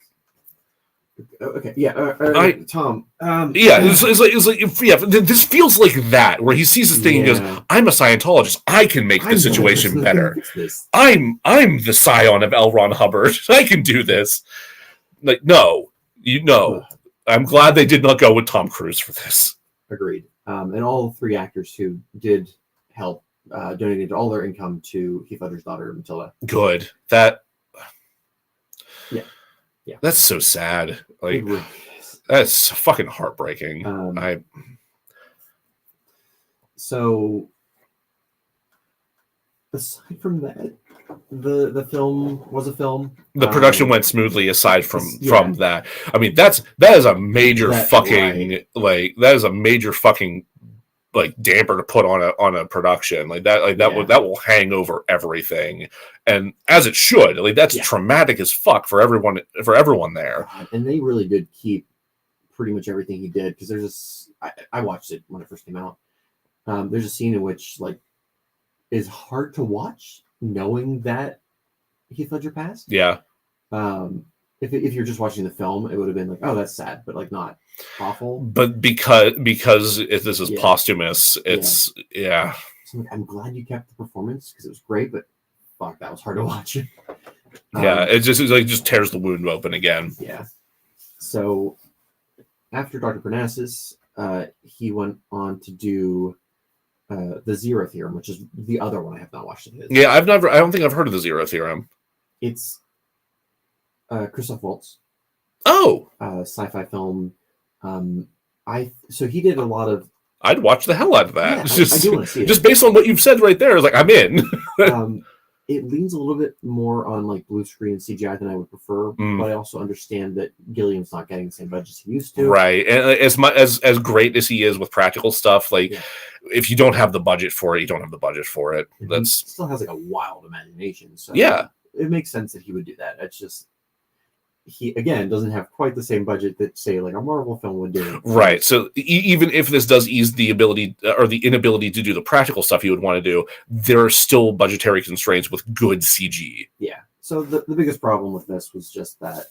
Speaker 2: Okay, yeah, Tom.
Speaker 1: Yeah, it's like this feels like that, where he sees this thing and goes, "I'm a Scientologist. I can make the situation better. I'm the scion of L. Ron Hubbard. I can do this." Like, no, I'm glad they did not go with Tom Cruise for this.
Speaker 2: Agreed. And all 3 actors who did help donated all their income to Heath Ledger's daughter Matilda.
Speaker 1: Good. That.
Speaker 2: Yeah,
Speaker 1: that's so sad. Like, that's fucking heartbreaking.
Speaker 2: So, aside from that, the film was a film.
Speaker 1: The production went smoothly. Aside from that, I mean, that is a major fucking like damper to put on a production like that. That will hang over everything, and as it should. Like, that's traumatic as fuck for everyone there.
Speaker 2: And they really did keep pretty much everything he did, because there's this. I watched it when it first came out. There's a scene in which like is hard to watch, knowing that Heath Ledger passed.
Speaker 1: Yeah.
Speaker 2: If you're just watching the film, it would have been like, oh, that's sad, but like not awful.
Speaker 1: But because if this is posthumous, it's
Speaker 2: So I'm glad you kept the performance, because it was great, but fuck, that was hard to watch.
Speaker 1: It just tears the wound open again.
Speaker 2: Yeah. So after Dr. Parnassus, he went on to do the Zero Theorem, which is the other one I have not watched.
Speaker 1: Yeah, I don't think I've heard of the Zero Theorem.
Speaker 2: It's Christoph Waltz.
Speaker 1: Oh,
Speaker 2: sci-fi film. So he did a lot of.
Speaker 1: I'd watch the hell out of that.
Speaker 2: Yeah, I do want to see it.
Speaker 1: Just based on what you've said right there, it's like, I'm in.
Speaker 2: It leans a little bit more on like blue screen CGI than I would prefer, but I also understand that Gilliam's not getting the same budgets he used to.
Speaker 1: Right, and as great as he is with practical stuff, like if you don't have the budget for it, you don't have the budget for it.
Speaker 2: He still has like a wild imagination, so it makes sense that he would do that. It's just he again doesn't have quite the same budget that say like a Marvel film would do.
Speaker 1: Right. So even if this does ease the ability or the inability to do the practical stuff you would want to do, there are still budgetary constraints with good CG.
Speaker 2: Yeah. So the biggest problem with this was just that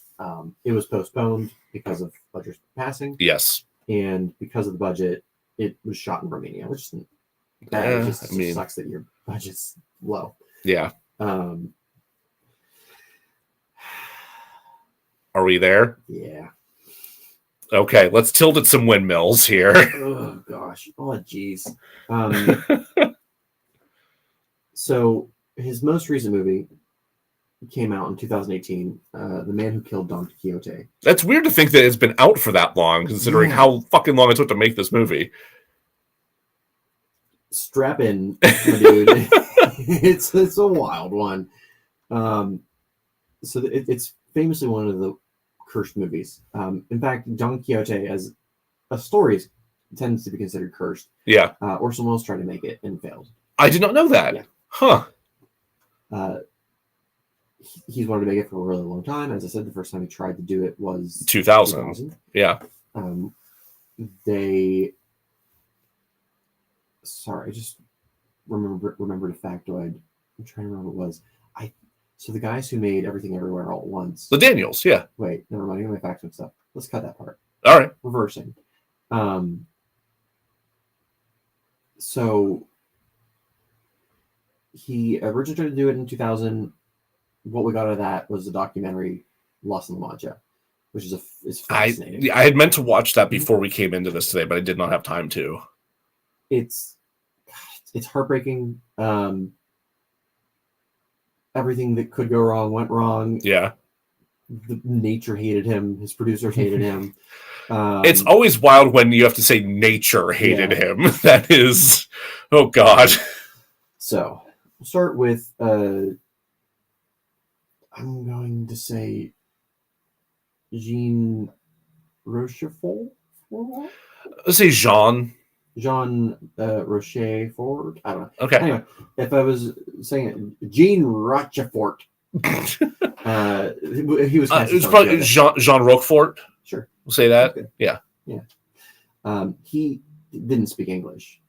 Speaker 2: it was postponed because of Ledger's passing.
Speaker 1: Yes.
Speaker 2: And because of the budget, it was shot in Romania, which isn't bad. It just sucks that your budget's low.
Speaker 1: Yeah. Are we there?
Speaker 2: Yeah.
Speaker 1: Okay, let's tilt at some windmills here.
Speaker 2: Oh, gosh. Oh, jeez. So his most recent movie came out in 2018, The Man Who Killed Don Quixote.
Speaker 1: That's weird to think that it's been out for that long, considering how fucking long it took to make this movie.
Speaker 2: Strap in, my dude. It's a wild one. So it's famously one of the cursed movies. In fact, Don Quixote as a story tends to be considered cursed.
Speaker 1: Yeah.
Speaker 2: Orson Welles tried to make it and failed.
Speaker 1: I did not know that.
Speaker 2: Yeah.
Speaker 1: Huh.
Speaker 2: He's wanted to make it for a really long time. As I said, the first time he tried to do it was
Speaker 1: 2000. Yeah.
Speaker 2: Sorry, I just remembered a factoid. I'm trying to remember what it was. So the guys who made Everything Everywhere All at Once.
Speaker 1: The Daniels, yeah.
Speaker 2: Wait, never mind. I got my facts mixed up. Let's cut that part.
Speaker 1: All right.
Speaker 2: Reversing. So he originally tried to do it in 2000. What we got out of that was the documentary Lost in La Mancha, which is fascinating.
Speaker 1: I had meant to watch that before we came into this today, but I did not have time to.
Speaker 2: It's heartbreaking. Everything that could go wrong went wrong.
Speaker 1: Yeah.
Speaker 2: The nature hated him. His producers hated him.
Speaker 1: It's always wild when you have to say nature hated him. That is, oh God.
Speaker 2: So we'll start with, I'm going to say Jean Rochefort?
Speaker 1: Let's say Jean
Speaker 2: Rochefort? I don't know.
Speaker 1: Okay.
Speaker 2: Anyway, if I was saying it, Jean Rochefort. He was.
Speaker 1: It's probably Jean Rochefort.
Speaker 2: Sure.
Speaker 1: We'll say that.
Speaker 2: Okay.
Speaker 1: Yeah.
Speaker 2: He didn't speak English,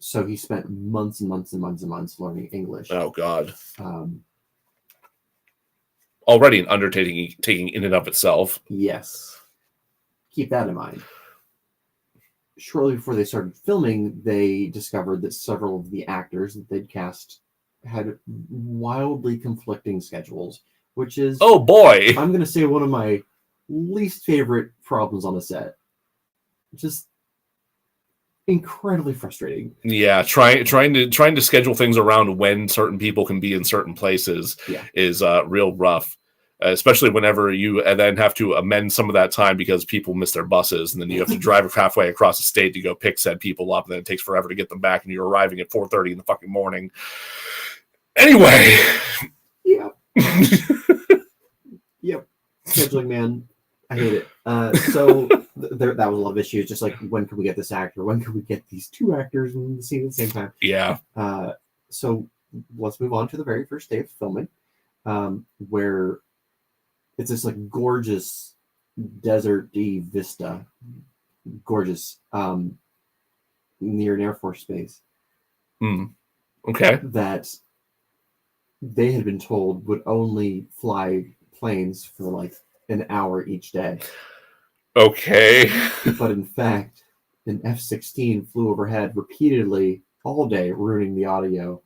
Speaker 2: so he spent months and months and months and months learning English.
Speaker 1: Oh God. Already an undertaking in and of itself.
Speaker 2: Yes. Keep that in mind. Shortly before they started filming, they discovered that several of the actors that they'd cast had wildly conflicting schedules, which is,
Speaker 1: oh boy,
Speaker 2: I'm going to say one of my least favorite problems on a set. Just incredibly frustrating.
Speaker 1: Yeah, trying to schedule things around when certain people can be in certain places is real rough. Especially whenever you then have to amend some of that time because people miss their buses, and then you have to drive halfway across the state to go pick said people up, and then it takes forever to get them back, and you're arriving at 4:30 in the fucking morning. Anyway.
Speaker 2: Yeah. Yep. Scheduling, man. I hate it. So that was a lot of issues. Just like, when can we get this actor? When can we get these two actors in the scene at the same time?
Speaker 1: Yeah.
Speaker 2: So let's move on to the very first day of filming, where it's this like gorgeous desert-y vista, gorgeous, near an Air Force base.
Speaker 1: Okay.
Speaker 2: That they had been told would only fly planes for like an hour each day.
Speaker 1: Okay.
Speaker 2: But in fact, an F-16 flew overhead repeatedly all day, ruining the audio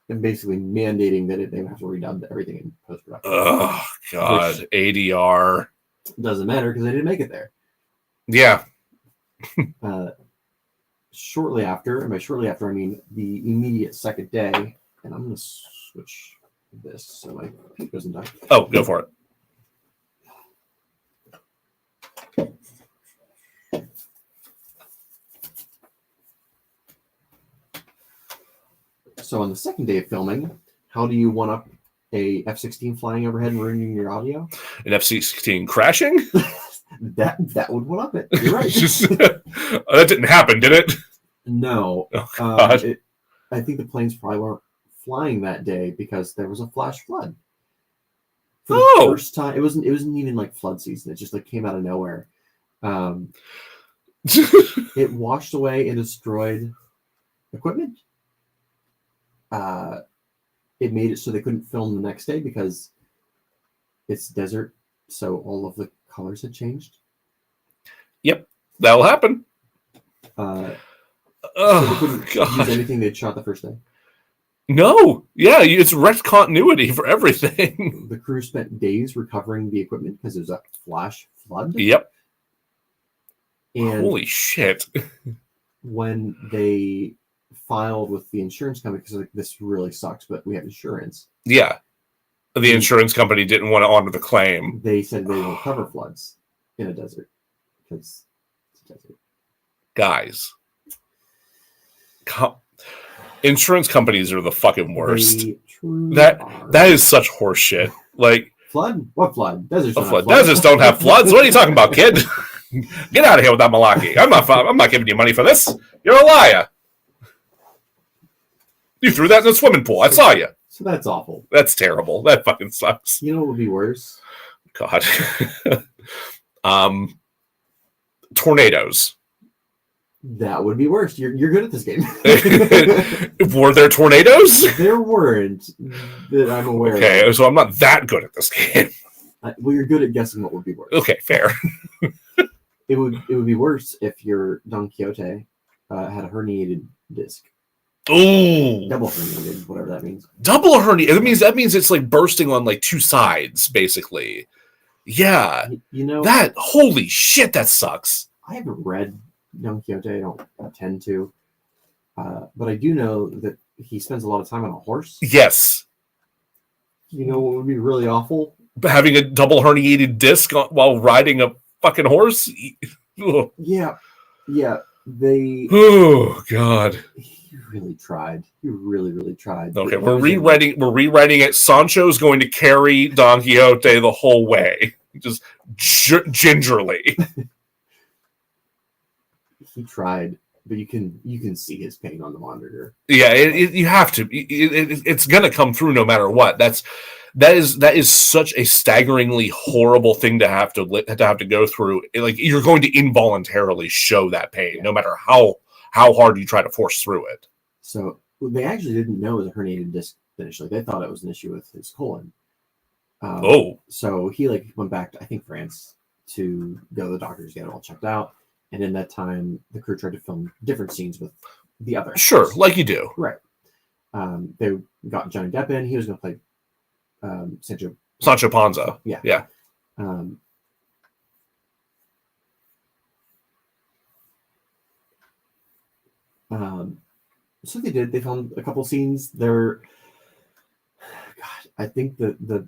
Speaker 2: and basically mandating that they would have to redub everything in post-production.
Speaker 1: Oh, God. Which ADR.
Speaker 2: Doesn't matter because they didn't make it there.
Speaker 1: Yeah.
Speaker 2: Shortly after, and by shortly after, I mean the immediate second day, and I'm going to switch this so my feet doesn't die.
Speaker 1: Oh, go for it.
Speaker 2: So on the second day of filming, how do you one-up a F-16 flying overhead and ruining your audio?
Speaker 1: An F-16 crashing?
Speaker 2: that would one-up it. You're right.
Speaker 1: That didn't happen, did it?
Speaker 2: No.
Speaker 1: Oh, God.
Speaker 2: I think the planes probably weren't flying that day because there was a flash flood. For the first time, it wasn't even like flood season. It just like came out of nowhere. It washed away and destroyed equipment. It made it so they couldn't film the next day because it's desert, so all of the colors had changed.
Speaker 1: Yep, that'll happen.
Speaker 2: So they couldn't use anything they'd shot the first day.
Speaker 1: No, yeah, it's wrecked continuity for everything.
Speaker 2: The crew spent days recovering the equipment because it was a flash flood.
Speaker 1: Yep.
Speaker 2: And
Speaker 1: holy shit.
Speaker 2: When they filed with the insurance company, because like, this really sucks, but we have insurance.
Speaker 1: Yeah. The insurance company didn't want to honor the claim.
Speaker 2: They said they won't cover floods in a desert because it's a desert.
Speaker 1: Guys. Insurance companies are the fucking worst. That is such horseshit. Like,
Speaker 2: flood? What flood? Deserts don't have floods.
Speaker 1: Deserts don't have floods. What are you talking about, kid? Get out of here with that malarkey. I'm not giving you money for this. You're a liar. You threw that in the swimming pool. I saw you.
Speaker 2: So that's awful.
Speaker 1: That's terrible. That fucking sucks.
Speaker 2: You know what would be worse?
Speaker 1: God. Tornadoes.
Speaker 2: That would be worse. You're good at this game.
Speaker 1: Were there tornadoes?
Speaker 2: There weren't that I'm aware of.
Speaker 1: Okay, so I'm not that good at this game.
Speaker 2: Well, you're good at guessing what would be worse.
Speaker 1: Okay, fair.
Speaker 2: It would be worse if your Don Quixote had a herniated disc.
Speaker 1: Ooh,
Speaker 2: Double herniated, whatever that means.
Speaker 1: double hernia. That means it's like bursting on like two sides, basically. Yeah,
Speaker 2: You know
Speaker 1: that. Holy shit, that sucks.
Speaker 2: I haven't read Don Quixote. I don't intend to, but I do know that he spends a lot of time on a horse.
Speaker 1: Yes,
Speaker 2: You know what would be really awful?
Speaker 1: having a double herniated disc while riding a fucking horse. Ugh.
Speaker 2: Yeah. They.
Speaker 1: Oh God.
Speaker 2: He really tried. He really, really tried.
Speaker 1: Okay, we're rewriting it. Sancho's going to carry Don Quixote the whole way, just gingerly.
Speaker 2: He tried, but you can see his pain on the monitor.
Speaker 1: Yeah, you have to. It's going to come through no matter what. That is such a staggeringly horrible thing to have to go through. Like, you're going to involuntarily show that pain, no matter how hard you try to force through it.
Speaker 2: So they actually didn't know it was a herniated disc initially. They thought it was an issue with his colon. So he went back to, I think, France to go to the doctors, get it all checked out. And in that time, the crew tried to film different scenes with the other actors.
Speaker 1: Sure, like you do.
Speaker 2: Right. They got Johnny Depp in. He was going to play
Speaker 1: Sancho Panza.
Speaker 2: Yeah. So they did. They filmed a couple scenes. I think the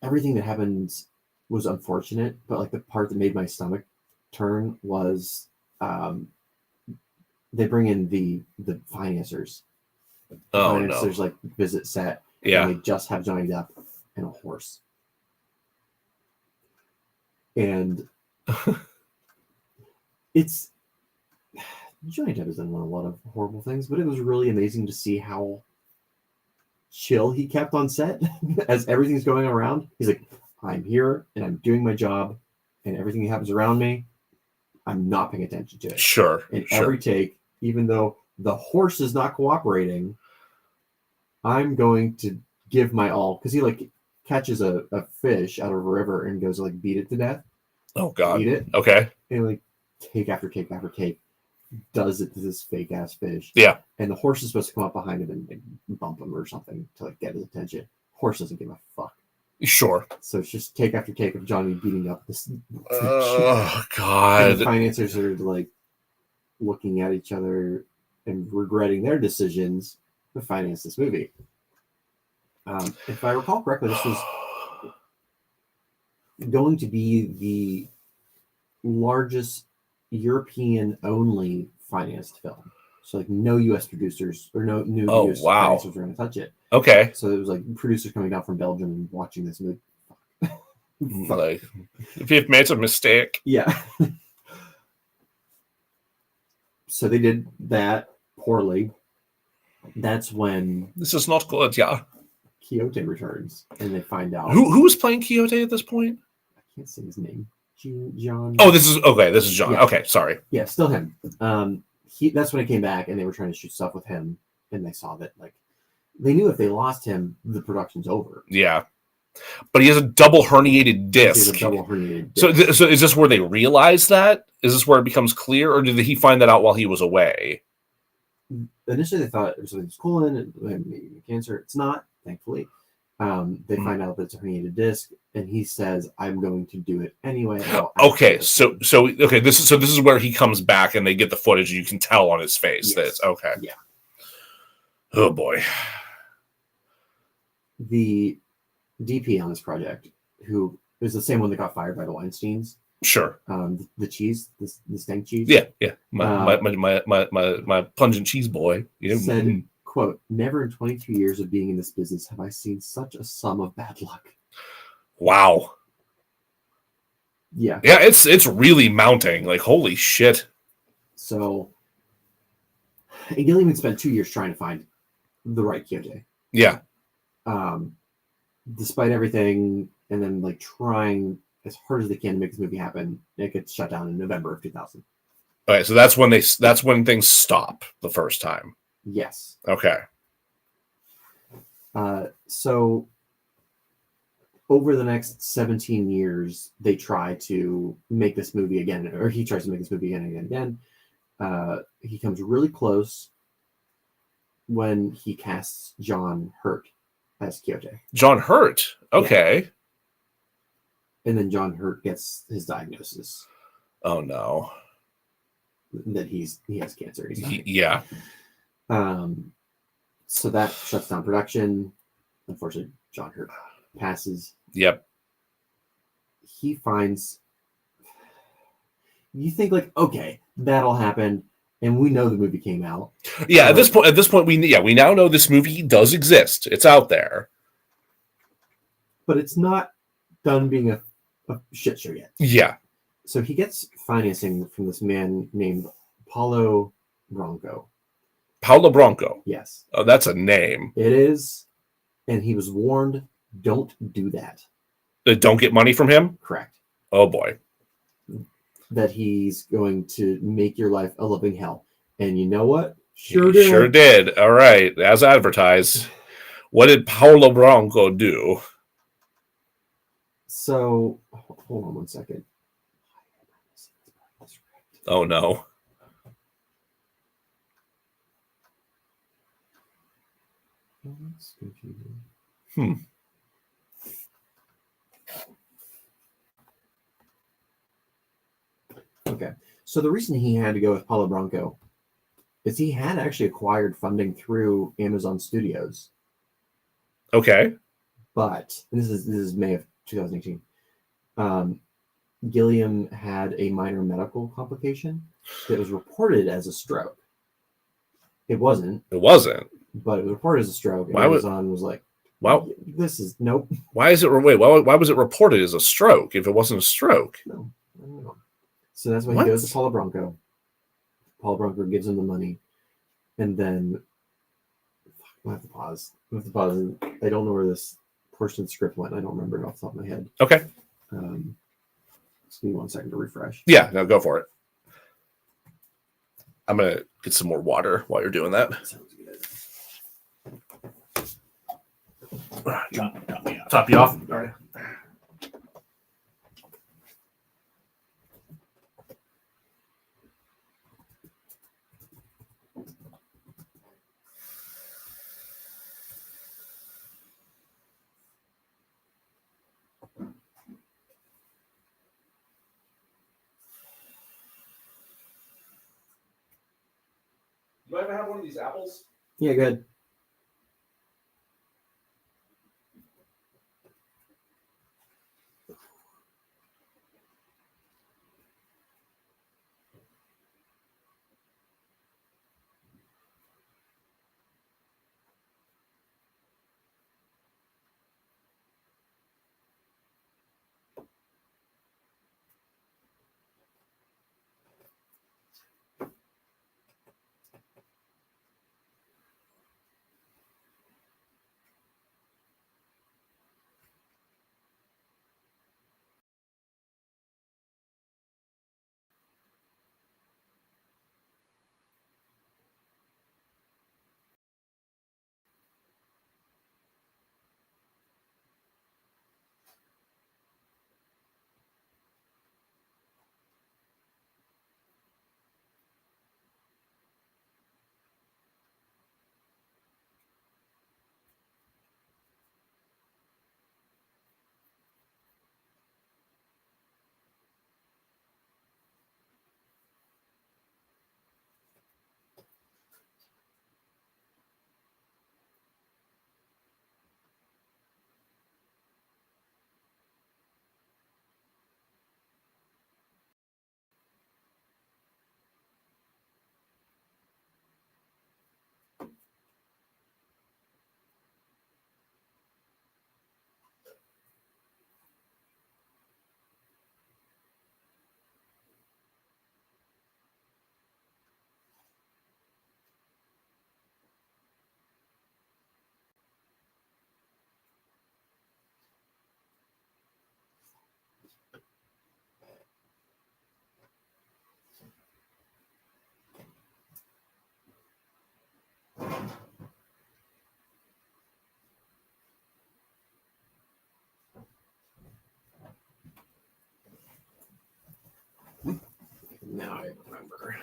Speaker 2: everything that happened was unfortunate, but like the part that made my stomach turn was they bring in the financiers.
Speaker 1: Oh
Speaker 2: Financiers like visit set.
Speaker 1: Yeah.
Speaker 2: And they just have Johnny Depp and a horse. And it's Johnny Depp has done a lot of horrible things, but it was really amazing to see how chill he kept on set as everything's going around. He's like, I'm here and I'm doing my job, and everything that happens around me, I'm not paying attention to it.
Speaker 1: Sure.
Speaker 2: And every take, even though the horse is not cooperating, I'm going to give my all, because he catches a fish out of a river and goes to beat it to death.
Speaker 1: Oh God.
Speaker 2: Eat it.
Speaker 1: Okay.
Speaker 2: And take after take after take does it to this fake ass fish.
Speaker 1: Yeah.
Speaker 2: And the horse is supposed to come up behind him and bump him or something to get his attention. Horse doesn't give a fuck.
Speaker 1: Sure.
Speaker 2: So it's just take after take of Johnny beating up this fish.
Speaker 1: Oh God.
Speaker 2: And the financiers are looking at each other and regretting their decisions to finance this movie. If I recall correctly, this was going to be the largest European-only financed film. So no U.S. producers or no new U.S. financiers were going to touch it.
Speaker 1: Okay.
Speaker 2: So it was producers coming down from Belgium and watching this movie.
Speaker 1: If you've made a mistake.
Speaker 2: Yeah. So they did that poorly. That's when
Speaker 1: This is not good, yeah.
Speaker 2: Quixote returns, and they find out
Speaker 1: Who was playing Quixote at this point?
Speaker 2: I can't say his name. John.
Speaker 1: Oh, this is John.
Speaker 2: Yeah.
Speaker 1: Okay, sorry.
Speaker 2: Yeah, still him. That's when it came back, and they were trying to shoot stuff with him, and they saw that they knew if they lost him, the production's over.
Speaker 1: Yeah, but he has a double herniated disc.
Speaker 2: So
Speaker 1: is this where they realize that? Is this where it becomes clear, or did he find that out while he was away?
Speaker 2: Initially, they thought it was something colon, maybe cancer. It's not, thankfully. They find out that it's a herniated disc, and he says, "I'm going to do it anyway."
Speaker 1: Okay, so this is where he comes back, and they get the footage. And you can tell on his face that it's okay.
Speaker 2: Yeah.
Speaker 1: Oh boy.
Speaker 2: The DP on this project, who is the same one that got fired by the Weinsteins.
Speaker 1: Sure.
Speaker 2: The cheese, the stank cheese.
Speaker 1: Yeah. My pungent cheese boy. Yeah.
Speaker 2: Said, quote, "Never in 22 years of being in this business have I seen such a sum of bad luck."
Speaker 1: Wow.
Speaker 2: Yeah.
Speaker 1: Yeah, it's really mounting. Holy shit.
Speaker 2: So, and Gilliam had spent 2 years trying to find the right Quixote.
Speaker 1: Yeah.
Speaker 2: Despite everything, and then trying as hard as they can to make this movie happen, it gets shut down in November of 2000.
Speaker 1: Okay, so that's when things stop the first time.
Speaker 2: Yes.
Speaker 1: Okay.
Speaker 2: So over the next 17 years, they try to make this movie again, or he tries to make this movie again and again. He comes really close when he casts John Hurt as Quixote.
Speaker 1: John Hurt. Okay.
Speaker 2: And then John Hurt gets his diagnosis
Speaker 1: Oh no.
Speaker 2: that he has cancer. He's dying.
Speaker 1: Yeah.
Speaker 2: So that shuts down production. Unfortunately, John Hurt passes.
Speaker 1: Yep.
Speaker 2: He finds. You think like, okay, that'll happen, and we know the movie came out.
Speaker 1: Yeah. At this point, we now know this movie does exist. It's out there,
Speaker 2: but it's not done being a shit show yet.
Speaker 1: Yeah.
Speaker 2: So he gets financing from this man named Paulo Branco.
Speaker 1: Paulo Branco.
Speaker 2: Yes.
Speaker 1: Oh, that's a name.
Speaker 2: It is. And he was warned, don't do that.
Speaker 1: Don't get money from him?
Speaker 2: Correct.
Speaker 1: Oh, boy.
Speaker 2: That he's going to make your life a living hell. And you know what?
Speaker 1: Sure did. All right. As advertised. What did Paulo Branco do?
Speaker 2: So, hold on one second.
Speaker 1: Oh, no.
Speaker 2: That's confusing. Okay. So the reason he had to go with Paulo Branco is he had actually acquired funding through Amazon Studios.
Speaker 1: Okay.
Speaker 2: But this is May of 2018. Gilliam had a minor medical complication that was reported as a stroke. It wasn't.
Speaker 1: It wasn't.
Speaker 2: But it was reported as a stroke. And Amazon was like,
Speaker 1: "Wow,
Speaker 2: this is nope."
Speaker 1: Why is it? Wait, why was it reported as a stroke if it wasn't a stroke?
Speaker 2: No, I don't know. So that's why he goes to Paulo Branco. Paulo Branco gives him the money, and then I have to pause. I don't know where this portion of the script went. I don't remember it off the top of my head.
Speaker 1: Okay.
Speaker 2: Just give me 1 second to refresh.
Speaker 1: Yeah, no, go for it. I'm gonna get some more water while you're doing that.
Speaker 2: Sounds good.
Speaker 1: Top you off. All right. Do I ever have one of these apples?
Speaker 2: Yeah, good. Now I remember.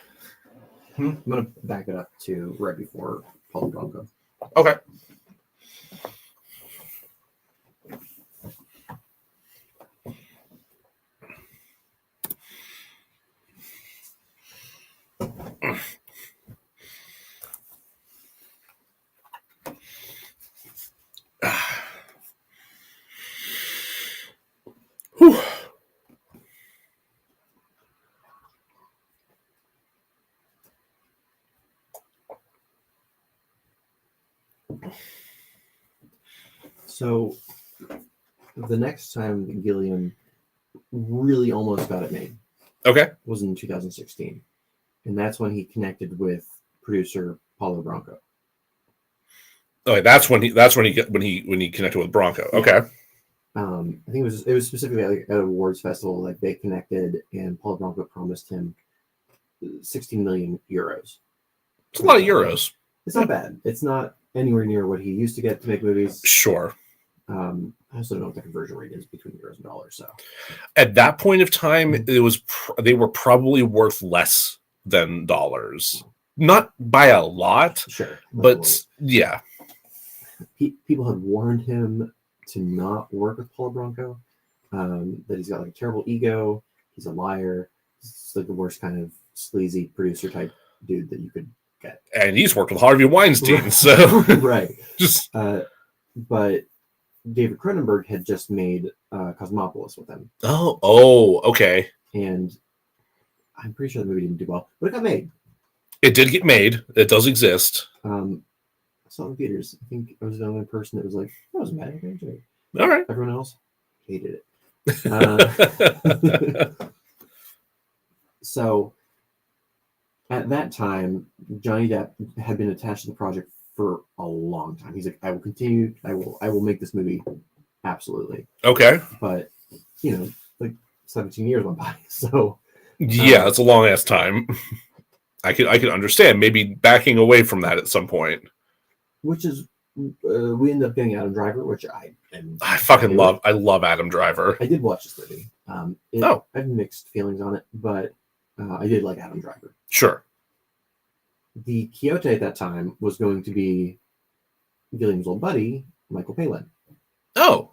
Speaker 2: I'm gonna back it up to right before Paulo Bronco.
Speaker 1: Okay. Whew.
Speaker 2: So the next time Gilliam really almost got it made
Speaker 1: Okay.
Speaker 2: was in 2016, and that's when he connected with producer Paulo Bronco.
Speaker 1: Okay, that's when he connected with Bronco. Okay.
Speaker 2: I think it was specifically like at an awards festival. Like they connected, and Paulo Bronco promised him 16 million euros.
Speaker 1: It's a lot of euros.
Speaker 2: It's not bad. It's not anywhere near what he used to get to make movies.
Speaker 1: Sure.
Speaker 2: I also don't know what the conversion rate is between euros and dollars. So
Speaker 1: at that point of time, it was they were probably worth less than dollars, not by a lot.
Speaker 2: Sure,
Speaker 1: but yeah,
Speaker 2: people had warned him to not work with Paulo Bronco. That he's got like a terrible ego. He's a liar. He's like the worst kind of sleazy producer type dude that you could get.
Speaker 1: And he's worked with Harvey Weinstein,
Speaker 2: right.
Speaker 1: so
Speaker 2: right.
Speaker 1: Just
Speaker 2: but David Cronenberg had just made Cosmopolis with him.
Speaker 1: Oh, okay.
Speaker 2: And I'm pretty sure the movie didn't do well, but it got made.
Speaker 1: It did get made. It does exist.
Speaker 2: I saw it in theaters. I think I was the only person that was like, that wasn't bad. I enjoyed it.
Speaker 1: All right.
Speaker 2: Everyone else hated it. So at that time, Johnny Depp had been attached to the project for a long time. He's like, I will continue. I will make this movie. Absolutely.
Speaker 1: Okay.
Speaker 2: But, like 17 years went by. So
Speaker 1: yeah, that's a long ass time. I could understand maybe backing away from that at some point.
Speaker 2: Which is, we ended up getting Adam Driver, which I
Speaker 1: fucking love. I love Adam Driver.
Speaker 2: I did watch this movie. I have mixed feelings on it, but I did like Adam Driver.
Speaker 1: Sure.
Speaker 2: The Quixote at that time was going to be Gilliam's old buddy, Michael Palin.
Speaker 1: Oh.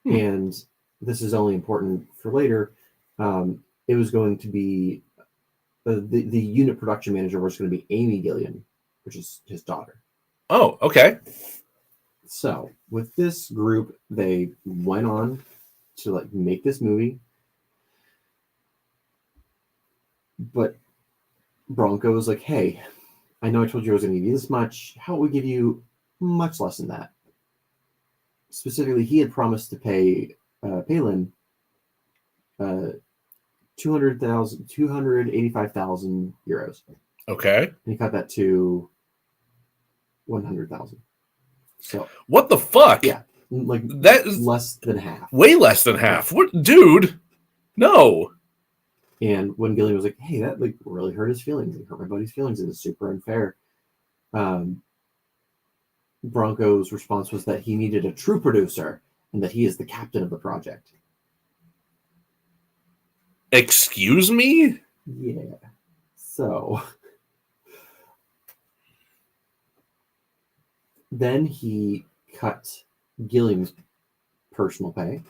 Speaker 2: And this is only important for later. It was going to be the unit production manager was going to be Amy Gilliam, which is his daughter.
Speaker 1: Oh, okay.
Speaker 2: So with this group, they went on to like make this movie, but Bronco was like, "Hey, I know I told you I was going to give you this much. How about we give you much less than that?" Specifically, he had promised to pay Palin 285,000 euros.
Speaker 1: Okay.
Speaker 2: And he cut that to 100,000. So
Speaker 1: what the fuck?
Speaker 2: Yeah, like
Speaker 1: that is
Speaker 2: less than half.
Speaker 1: Way less than half. What, dude? No.
Speaker 2: And when Gilliam was like, "Hey, that like really hurt his feelings. It hurt my buddy's feelings. It was super unfair." Bronco's response was that he needed a true producer and that he is the captain of the project.
Speaker 1: Excuse me?
Speaker 2: Yeah. So then he cut Gilliam's personal pay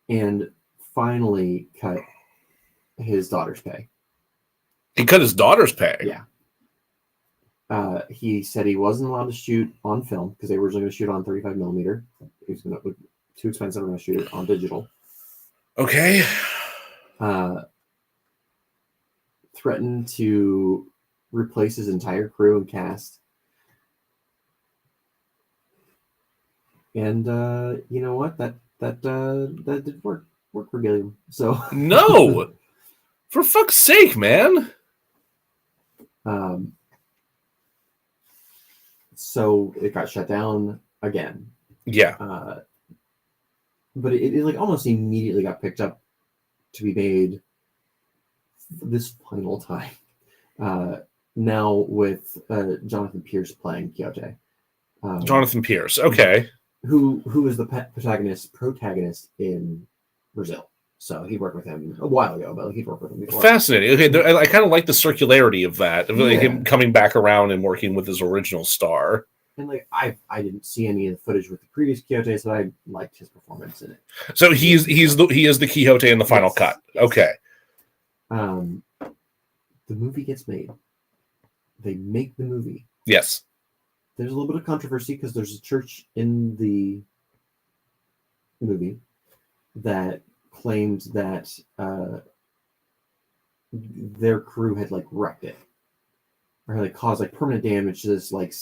Speaker 2: and finally cut his daughter's pay.
Speaker 1: He cut his daughter's pay?
Speaker 2: Yeah. He said he wasn't allowed to shoot on film because they were originally going to shoot on 35 millimeter. He was going to too expensive. We're going to shoot it on digital.
Speaker 1: Okay.
Speaker 2: Threatened to replace his entire crew and cast. And you know what? That did work for Gilliam. So
Speaker 1: no, for fuck's sake, man.
Speaker 2: So it got shut down again.
Speaker 1: Yeah.
Speaker 2: But it like almost immediately got picked up to be made this final time. Now with Jonathan Pierce playing Quixote.
Speaker 1: Jonathan Pierce. Okay.
Speaker 2: Who is the protagonist in Brazil. So he worked with him a while ago, but he'd worked with him before.
Speaker 1: Fascinating. Okay, I kind of like the circularity of that, of like
Speaker 2: Yeah.
Speaker 1: him coming back around and working with his original star.
Speaker 2: And like I didn't see any of the footage with the previous Quixote, so I liked his performance in it.
Speaker 1: So he is the Quixote in the final cut.
Speaker 2: Yes.
Speaker 1: Okay.
Speaker 2: The movie gets made. They make the movie.
Speaker 1: Yes.
Speaker 2: There's a little bit of controversy because there's a church in the movie that claimed that their crew had like wrecked it or like caused like permanent damage to this like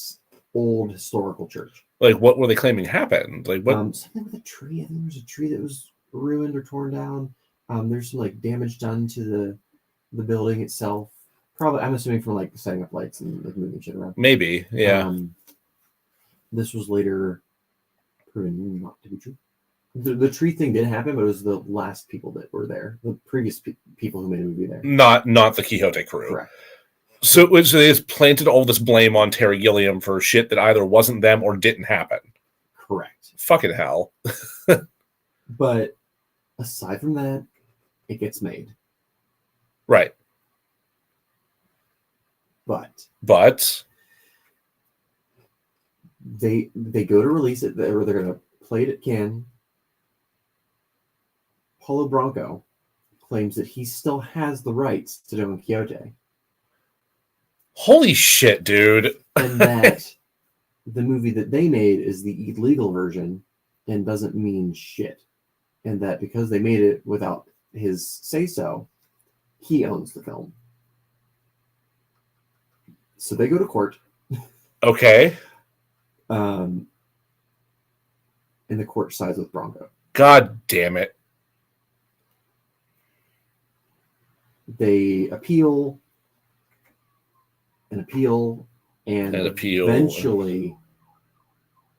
Speaker 2: old historical church.
Speaker 1: Like, what were they claiming happened? Like, what?
Speaker 2: Something with a tree. I think there was a tree that was ruined or torn down. There's some like damage done to the building itself. Probably, I'm assuming from like setting up lights and like moving shit around.
Speaker 1: Maybe, yeah.
Speaker 2: This was later proven not to be true. The tree thing did happen, but it was the last people that were there. The previous people who made a movie there.
Speaker 1: Not the Quixote crew.
Speaker 2: Correct.
Speaker 1: So they just planted all this blame on Terry Gilliam for shit that either wasn't them or didn't happen.
Speaker 2: Correct.
Speaker 1: Fucking hell.
Speaker 2: But aside from that, it gets made.
Speaker 1: Right.
Speaker 2: But they go to release it, or they're going to play it at Cannes. Paulo Branco claims that he still has the rights to Don Quixote.
Speaker 1: Holy shit, dude.
Speaker 2: And that the movie that they made is the illegal version and doesn't mean shit. And that because they made it without his say-so, he owns the film. So they go to court.
Speaker 1: Okay.
Speaker 2: And the court sides with Branco.
Speaker 1: God damn it.
Speaker 2: They appeal and eventually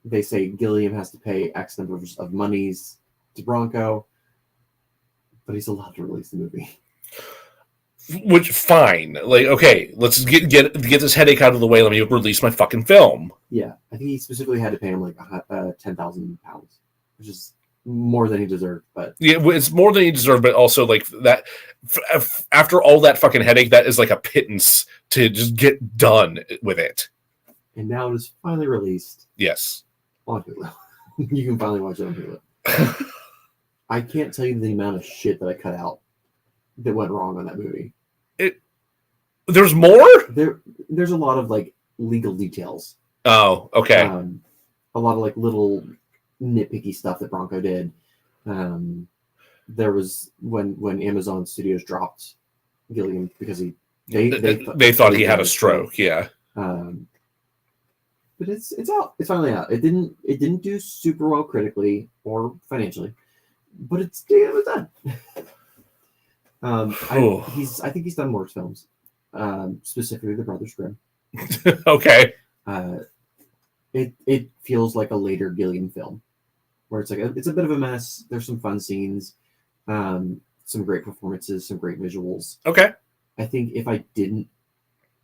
Speaker 2: they say Gilliam has to pay X number of monies to Branco, but he's allowed to release the movie.
Speaker 1: Which, fine. Like, okay, let's get this headache out of the way. Let me release my fucking film.
Speaker 2: Yeah, I think he specifically had to pay him like £10,000, which is more than he deserved. But
Speaker 1: yeah, it's more than he deserved. But also, like that, after all that fucking headache, that is like a pittance to just get done with it.
Speaker 2: And now it is finally released.
Speaker 1: Yes,
Speaker 2: on Hulu. You can finally watch it on Hulu. I can't tell you the amount of shit that I cut out that went wrong on that movie.
Speaker 1: There's more?
Speaker 2: There's a lot of like legal details.
Speaker 1: Oh, okay.
Speaker 2: A lot of like little nitpicky stuff that Branco did. There was when Amazon Studios dropped Gilliam because they thought
Speaker 1: he had a stroke. Yeah.
Speaker 2: But it's out. It's finally out. It didn't do super well critically or financially, but it was done. I think he's done worse films, specifically The Brothers Grimm.
Speaker 1: Okay.
Speaker 2: It feels like a later Gilliam film, where it's like it's a bit of a mess. There's some fun scenes, some great performances, some great visuals.
Speaker 1: Okay.
Speaker 2: I think if I didn't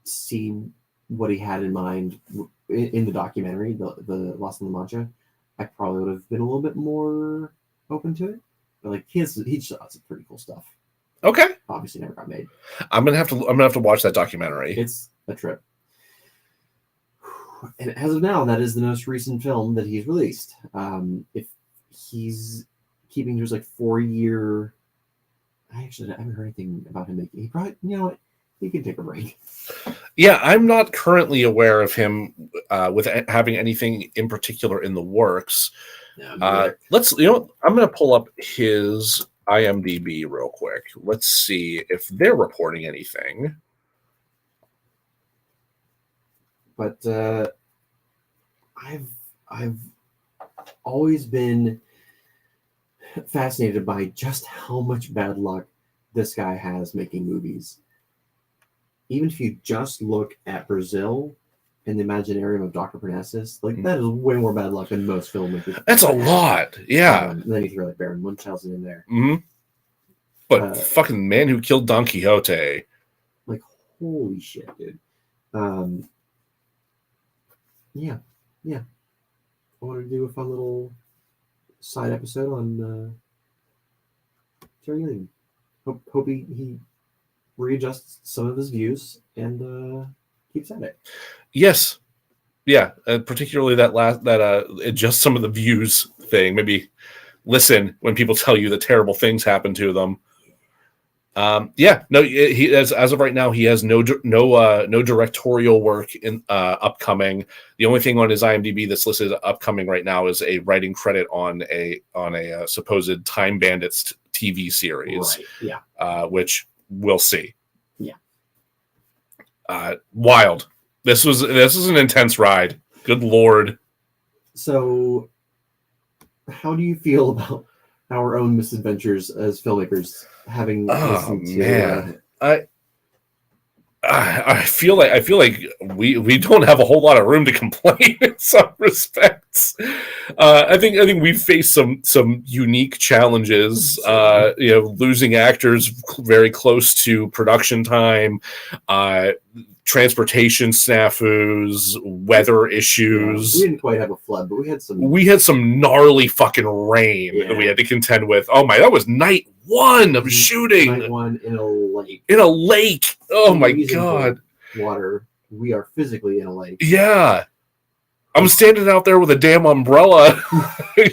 Speaker 2: see what he had in mind in the documentary, the Lost in La Mancha, I probably would have been a little bit more open to it. But like he shot some pretty cool stuff.
Speaker 1: Okay.
Speaker 2: Obviously never got made.
Speaker 1: I'm gonna have to watch that documentary.
Speaker 2: It's a trip. And as of now, that is the most recent film that he's released. If he's keeping his like 4-year, I haven't heard anything about him making. He probably, you know what, he can take a break.
Speaker 1: Yeah, I'm not currently aware of him with having anything in particular in the works.
Speaker 2: Yeah,
Speaker 1: I'm going to pull up his IMDb real quick. Let's see if they're reporting anything.
Speaker 2: But I've always been fascinated by just how much bad luck this guy has making movies. Even if you just look at Brazil and the Imaginarium of Dr. Parnassus, like that is way more bad luck than most filmmakers.
Speaker 1: That's a lot, yeah.
Speaker 2: Then you throw like Baron Munchausen in there.
Speaker 1: Mm-hmm. But fucking Man Who Killed Don Quixote.
Speaker 2: Like, holy shit, dude. Yeah. I wanted to do a fun little side episode on Terry Gilliam. Hope he readjusts some of his views and keeps at it.
Speaker 1: Yes. Yeah, particularly just some of the views thing. Maybe listen when people tell you that terrible things happen to them. He as of right now he has no directorial work in upcoming. The only thing on his IMDb that's listed upcoming right now is a writing credit on a supposed Time Bandits TV series.
Speaker 2: Right. Yeah.
Speaker 1: Which we'll see.
Speaker 2: Yeah.
Speaker 1: Wild. This was an intense ride. Good Lord.
Speaker 2: So, how do you feel about our own misadventures as filmmakers? Having listened to,
Speaker 1: man, I feel like we don't have a whole lot of room to complain in some respects. I think we've faced some unique challenges. Losing actors very close to production time, transportation snafus, weather issues.
Speaker 2: We didn't quite have a flood, but we
Speaker 1: had some gnarly fucking rain that we had to contend with. Oh my, that was night one of shooting.
Speaker 2: Night one in a lake.
Speaker 1: In a lake. Oh my god.
Speaker 2: Water. We are physically in a lake.
Speaker 1: Yeah. I'm standing out there with a damn umbrella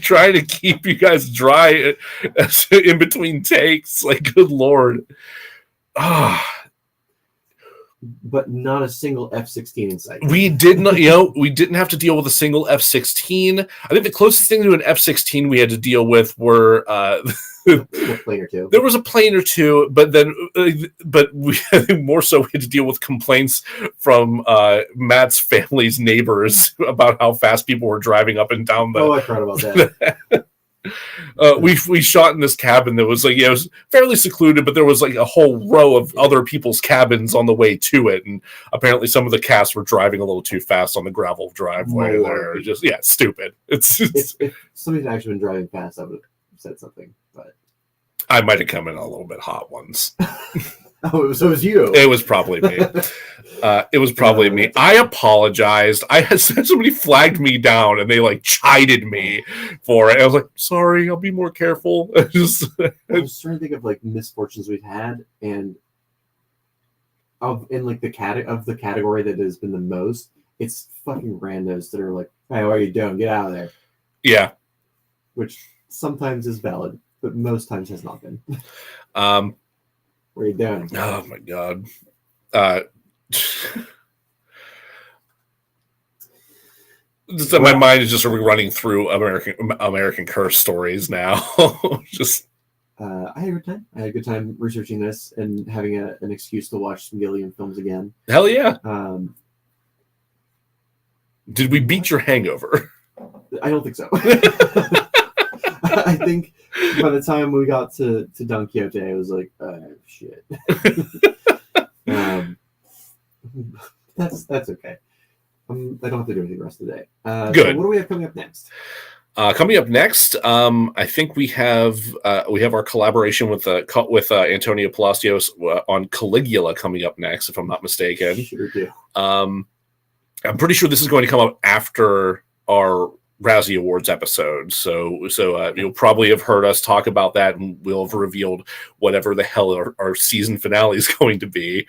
Speaker 1: trying to keep you guys dry in between takes. Like, good Lord.
Speaker 2: But not a single F-16 in sight.
Speaker 1: We didn't have to deal with a single F-16. I think the closest thing to an F-16 we had to deal with were
Speaker 2: a plane or two.
Speaker 1: There was a plane or two, but then, I think more so we had to deal with complaints from Matt's family's neighbors about how fast people were driving up and down the.
Speaker 2: Oh, I forgot about that.
Speaker 1: We shot in this cabin that was it was fairly secluded, but there was like a whole row of other people's cabins on the way to it, and apparently some of the cast were driving a little too fast on the gravel driveway. There, just stupid. It's
Speaker 2: if somebody had actually been driving fast, I would have said something, but
Speaker 1: I might have come in a little bit hot once.
Speaker 2: Oh, so it was you.
Speaker 1: It was probably me. It was probably me. I apologized. I had somebody flagged me down and they like chided me for it. I was like, sorry, I'll be more careful.
Speaker 2: I was trying to think of like misfortunes we've had, and in like the category that has been the most, it's fucking randos that are like, hey, what are you doing? Get out of there.
Speaker 1: Yeah.
Speaker 2: Which sometimes is valid, but most times has not been. What are you doing?
Speaker 1: Oh my god. My mind is just running through American Curse stories now.
Speaker 2: I had a good time. I had a good time researching this and having an excuse to watch some Gilliam films again.
Speaker 1: Hell yeah. Did we beat your hangover?
Speaker 2: I don't think so. I think by the time we got to Don Quixote, I was like, shit. That's okay. I don't have to do anything the rest of the day.
Speaker 1: Good.
Speaker 2: So what do we have coming up next?
Speaker 1: Coming up next, I think we have our collaboration with Antonio Palacios on Caligula coming up next, if I'm not mistaken.
Speaker 2: Sure do.
Speaker 1: I'm pretty sure this is going to come up after our Razzie Awards episode, so you'll probably have heard us talk about that, and we'll have revealed whatever the hell our season finale is going to be.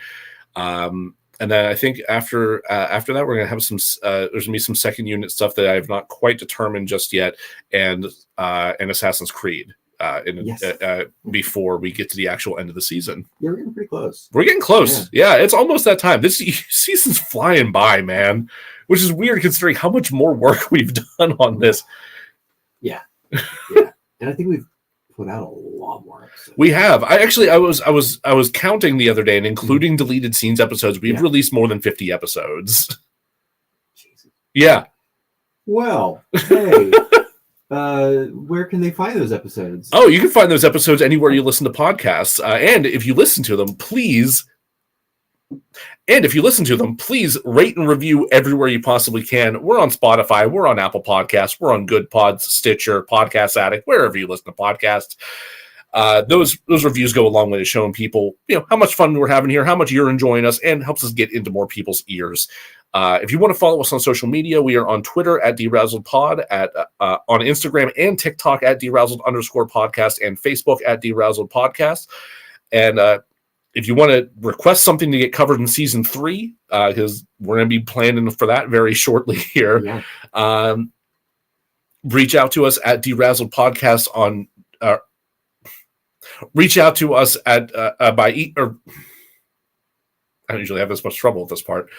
Speaker 1: And then I think after that, we're gonna have there's gonna be some second unit stuff that I have not quite determined just yet, and Assassin's Creed before we get to the actual end of the season.
Speaker 2: Yeah, we're getting pretty close.
Speaker 1: We're getting close. Yeah, it's almost that time. This season's flying by, man. Which is weird considering how much more work we've done on this.
Speaker 2: Yeah. And I think we've put out a lot more episodes.
Speaker 1: We have. I was counting the other day, and including deleted scenes episodes, we've released more than 50 episodes.
Speaker 2: Jesus.
Speaker 1: Yeah.
Speaker 2: Well, hey, where can they find those episodes?
Speaker 1: Oh, you can find those episodes anywhere you listen to podcasts. And if you listen to them, please rate and review everywhere you possibly can. We're on Spotify. We're on Apple Podcasts. We're on Good Pods, Stitcher, Podcast Addict, wherever you listen to podcasts. Those reviews go a long way to showing people, how much fun we're having here, how much you're enjoying us, and helps us get into more people's ears. If you want to follow us on social media, we are on Twitter at DeRazzledPod, on Instagram and TikTok at DeRazzled_podcast, and Facebook at DeRazzled Podcast. And if you want to request something to get covered in season 3, because we're going to be planning for that very shortly here, reach out to us at DeRazzled Podcast on. Reach out to us at I don't usually have this much trouble with this part.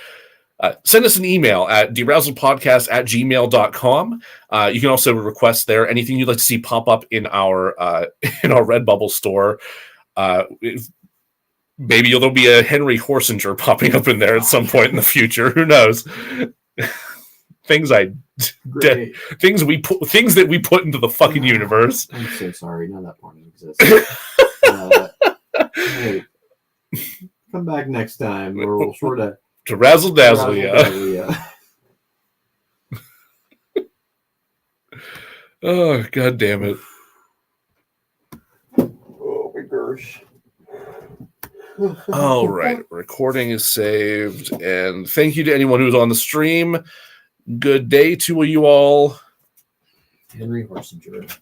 Speaker 1: Send us an email at DeRazzledPodcast@gmail.com. You can also request there anything you'd like to see pop up in our Redbubble store. Maybe there'll be a Henry Horsinger popping up in there at some point in the future. Who knows? Things that we put into the fucking universe.
Speaker 2: I'm so sorry. None of that porn exists. Hey, come back next time, or we'll sort of
Speaker 1: to razzle dazzle you. Oh, god damn it.
Speaker 2: Oh my gosh.
Speaker 1: All right, recording is saved, and thank you to anyone who's on the stream. Good day to you all.
Speaker 2: Henry Horsinger.